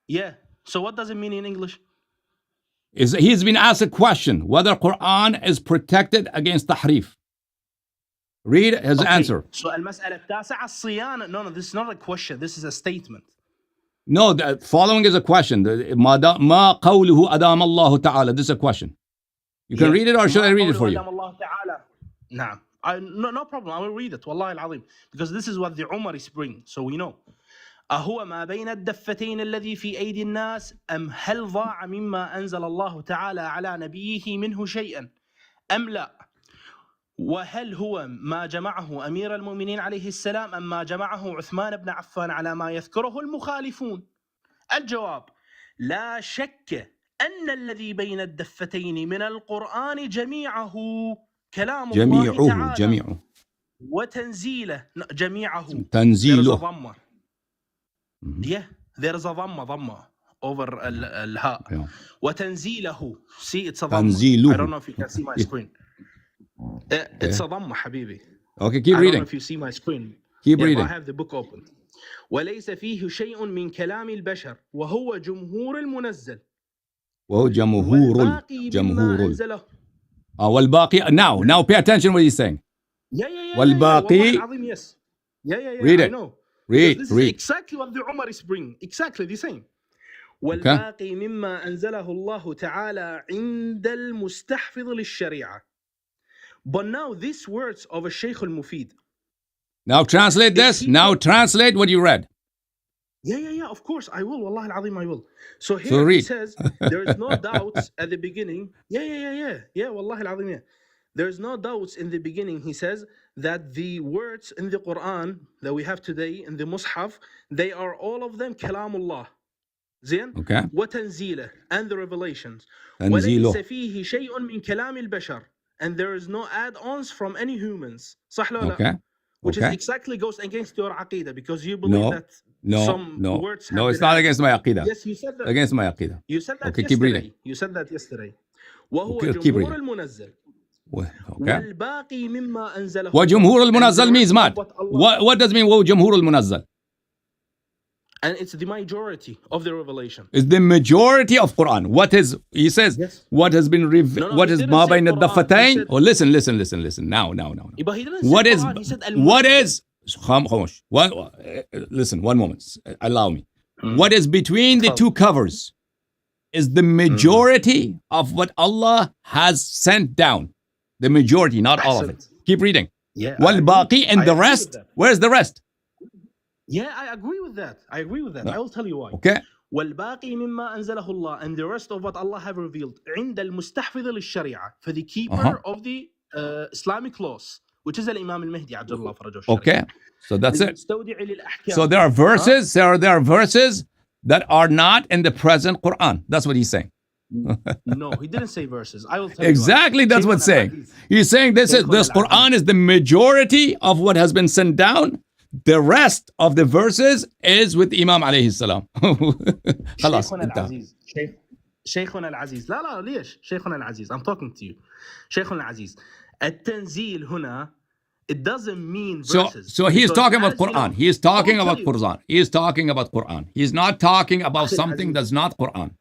Yeah. So what does it mean in English? He's been asked a question whether Quran is protected against tahrif. Read his answer. So المسألة التاسعة الصيانة. No, this is not a question. This is a statement. No, the following is a question. ما قوله أدام الله تعالى. This is a question. You can read it, or should I read it for you? نعم. No problem. I will read it. والله العظيم. Because this is what the Umaris bring. So we know. أهو ما بين الدفتين الذي في أيدي الناس أم هل ضاع مما أنزل الله تعالى على نبيه منه شيئا أم لا؟ وهل هو ما جمعه أمير المؤمنين عليه السلام أم ما جمعه عثمان بن عفان على ما يذكره المخالفون؟ الجواب لا شك أن الذي بين الدفتين من القرآن جميعه كلام الله تعالى جميعه وتنزيله جميعه تنزيله. Yeah, there is a ضمة over الهاء. وتنزيله. See, it's a ضمة. I don't know if you can see my screen. It's a ضمة حبيبي. Okay, keep reading. I don't know if you see my screen. Keep reading. I have the book open. وليس فيه شيء من كلام البشر وهو جمهور المنزل. وهو جمهور والباقي. Now pay attention what he's saying. Yeah. والباقي. Yes. Yeah. Read it. I know. Read. This is exactly what the Umaris bring. Exactly the same. والباقي مما أنزله الله تعالى عند المستحفظ للشريعة. But now these words of a Shaykh al-Mufid. Now translate this. Now translate what you read. Yeah, of course I will. Wallah al-azim, I will. So here he says, there is no doubts at the beginning. Yeah, wallah al-azim, yeah. There's no doubts in the beginning, he says, that the words in the Quran that we have today in the Mus'haf, they are all of them Kalamullah. زين؟ وتنزيله, and the revelations. وليس فيه شيء من كلام البشر, and there is no add-ons from any humans. صح ولا لا? Which is exactly goes against your aqidah, because you believe that some words have it's not against my aqidah. Yes, you said that. Against my aqidah. You said that yesterday. Keep reading. You said that yesterday. وهو جمهور المنزل. والباقي مما أنزله. وجمهور المنزل means what does it mean وجمهور المنزل? And it's the majority of the revelation. It's the majority of Quran. What is, he says, what has been revealed, what is ma bayna ad-daffatayn? Oh, listen. Now. But he didn't What say is, Quran. He said listen, one moment. Allow me. What is between the two covers is the majority of what Allah has sent down. The majority, not all of it. Keep reading. Yeah. Wal-baqi, and the rest, where's the rest? Yeah, I agree with that. I will tell you why. Okay. والباقي مما أنزله الله, and the rest of what Allah have revealed عند المستحفظ للشريعة, for the keeper of the Islamic laws, which is Imam al-Mahdi عجل الله فرجه الشريف. Okay. So that's it. So there are verses, there are verses that are not in the present Quran. That's what he's saying. No, he didn't say verses. I will tell exactly, you that's what's saying. He's saying this Quran is the majority of what has been sent down. The rest of the verses is with Imam alayhi salam. خلاص انتهى. شيخنا العزيز لا ليش شيخنا العزيز, I'm talking to you. شيخنا العزيز, التنزيل هنا, it doesn't mean verses. So he is talking about Quran. He is talking about Quran. He is talking about Quran. He is not talking about something that's not Quran.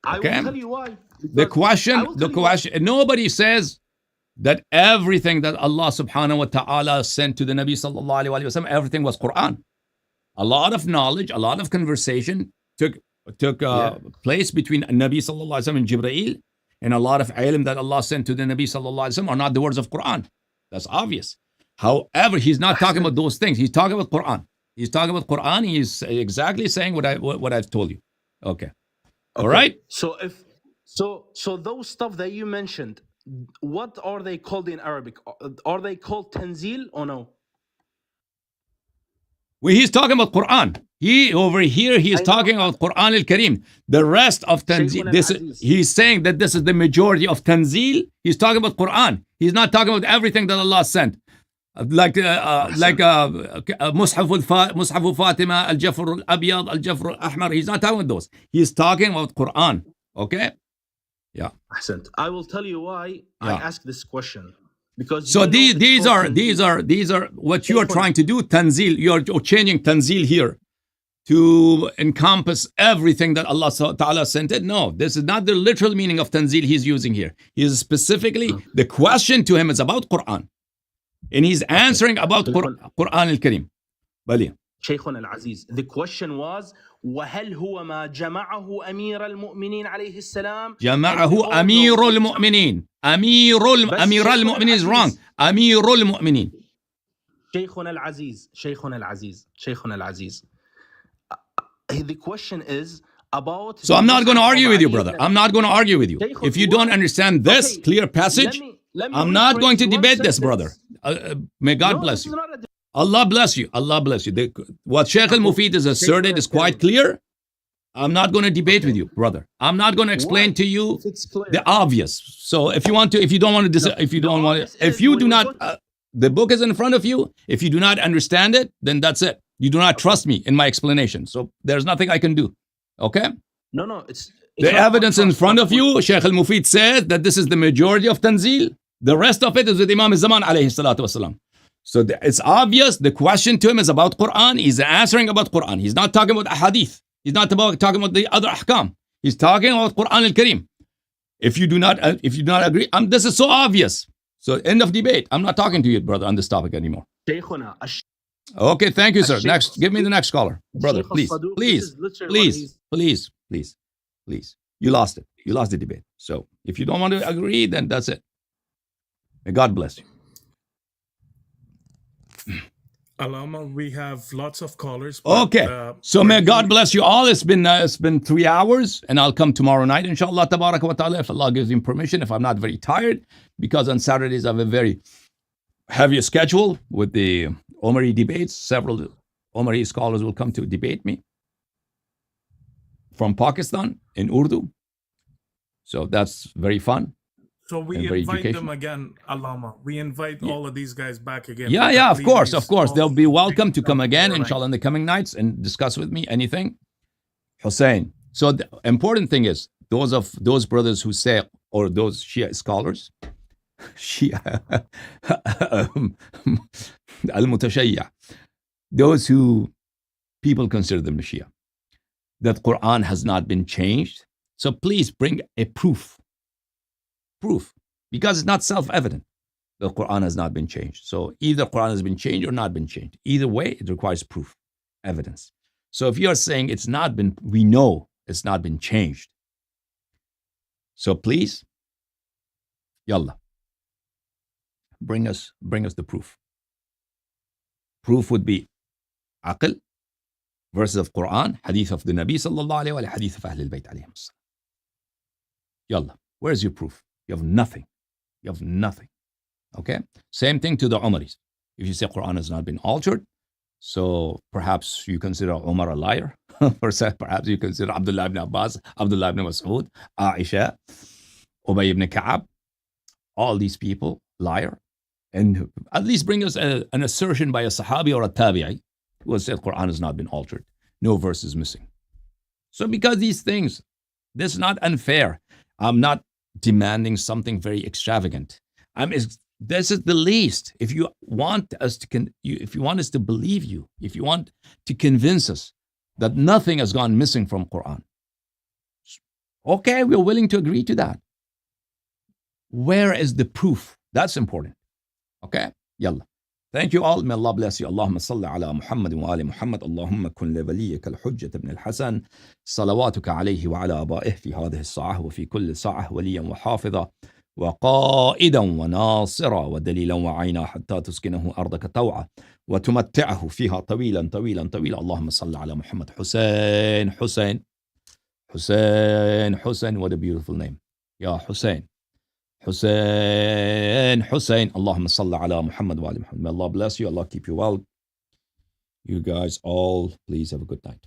Okay? I will tell you why. The question, nobody says that everything that Allah subhanahu wa ta'ala sent to the Nabi sallallahu alayhi wa sallam, everything was Quran. A lot of knowledge, a lot of conversation took place between Nabi sallallahu alayhi wa sallam and Jibreel, and a lot of ilm that Allah sent to the Nabi sallallahu alayhi wa sallam are not the words of Quran. That's obvious. However, he's not talking about those things. He's talking about Quran. He's talking about Quran. He's exactly saying what I've told you. Okay. All right. So those stuff that you mentioned, what are they called in Arabic? Are they called tanzil or no? Well, he's talking about Quran. He is talking about Quran al-Karim. The rest of tanzil, he's saying that this is the majority of tanzil. He's talking about Quran. He's not talking about everything that Allah sent. Like Mushaf Fatima, Al-Jafr al-Abyad, Al-Jafr al-Ahmar. He's not talking about those. He's talking about Quran. Okay? Yeah. Hassan, I will tell you why I ask this question. Because so these are what you are trying to do, tanzil. You're changing tanzil here to encompass everything that Allah Ta'ala sent it. No, this is not the literal meaning of tanzil he's using here. He is specifically, the question to him is about Quran. And he's answering about Quran al-Karim. Bali. Shaykhuna al-Aziz, the question was, وهل هو ما جمعه أمير المؤمنين عليه السلام؟ جمعه أمير المؤمنين. أمير المؤمنين is wrong. أمير المؤمنين. شيخنا العزيز. The question is about. So I'm not going to argue with you, brother. I'm not going to argue with you. If you don't understand this clear passage, I'm not going to debate this, brother. May God bless you. Allah bless you. Allah bless you. What Shaykh al-Mufid has asserted is quite clear. I'm not going to debate with you, brother. I'm not going to explain to you the obvious. So if you do not, the book is in front of you. If you do not understand it, then that's it. You do not trust me in my explanation. So there's nothing I can do. Okay? No, it's the evidence in front of you. Shaykh al-Mufid says that this is the majority of tanzil. The rest of it is with Imam al-Zaman alayhi salatu wasalam. So it's obvious the question to him is about Quran. He's answering about Quran. He's not talking about ahadith. He's not talking about the other ahkam. He's talking about Quran al-Karim. If you do not agree, this is so obvious. So end of debate. I'm not talking to you, brother, on this topic anymore. Okay, thank you, sir. Next, give me the next caller, brother. Please. You lost it. You lost the debate. So if you don't want to agree, then that's it. May God bless you. Alama, we have lots of callers. Okay. So may God bless you all. It's been 3 hours, and I'll come tomorrow night, inshallah, tabaraka wa ta'ala, if Allah gives me permission, if I'm not very tired, because on Saturdays I have a very heavy schedule with the Omari debates. Several Omari scholars will come to debate me from Pakistan in Urdu. So that's very fun. So we invite them again, Alama. We invite all of these guys back again. Yeah, of course. They'll be welcome to come again, inshallah, in the coming nights and discuss with me anything. Hussein. So the important thing is, those brothers who say, or those Shia scholars, Shia, al-Mutashayya, those who people consider them Shia, that Quran has not been changed. So please bring a proof, because it's not self-evident. The Quran has not been changed. So either Quran has been changed or not been changed. Either way, it requires proof, evidence. So if you're saying it's not been, we know it's not been changed. So please, yalla, bring us the proof. Proof would be aql, verses of Quran, hadith of the Nabi sallallahu alayhi wa hadith of Ahlul Bayt alayhim salam. Yalla, where's your proof? You have nothing. Okay? Same thing to the Umaris. If you say Quran has not been altered, so perhaps you consider Umar a liar. Perhaps you consider Abdullah ibn Abbas, Abdullah ibn Mas'ud, Aisha, Ubay ibn Ka'ab, all these people, liar. And at least bring us an assertion by a Sahabi or a Tabi'i who has said Quran has not been altered. No verse is missing. So because these things, this is not unfair. I'm not demanding something very extravagant. This is the least. If you want us to believe you, if you want to convince us that nothing has gone missing from Quran, okay, we're willing to agree to that. Where is the proof? That's important. Okay, yalla. Thank you all. May Allah bless you. Allahumma salli ala Muhammad wa ali Muhammad. Allahumma kun li waliyika al-Hujjat ibn al-Hasan. Salawatuka alayhi wa ala aba'ih fi hadhihi as-sa'ah wa fi kulli sa'ah waliyan wa hafidha wa qa'idan wa nasira wa dalilan wa 'ayna hatta tuskinahu ardaka taw'a wa tumatti'ahu fiha tawilan. Allahumma salli ala Muhammad. Hussein. What a beautiful name. Ya Hussein. Allahumma salli ala Muhammad wa ali Muhammad. May Allah bless you. Allah keep you well. You guys all, please have a good night.